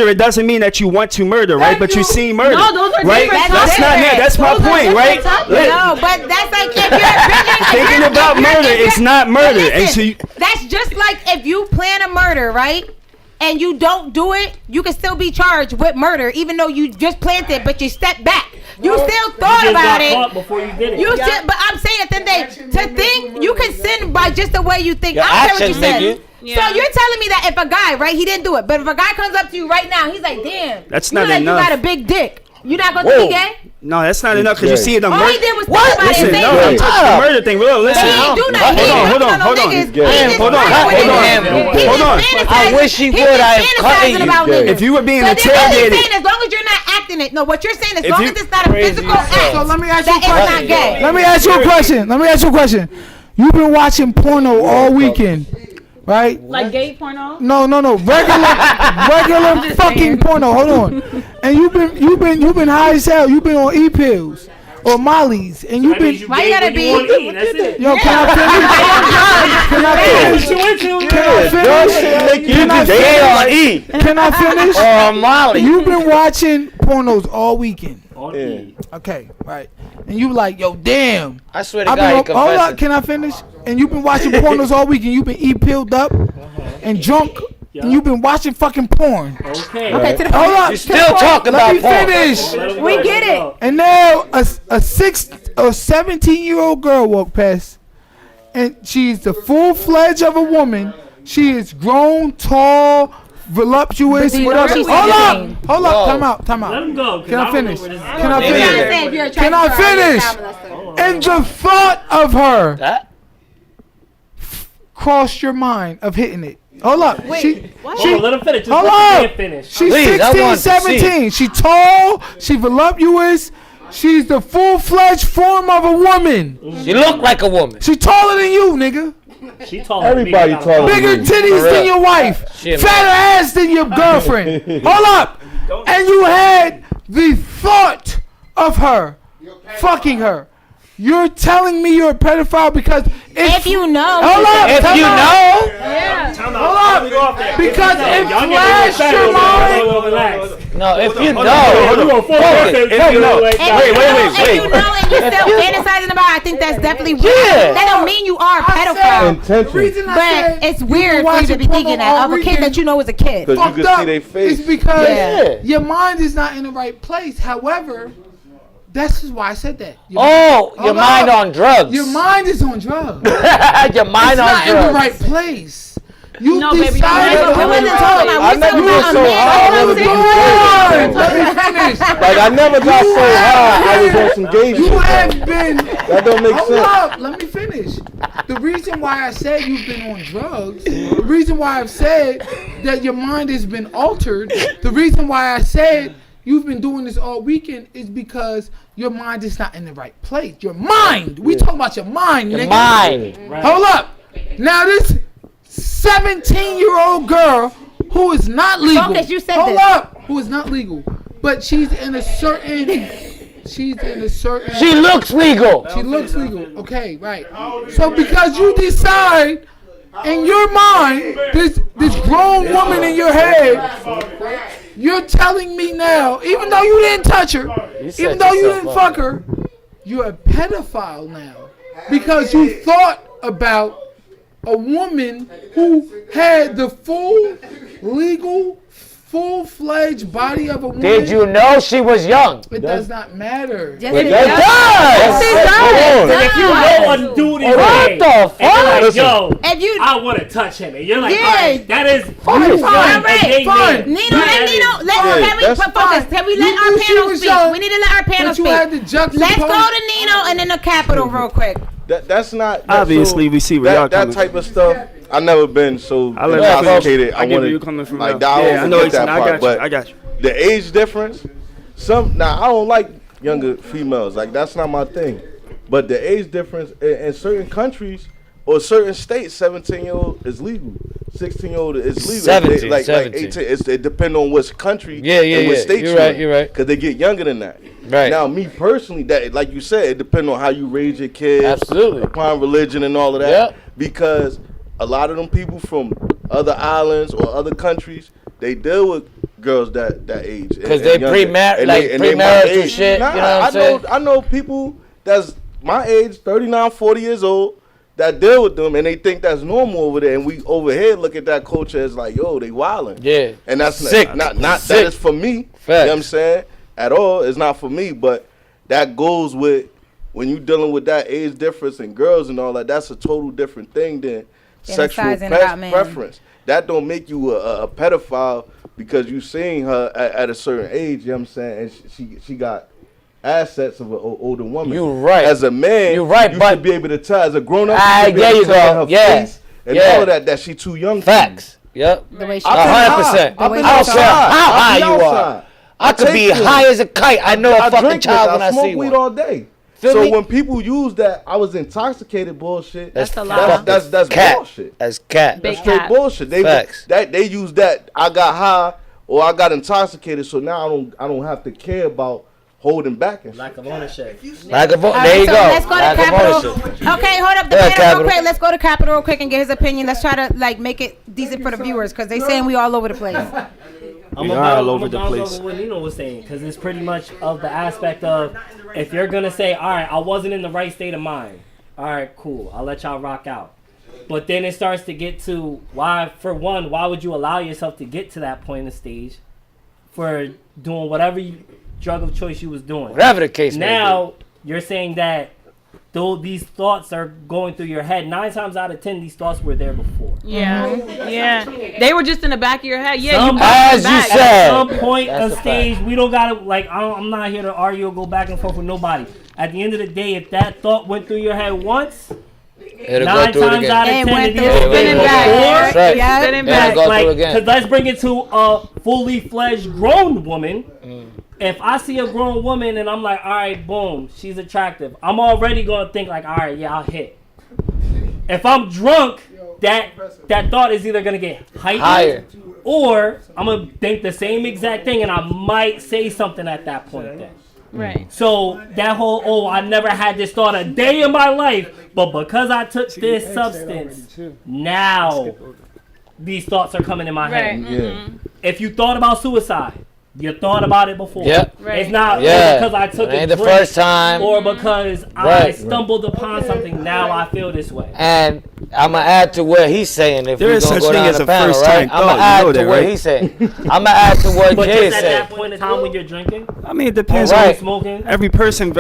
it doesn't mean that you want to murder, right? But you see murder, No, those are right? different That's not topics. that's my Those are point, right? different topics. No, but that's like if you're Thinking about murder is not murder, and so you, that's just like if you plan a murder, right? And you don't do it, you can still be charged with murder, even though you just planned it, but you stepped back. You still thought You just about got it. caught before you did it. You still, but I'm saying at the end of the day, to think you can sin by just the way you think. Your I don't care what you actions make said. you. Yeah. So you're telling me that if a guy, right, he didn't do it, but if a guy comes up to you right now, he's like, damn, That's you not like enough. You got a big dick. You're not going to Whoa. be gay? no, that's not enough because you see it on All murder. he did was think about it Listen, and say no, it. I'm touching the murder thing. Well, listen, He ain't do nothing. He ain't hold fucking on. no niggas. He's gay. He just Hold on, fucking with hold on, niggas. hold He on. just fantasizing- I wish he just would. I have cut fantasizing you. about niggas. If you were being So then what he's interrogated, saying, as long as you're not acting it. No, what you're saying, as If long you- as it's not a physical act, So let me ask you a that it's not question. gay. Let me ask you a question. You've been watching porno all weekend, right? Like gay porno? No. Regular fucking porno. Hold on. And you've been high as hell. You've been on e-pills or Molly's, and you've That means been. Why you gay gotta when be- wanna eat, that's it. Yo, can I finish? Can I finish? Gay on E. Can I finish? Or Molly. You've been watching pornos all weekend. Yeah. Okay, right. And you like, yo, damn. I swear to I've God, he been, hold up, confessed. can I finish? And you've been watching pornos all weekend. You've been pilled up and drunk. And you've been watching fucking porn. Okay. Okay, to the Hold up. You still talk Let about me porn. finish. We get it. And now a 17-year-old girl walked past, and she's the full-fledged of a woman. She is grown, tall, voluptuous, But do you know whatever. what she's Hold saying? up, Whoa. time Let out. him go. 'cause Can I don't know finish? where this is Can going. I You're trying to finish? say if you're Can I attracted to her, you're a finish? child molester. And the thought of her That? crossed your mind of hitting it. Hold up. She Hold on, let him finish. Just hold let the up. man finish. She's Please, I 16, want to see. 17. She tall. She voluptuous. She's the full-fledged form of a woman. She look like a woman. She taller than you, nigga. She taller Everybody than me. taller than Bigger me. titties than your wife, fatter ass than your girlfriend. Hold up, and you had the thought of her fucking her. You're telling me you're a pedophile because if you know. Hold up, If you know. Hold up, because it flashed your mind. No, if you know. If you know and you still fantasizing about it, I think that's definitely weird. That don't mean you are a pedophile. But it's weird for you to be thinking that of a kid that you know is a kid. Because you can see their face. It's because your mind is not in the right place. However, that's why I said that. Your mind on drugs. Your mind is on drugs. Your mind it's on not drugs. in the right place. You No, baby, decided you to wasn't talking about. I never got so high. Let me finish. Like I never got so high. I was on some gay You shit. have been. That don't make Hold sense. up, let me finish. The reason why I said you've been on drugs, the reason why I've said that your mind has been altered, the reason why I said you've been doing this all weekend is because your mind is not in the right place. Your mind. We talking about your mind, nigga. Mind. Hold up. Now this 17-year-old girl who is not legal. Focus, you said Hold this. up. Who is not legal, but she's in a certain. She looks legal. She looks legal. Okay, right. So because you decide in your mind, this grown woman in your head, you're telling me now, even though you didn't touch her, even though you didn't fuck her, you're a pedophile now because you thought about a woman who had the full legal, full-fledged body of a woman. Did you know she was young? It does not matter. Yes, It it does. does. If you know a dude is What gay, the and you're fuck? like, yo, If you I want to touch him, and you're like, Yeah. all right, that is Fine. you Fine. young, a gay Fine. man. Nino, That and is- Nino, can we that's put focus? Can we let You our knew she panel was speak? young, We need to let our panel but you speak. had to juxtapose. Let's go to Nino and then the Capitol real quick. That's not. Obviously, we see where y'all that coming type of stuff. I never been so I let Yeah, you intoxicated. I get where wanna- you coming from. Like, now. I Yeah, don't I know forget it's that I part, got you. but I got you. the age difference. I don't like younger females. Like that's not my thing. But the age difference in certain countries or certain states, 17-year-old is legal. 16-year-old is legal. 17, like 17. 18. It depends on which country. Yeah, and which yeah. state You're right, you're right. Because they get younger than that. Right. Now, me personally, that like you said, it depends on how you raise your kids. Absolutely. Upon religion and all of that. Yep. Because a lot of them people from other islands or other countries, they deal with girls that age. Because and they younger. pre-married, And like and they my premarital age. shit. Nah, You know what I'm saying? I know people that's my age, 39, 40 years old, that deal with them and they think that's normal over there. And we over here look at that culture as like, yo, they wildin'. Yeah. And that's Sick. not Sick. that is for me. You know Facts. what I'm saying? At all. It's not for me. But that goes with when you dealing with that age difference and girls and all that, that's a total different thing than sexual Fantasizing about men. preference. That don't make you a pedophile because you seen her at a certain age, you know what I'm saying? And she got assets of an older woman. You right. As a man, You right, you but- should be able to tell. As a grown up, Ah, you should be there able you to tell go. her Yeah. face and Yeah. all of that she too young for. Facts. Yep. The way she I've been 100%. high. I've been I don't care outside. how I've high been you are. outside. I could be take high it. as a kite. I know a fucking drink child it. when I smoke see weed one. all day. Feel So me? when people use that, I was intoxicated bullshit. That's a lie. That's cat. bullshit. That's cat. Big That's straight cat. bullshit. Facts. They use that. I got high or I got intoxicated, so now I don't have to care about holding back and shit. Lack of ownership. Like a All right, there you so go. let's go to Lack of Capitol. ownership. Okay, hold up the Yeah, panel real Capitol. quick. Let's go to Capitol real quick and get his opinion. Let's try to like make it decent for the viewers because they saying we all over the place. I'm We about all over the bounce place. over what Nino was saying because it's pretty much of the aspect of if you're gonna say, all right, I wasn't in the right state of mind. All right, cool. I'll let y'all rock out. But then it starts to get to why would you allow yourself to get to that point in the stage for doing whatever drug of choice you was doing? Whatever the case may Now you're saying that though these thoughts are going through your head, 9 times out of 10 these thoughts were there before. Yeah, yeah. They were just in the back of your head. Yeah, Some- you brought As them you back. said. At some point That's of a stage, we don't gotta like. I'm not here to argue or go back and forth with nobody. At the end of the day, if that thought went through your head once, It'll go 9 through it times again. out of It 10, went it through. is Spinning That's back. right. Yeah. Spinning It'll back. go through like, again. cause let's bring it to a fully fledged grown woman. If I see a grown woman and I'm like, all right, boom, she's attractive, I'm already gonna think like, all right, yeah, I'll hit. If I'm drunk, that thought is either gonna get heightened Higher. or I'm gonna think the same exact thing, and I might say something at that point. Then. Right. So that whole I never had this thought a day in my life, but because I took this substance, now these thoughts are coming in my head. Right. Mm-hmm. If you thought about suicide, you thought about it before. Yep. Right. It's not Yeah. because I took It a ain't the drink first time. or because I Right. stumbled upon something. Now I feel this way. And I'm gonna add to what he's saying. If There we're is gonna such go thing down as the a panel, first right? time I'm thought, gonna you add know to that, what right? he's saying. I'm gonna add to what But Jay just at said. that point in time when you're drinking, I mean, it depends Right. on smoking. every person.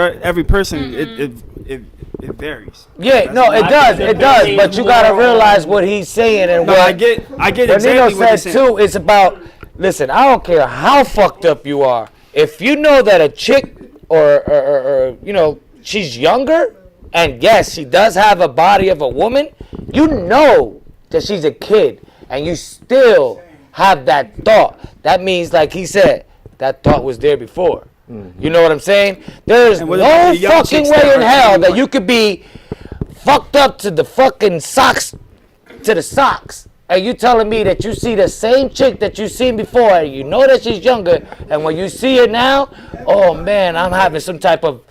It varies. Yeah, no, it does, but you gotta realize what he's saying and No, what I get what exactly Nino what he's said saying. too. It's about, listen, I don't care how fucked up you are. If you know that a chick or you know, she's younger, and yes, she does have a body of a woman, you know that she's a kid, and you still have that thought. That means, like he said, that thought was there before. You know what I'm saying? There's And what no about the young fucking chicks way that in are hell that 21? you could be fucked up to the fucking socks, and you telling me that you see the same chick that you seen before, and you know that she's younger, and when you see her now, oh man, I'm having some type of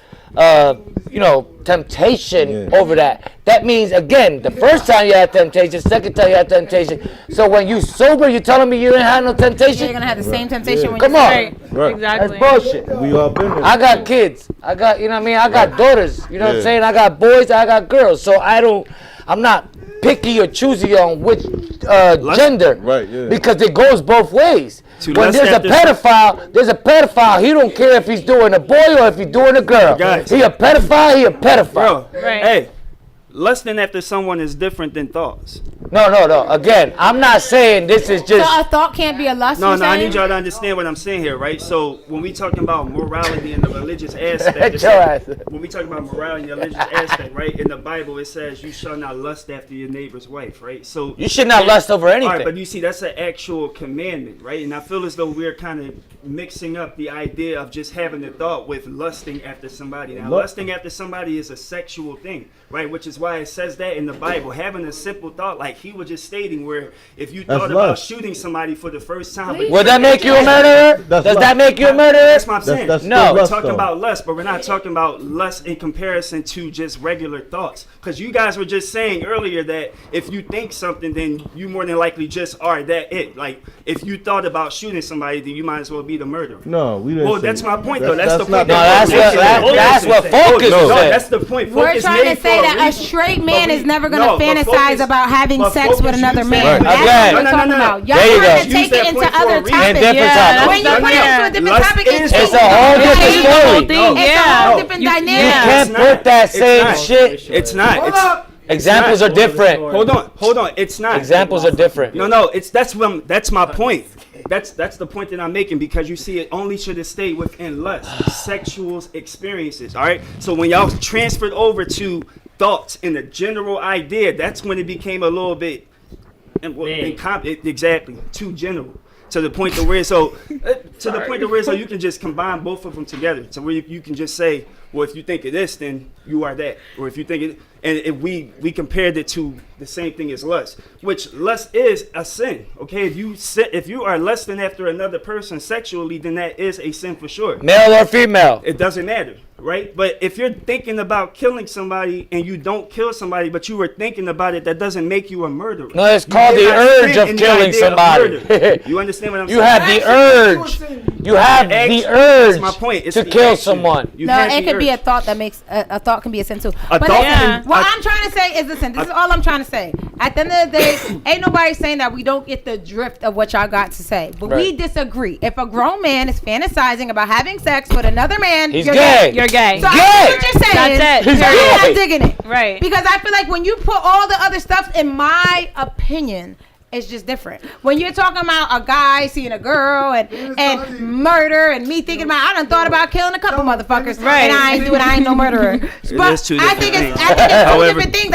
you know, temptation over that. That means, again, the first time you had temptation, second time you had temptation. So when you sober, you telling me you didn't have no temptation? You're gonna have the same temptation when Come you on. Right. Exactly. That's bullshit. We all been there. I got kids. I got, you know what I mean? I got daughters. You know what I'm saying? I got boys. I got girls. So I'm not picky or choosy on which gender. Right, yeah. Because it goes both ways. To When lust there's a after pedophile, he don't care if he's doing a boy or if he's doing a girl. Guys. He a pedophile, he a pedophile. Bro, Right. hey, lusting after someone is different than thoughts. No. Again, I'm not saying this is So just. a thought can't be a lust. No, you're no, I saying? need y'all to understand what I'm saying here, right? So when we talking about morality and the religious aspect, Your ass. when we talk about morality and the religious aspect, right? In the Bible, it says you shall not lust after your neighbor's wife, right? So You should not lust over All right, anything. but you see, that's an actual commandment, right? And I feel as though we're kind of mixing up the idea of just having the thought with lusting after somebody. Now, lusting after somebody is a sexual thing, right? Which is why it says that in the Bible. Having a simple thought, like he was just stating, where if you thought about lust. shooting somebody for the first time, but Would that make you a murderer? That's Does that lust. make you a murderer? that's what I'm saying. That's No. still We're lust, talking though. about lust, but we're not talking about lust in comparison to just regular thoughts. Because you guys were just saying earlier that if you think something, then you more than likely just are that it. Like, if you thought about shooting somebody, then you might as well be the murderer. No, we didn't. Well, say that's that. my point, though. That's the not point. No, that's what Focus No, said. that's the point. We're Focus trying made to say for that a reason. straight man But is never gonna no, but fantasize Focus- about having but sex Focus with another used man. that point. That's Again. what we're No, no, talking no, no. about. Y'all There you trying go. to take Use that it into point for a other reason. topics. And different topics. When you No, put no, it into no. a different Lust topic, is it's It's a a whole different Change the whole story. thing. It's a Yeah. whole different You dynamic. can't It's put not. that It's same not. shit. It's not. Examples are different. Hold on. It's not. Examples are different. No. That's my point. That's the point that I'm making, because you see, it only should have stayed within lust, sexual experiences. All right. So when y'all transferred over to thoughts and the general idea, that's when it became a little bit exactly too general. To the point to where you can just combine both of them together. To where you can just say, well, if you think of this, then you are that. Or if you think it, and if we compared it to the same thing as lust, which lust is a sin. Okay, if you are lusting after another person sexually, then that is a sin for sure. Male or female? It doesn't matter, right? But if you're thinking about killing somebody and you don't kill somebody, but you were thinking about it, that doesn't make you a murderer. No, it's You called did the not urge sin of in the killing idea of somebody. murder. You understand what I'm You saying? have the urge. You have the urge That's my point. It's to the kill action. someone. You No, have it the could be a urge. thought that makes a thought can be a sin too. A But thought listen, can- what a- I'm trying to say is, listen, this is all I'm trying to say. At the end of the day, ain't nobody saying that we don't get the drift of what y'all got to say, but we Right. disagree. If a grown man is fantasizing about having sex with another man, He's you're gay. You're gay. So I Gay. know what you're saying. That's it. He's You're gay. not digging it. Right. Because I feel like when you put all the other stuff, in my opinion, it's just different. When you're talking about a guy seeing a girl and murder and me thinking about, I done thought about killing a couple motherfuckers, Right. and I ain't no murderer. But is two I different think it's things. two However- different things.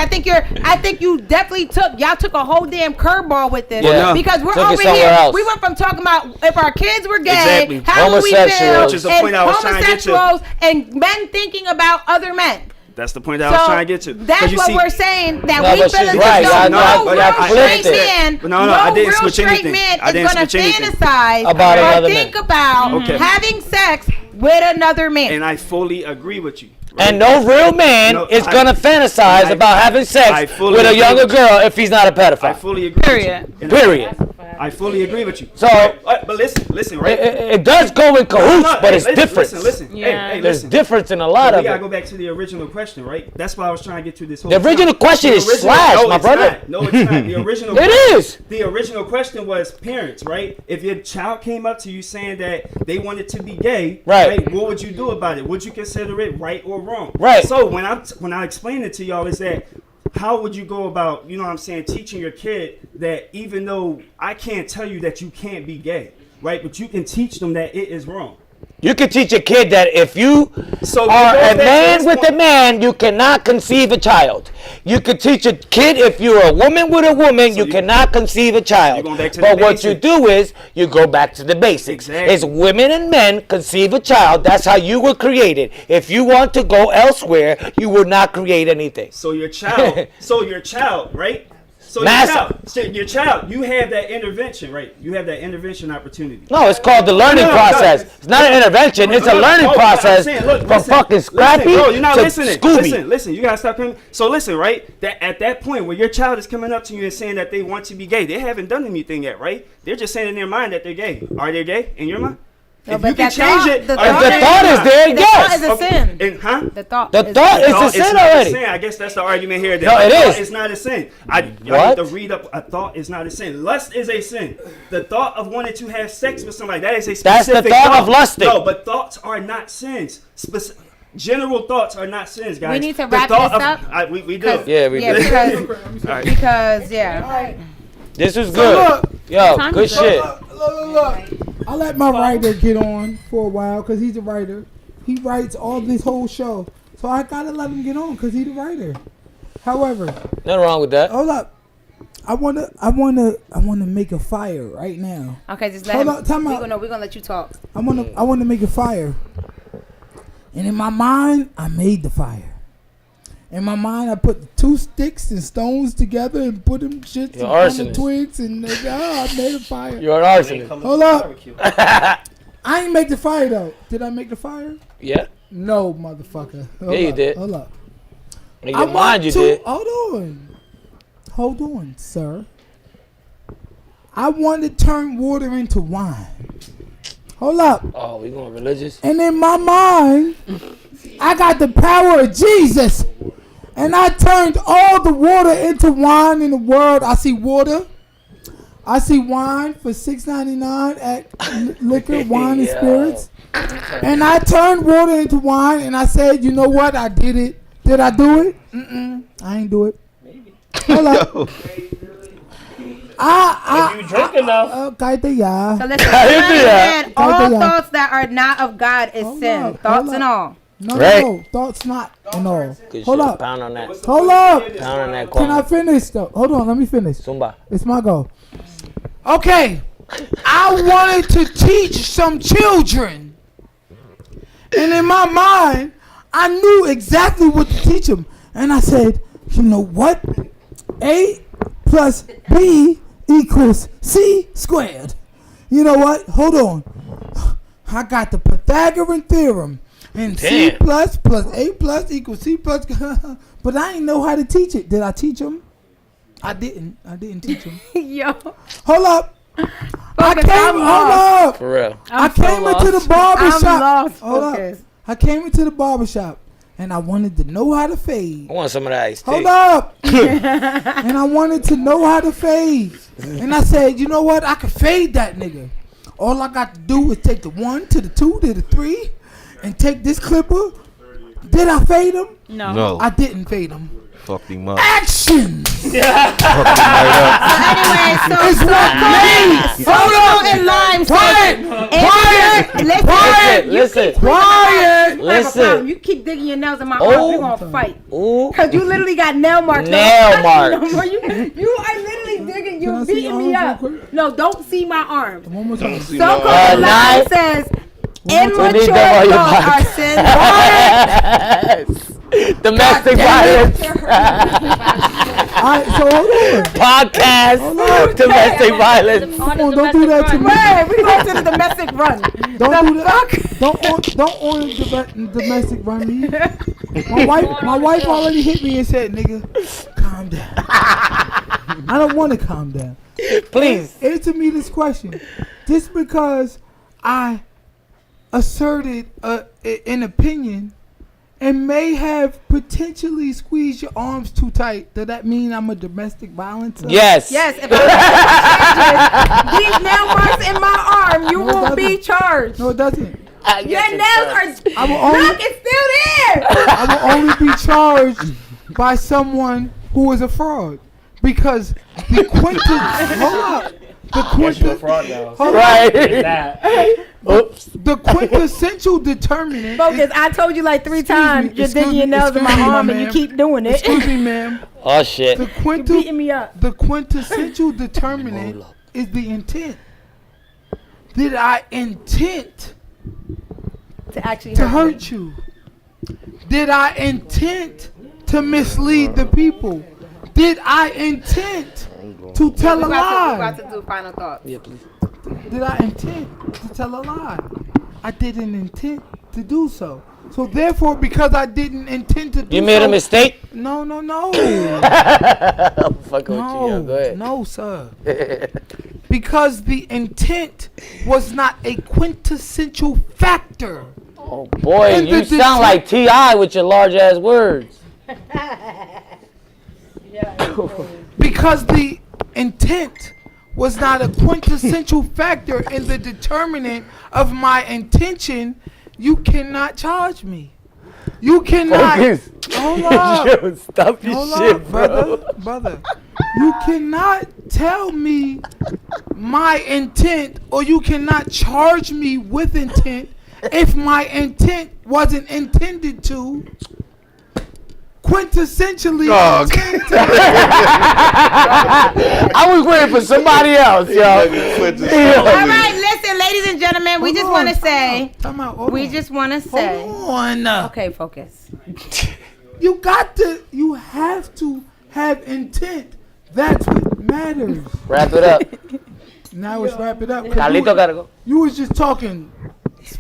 I think you definitely y'all took a whole damn curveball with this. Yeah. Because we're Took it over somewhere here. else. We went from talking about if our kids were gay, Exactly. how would we Homosexuals. feel, Which is the and point I was trying to get to. homosexuals and men thinking about other men. That's the point that I was trying to get to. That's what we're saying. That No, we but feel she's as right. though I no real flipped straight it. man, No, I didn't real switch straight anything. man I is didn't gonna switch anything. fantasize About or another think man. about Okay. having sex with another man. And I fully agree with you. Right? And no real man is gonna fantasize about having sex with a younger girl if he's not a pedophile. I fully agree. Period. With you. Period. I fully agree with you. So, but listen, right? It does go in cahoots, but it's different. Listen. Yeah. Hey, There's listen. difference in a lot We of gotta it. go back to the original question, right? That's why I was trying to get to this whole The original time. question is slash, no, my it's brother. not. No, it's not. The original It question, is. The original question was parents, right? If your child came up to you saying that they wanted to be gay, Right. what would you do about it? Would you consider it right or wrong? Right. So when I explain it to y'all is that how would you go about, you know what I'm saying, teaching your kid that even though I can't tell you that you can't be gay, right? But you can teach them that it is wrong. You can teach a kid that if you are a man with a man, you cannot conceive a child. You can teach a kid if you're a woman with a woman, you cannot conceive a child. But what you do is you go back to the basics. It's women and men conceive a child. That's how you were created. If you want to go elsewhere, you will not create anything. So your child, right? So your child, you have that intervention, right? You have that intervention opportunity. No, it's called the learning process. It's not an intervention. It's a learning process from fucking Scrappy bro, you're not to listening. Scooby. Listen, you gotta stop coming. So listen, right? That at that point where your child is coming up to you and saying that they want to be gay, they haven't done anything yet, right? They're just saying in their mind that they're gay. Are they gay in your mind? No, If but you can that change thought- it, the if thought the is- thought is there, the yes. thought is a sin. And, huh? The thought. The thought is a it's sin not already. A sin. I guess that's the argument here. That No, it a thought is. It's not a sin. I What? have to read up. A thought is not a sin. Lust is a sin. The thought of wanting to have sex with somebody, that is a That's specific the thought of lusting. No, but thoughts are not sins. General thoughts are not sins, guys. We need to The wrap thought this of- up. we do. Yeah, we do. Alright. Because yeah. This was So good. look, Yo, good shit. Look. I let my writer get on for a while because he's a writer. He writes all this whole show, so I gotta let him get on because he's the writer. However, nothing wrong with that. Hold up, I wanna make a fire right now. Okay, just let Hold him. up, time out. We're gonna let you talk. I wanna make a fire, and in my mind, I made the fire. In my mind, I put 2 sticks and stones together and put them shits You're on the arsonist. twigs and I made a fire. You're an arsonist. Hold up. I ain't make the fire though. Did I make the fire? Yeah. No, motherfucker. Hold Yeah, you up, did. Hold up. In your mind, you did. Hold on, sir. I want to turn water into wine. Hold up. Oh, we going religious? And in my mind, I got the power of Jesus. And I turned all the water into wine in the world. I see water. I see wine for $6.99 at Liquor, Wine, and Yo. Spirits. And I turned water into wine, and I said, you know what? I did it. Did I do it? I ain't do it. Maybe. Hold up. If you drink enough. So So listen, understand, all thoughts that are not of God is sin. Thoughts and all. No, thoughts not and all. Good Hold shit. up. Pound on that. Hold up. Pound on that Can I corn. finish though? Hold on, let me finish. Zumba. It's my goal. Okay. I wanted to teach some children. And in my mind, I knew exactly what to teach them. And I said, you know what? A plus B equals C squared. You know what? Hold on. I got the Pythagorean theorem. And C Damn. plus A plus equals C plus. But I didn't know how to teach it. Did I teach them? I didn't teach them. Yo. Hold up. Focus, hold up. For real. I came into the barber I'm shop. lost. Hold up. Focus. I came into the barber shop and I wanted to know how to fade. I want some of that iced tea. Hold up. And I wanted to know how to fade. And I said, you know what? I can fade that nigga. All I got to do is take the 1 to the 2 to the 3 and take this clipper. Did I fade him? No. I didn't fade him. Fucked him up. Action! Fucked him right up. Anyway, It's what made. Hold on in line. Listen. Quiet. Listen. You keep digging your nails in my Oh. arm. We're gonna fight. Ooh. Cause you literally got nail marks. Nail No, marks. no more. You are literally digging. Can You're I see beating your me arms up. real quick? No, don't see my arms. One more time. So called line Nine. says We need immature them on your thoughts are podcast. sin. Domestic violence. Alright, so hold on. Podcast. Domestic violence. Come on, don't do that to me. Wait, we go to the domestic run. Don't do that. Don't on domestic run me. My wife already hit me and said, "Nigga, calm down." I don't want to calm down. Please answer me this question. Just because I asserted an opinion and may have potentially squeezed your arms too tight, does that mean I'm a domestic violence? Yes. Yes. If I these nail marks in my arm, you will be charged. No, it doesn't. Your nails are. Look, it's still there. I will only be charged by someone who is a fraud, because the the quintessential determinant. Focus. I told you like 3 times you're digging your nails in my arm and you keep doing it. Excuse me, ma'am. Oh shit. You're beating me up. The quintessential determinant is the intent. Did I intend to actually hurt you? Did I intend to mislead the people? Did I intend to tell a lie? We're about to do final thoughts. Yeah, please. Did I intend to tell a lie? I didn't intend to do so. So therefore, because I didn't intend to do so. You made a mistake? No. I'm fucking with you, yo. Go ahead. No, sir. Because the intent was not a quintessential factor. Oh boy, you sound like T.I. with your large ass words. Because the intent was not a quintessential factor in the determinant of my intention, you cannot charge me. You cannot. Focus. Hold up. Yo, stop your Hold shit, up, bro. brother. You cannot tell me my intent, or you cannot charge me with intent if my intent wasn't intended to. Quintessentially. I was waiting for somebody else, yo. All right, listen, ladies and gentlemen, we just want to say. Okay, focus. You have to have intent. That's what matters. Wrap it up. Now let's wrap it up. Carlito gotta go. You was just talking.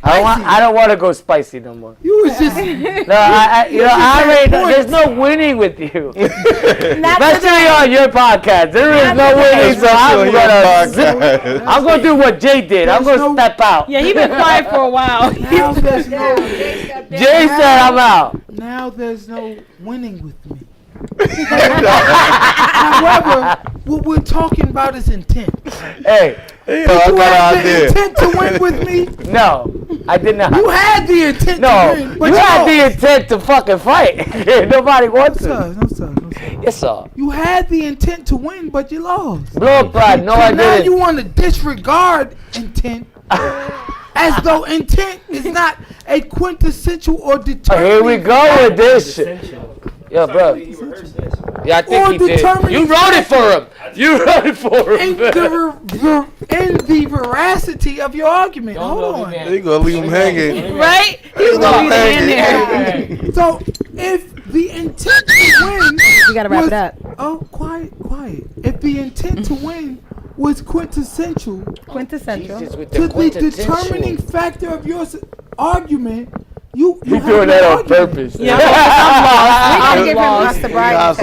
I don't want to go spicy no more. You was just. No, I already know. There's no winning with you. Especially on your podcast. There is no winning, so I'm gonna do what Jay did. I'm gonna step out. Yeah, he been quiet for a while. Now there's no. Jay said I'm out. Now there's no winning with me. However, what we're talking about is intent. Hey, did you have the intent to win with me? No, I did not. You had the intent to win, but you had the intent to fucking fight. Nobody wants to. No, sir. Yes, sir. You had the intent to win, but you lost. Blow pride. No, I now didn't. You want to disregard intent as though intent is not a quintessential or determined. Here we go with this shit. Yo, bro. Yeah, I think he did. You wrote it for him. In the veracity of your argument. Hold on. They gonna leave him hanging. Right? He's gonna leave it in there. So if the intent to win, we gotta wrap it up. Oh, quiet. If the intent to win was quintessential Jesus, to the determining factor of your argument. You doing that on purpose. Yeah, I'm lost. Hold up,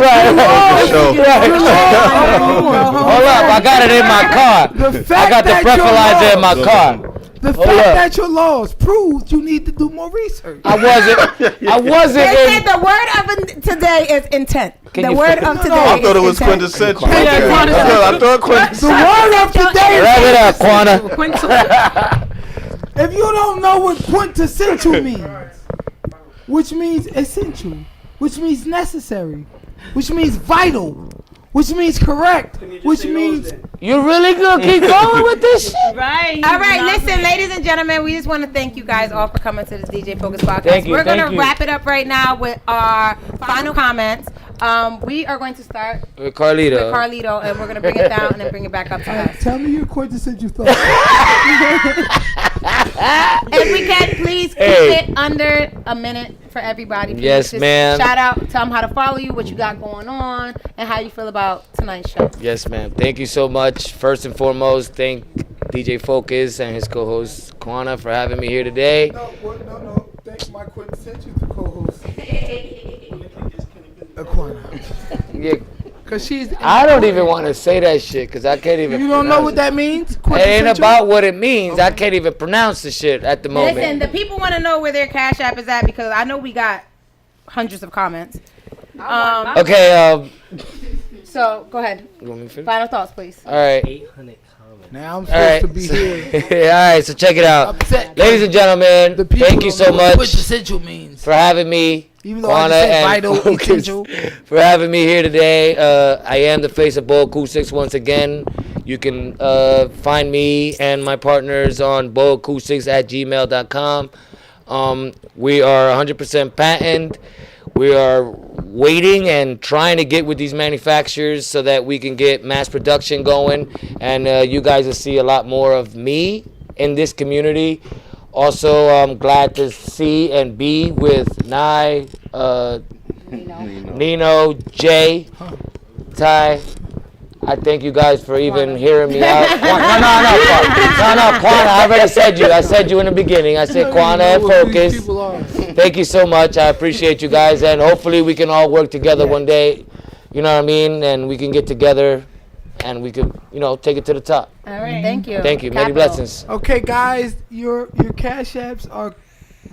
I got it in my car. I got the breathalyzer in my car. The fact that your laws proves you need to do more research. I wasn't. They said the word of today is intent. The word of today. I thought it was quintessential. I thought quintessential. The word of today. Wrap it up, Quana. If you don't know what quintessential means, which means essential, which means necessary, which means vital, which means correct, which means... You really gonna keep going with this shit? Right. All right, listen, ladies and gentlemen, we just want to thank you guys all for coming to the DJ Focus Podcast. Thank you, We're going to thank you. wrap it up right now with our final comments. We are going to start With Carlito. and we're going to bring it down and then bring it back up to us. Tell me your quintessential thought. If we can, please keep it under a minute for everybody. Please Yes, just ma'am. Shout out, tell them how to follow you, what you got going on, and how you feel about tonight's show. Yes, ma'am. Thank you so much. First and foremost, thank DJ Focus and his co-host Kwana for having me here today. No. Thank my quintessential co-host. Aquana. Yeah, Cause she's. I don't even want to say that shit because I can't even. You don't know pronounce what that means? it. It ain't about what it means. I can't even pronounce the shit at the moment. Listen, the people want to know where their Cash App is at because I know we got hundreds of comments. Okay. So go ahead. You want me to finish? Final thoughts, please. All right. 800 comments. Now I'm All supposed right. to be here. All right. So check it out, Upset. ladies and gentlemen. The people Thank you don't so know what much quintessential means. for having me. Even though I Kwana just said and vital, Focus, essential. for having me here today. I am the face of Bold Acoustics once again. You can find me and my partners on boldacoustics@gmail.com. We are 100% patent. We are waiting and trying to get with these manufacturers so that we can get mass production going. And you guys will see a lot more of me in this community. Also, I'm glad to see and be with Nye, Nino, Jay, Ty. I thank you guys for even hearing me out. No, Kwana. I already said you. I said you in the beginning. I said Kwana and Focus. Thank you so much. I appreciate you guys, and hopefully we can all work together one day. You know what I mean? And we can get together, and we can, take it to the top. All right. Thank you. Thank you. Many blessings. Okay, guys, your Cash Apps are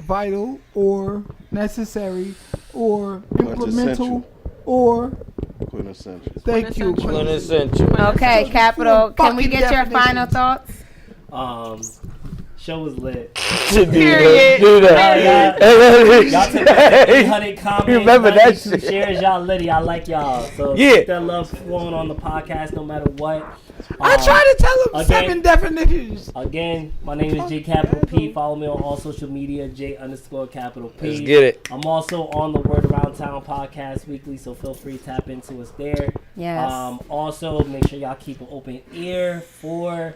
vital or necessary or implemental or Quintessential. thank you. Quintessential. Okay, Capital. Can we Fucking get your definition. final thoughts? Show was lit. Period. Do that. Y'all took 800 comments. You remember that 92 shit. shares. Y'all litty. I like y'all. So Yeah. keep that love flowing on the podcast no matter what. I try to tell them again- 7 definitions. Again, my name is J Capital P. Follow me on all social media, J_Capital P. Let's get it. I'm also on the Word Around Town podcast weekly, so feel free to tap into us there. Yes. Also, make sure y'all keep an open ear for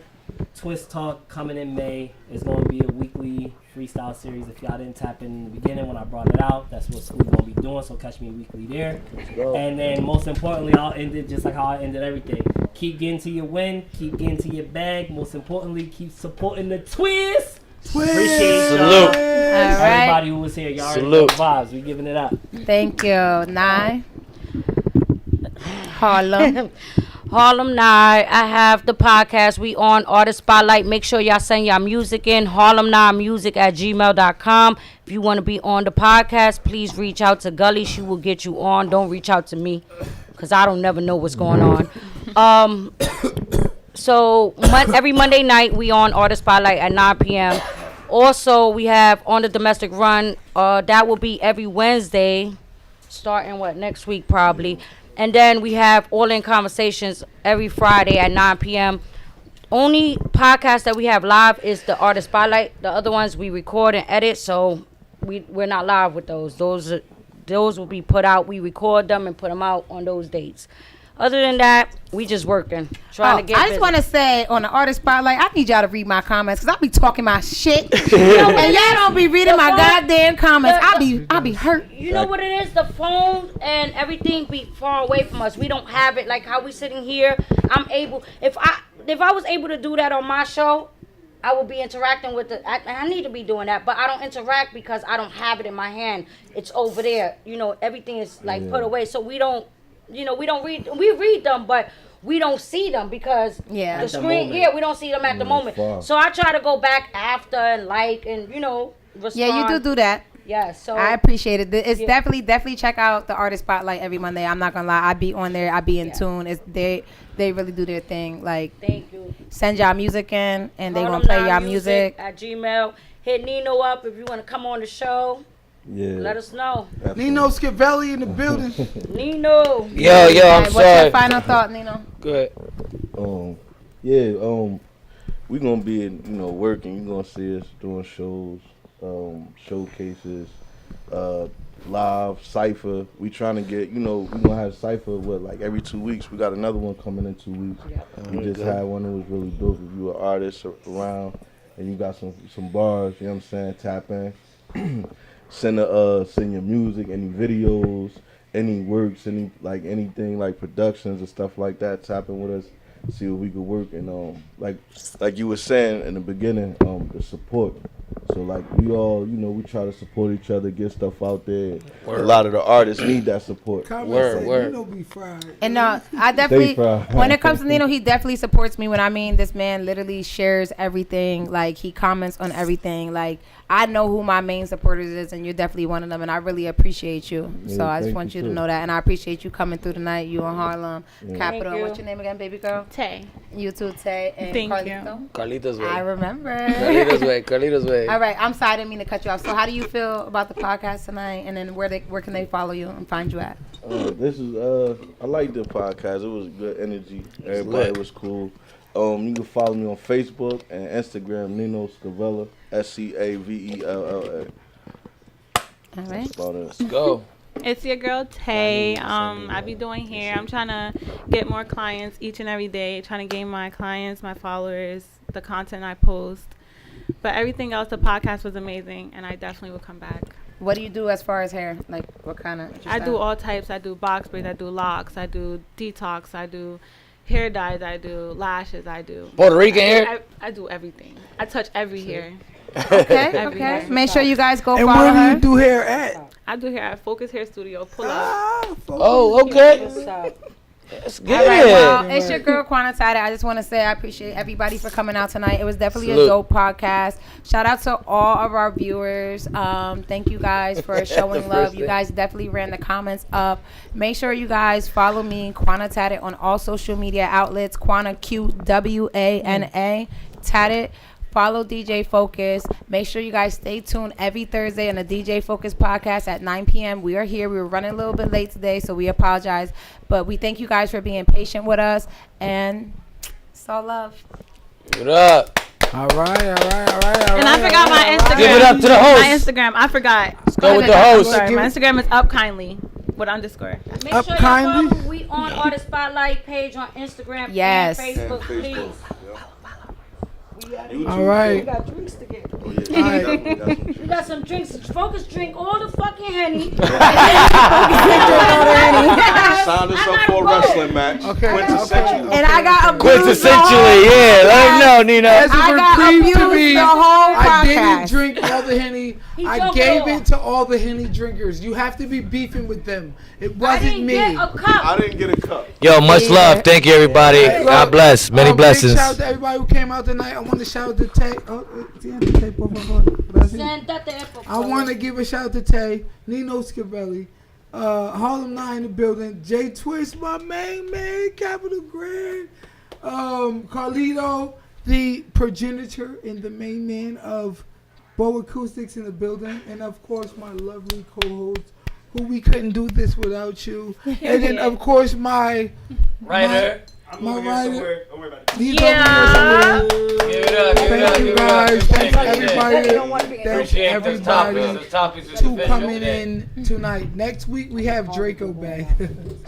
Twist Talk coming in May. It's going to be a weekly freestyle series. If y'all didn't tap in the beginning when I brought it out, that's what school's going to be doing, so catch me weekly there. And then most importantly, I'll end it just like how I ended everything. Keep getting to your win, keep getting to your bag. Most importantly, keep supporting the Twist. Appreciate y'all. Salute. All right. Everybody who was here, y'all already know Salute. the vibes. We giving it up. Thank you. Nye. Harlem. Harlem Nye. I have the podcast. We on Artist Spotlight. Make sure y'all send y'all music in. HarlemNyeMusic@gmail.com. If you want to be on the podcast, please reach out to Gully. She will get you on. Don't reach out to me because I don't never know what's going on. So every Monday night we on Artist Spotlight at 9 p.m. Also, we have on the domestic run. That will be every Wednesday, starting next week probably. And then we have All In Conversations every Friday at 9 p.m. Only podcast that we have live is the Artist Spotlight. The other ones we record and edit, so we're not live with those. Those will be put out. We record them and put them out on those dates. Other than that, we just working, trying to get. I just want to say on the Artist Spotlight, I need y'all to read my comments because I be talking my shit, and y'all don't be reading my goddamn comments. I be hurt. You know what it is? The phone and everything be far away from us. We don't have it like how we sitting here. I'm able. If I was able to do that on my show, I would be interacting with the. I need to be doing that, but I don't interact because I don't have it in my hand. It's over there. Everything is put away, so we don't. We don't read. We read them, but we don't see them because the screen. We don't see them at the moment. Wow. So I try to go back after and respond. Yeah, you do that. Yeah, so I appreciate it. It's definitely check out the Artist Spotlight every Monday. I'm not gonna lie, I be on there. I be in tune. They really do their thing. Thank you. Send y'all music in, and they gonna play y'all music at Gmail. Hit Nino up if you want to come on the show. Yeah. Let us know. Nino Scavelli in the building. Nino. Yo, I'm What's sorry. your final thought, Nino? Good. We gonna be working. You gonna see us doing shows, showcases, live cipher. We trying to get we gonna have cipher every 2 weeks. We got another one coming in 2 weeks. We just had one that was really dope. If you an artist around and you got some bars, you know what I'm saying, tap in. send your music, any videos, any works, anything like productions and stuff like that. Tap in with us, see what we could work, and like you were saying in the beginning, the support. So like we all, we try to support each other, get stuff out there. Word. A lot of the artists need that support. Word. Nino be fried. And I definitely, when it comes to Nino, he definitely supports me. When I mean, this man literally shares everything. Like, he comments on everything. Like, I know who my main supporters is, and you're definitely one of them. And I really appreciate you. Yeah, so I just thank want you you to too. know that. And I appreciate you coming through tonight. You in Harlem, Yeah. Capital. Thank you. What's your name again, baby girl? Tay. You too, Tay. And Thank Carlito. you. Carlitos way. I remember. Carlitos way. All right, I'm sorry, I didn't mean to cut you off. So how do you feel about the podcast tonight? And then where can they follow you and find you at? This is I like the podcast. It was good energy. Everybody was cool. You can follow me on Facebook and Instagram, Nino Scavella, SCAVELLA. All right. That's about it. Let's go. It's your girl Tay. I be doing hair. I'm trying to get more clients each and every day. Trying to gain my clients, my followers, the content I post. But everything else, the podcast was amazing, and I definitely will come back. What do you do as far as hair? Like, what kind of? I do all types. I do box braids. I do locks. I do detox. I do hair dyes. I do lashes. I do Puerto Rican hair? I do everything. I touch every hair. Okay, Every okay. hair. Make sure you guys go And follow where do her. you do hair at? I do hair at Focus Hair Studio. Pull up. Oh, okay. Let's get All right, well, it. it's your girl Quana Tata. I just want to say I appreciate everybody for coming out tonight. It was definitely Salute. a dope podcast. Shout out to all of our viewers. Thank you guys for showing The love. first You thing. guys definitely ran the comments up. Make sure you guys follow me, Quana Tata, on all social media outlets. Quana QWANA Tata. Follow DJ Focus. Make sure you guys stay tuned every Thursday on the DJ Focus podcast at 9 p.m. We are here. We were running a little bit late today, so we apologize. But we thank you guys for being patient with us. And it's all love. What up? All right. And I forgot my Instagram. Give it up to the host. My Instagram. I forgot. Let's go with the I'm host. sorry. My Instagram is upkindly with underscore. Make Up sure kindly. you follow. We on Artist Spotlight page on Instagram Yes. and Facebook, please. All right. We got drinks to get. Oh, yeah. We got some drinks. Focus drink all the fucking Henny. Sign us up for a wrestling match. Okay. Quintessential. And I got abused. Quintessentially, yeah. Let him know, Nina. As a I got reprieve to abused me, the whole I didn't podcast. drink all the Henny. He I drunk gave it all. it to all the Henny drinkers. You have to be beefing with them. It I wasn't didn't me. get a cup. I didn't get a cup. Yo, much love. Thank you, everybody. God bless. Many Big blessings. shout out to everybody who came out tonight. I want to shout out to Tay. Tay, por favor. Gracias. Sentate, por I favor. want to give a shout out to Tay, Nino Scavelli, Harlem 9 in the building, Jay Twist, my main man, Capital Grand, Carlito, the progenitor and the main man of Bo Acoustics in the building, and of course my lovely co-host, who we couldn't do this without you, and then of course my Writer. my writer. Don't worry about it. He's over here somewhere. Give it up. Give it up. Thank Give you it up. guys. Thanks Appreciate it. everybody. Thanks Appreciate those topics. everybody Those topics was to definitive coming today. in tonight. Next week we have Draco back.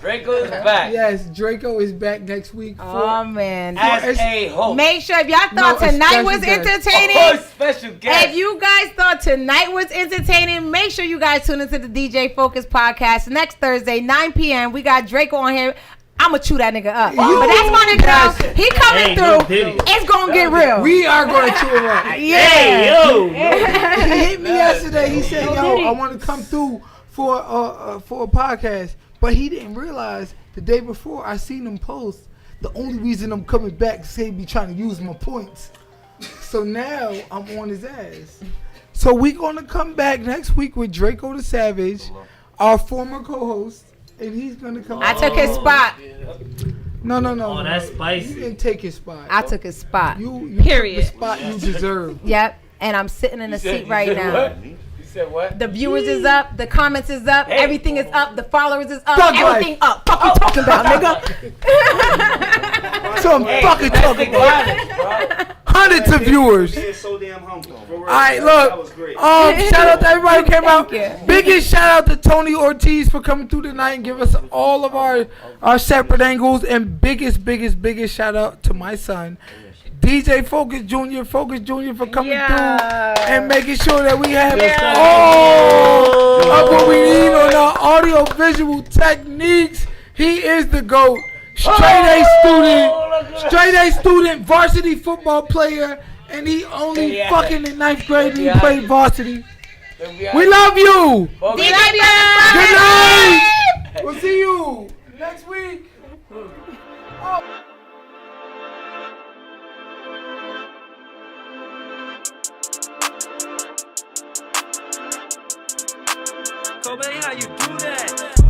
Draco is back. Yes, Draco is back next week. Oh, man. As a host. Make sure if y'all thought No, a tonight was special guest. entertaining. Oh, special guest. If you guys thought tonight was entertaining, make sure you guys tune into the DJ Focus podcast next Thursday, 9 p.m. We got Draco on here. I'ma chew that nigga up. But that's my nigga. Though. He coming Hey, through. no Diddy. It's gonna get real. We are going to chew him up. Yeah. He hit me yesterday. He said, "Yo, I want to come through for a podcast," but he didn't realize the day before I seen him post. The only reason I'm coming back is he be trying to use my points. So now I'm on his ass. So we gonna come back next week with Draco the Savage, our former co-host, and he's gonna come. I took his spot. No. Oh, that's spicy. You didn't take his spot. I took his spot. You Period. took the spot you deserve. Yep. And I'm sitting in the seat right now. What? You said what? The viewers is up, the comments is up, everything is up, the followers is up, Thug everything up. Fuck you talking about, nigga? So I'm fucking talking about hundreds of viewers. Being so damn humble. All right, look. Shout out to everybody who came out. Thank you. Biggest shout out to Tony Ortiz for coming through tonight and give us all of our separate angles. And biggest shout out to my son, DJ Focus Jr. for coming through and making sure that we have all of what we need on our audio visual techniques. He is the GOAT. Straight A student, varsity football player, and he only fucking in 9th grade and he played varsity. We love you. Good night. We'll see you next week. Kobe, how you do that?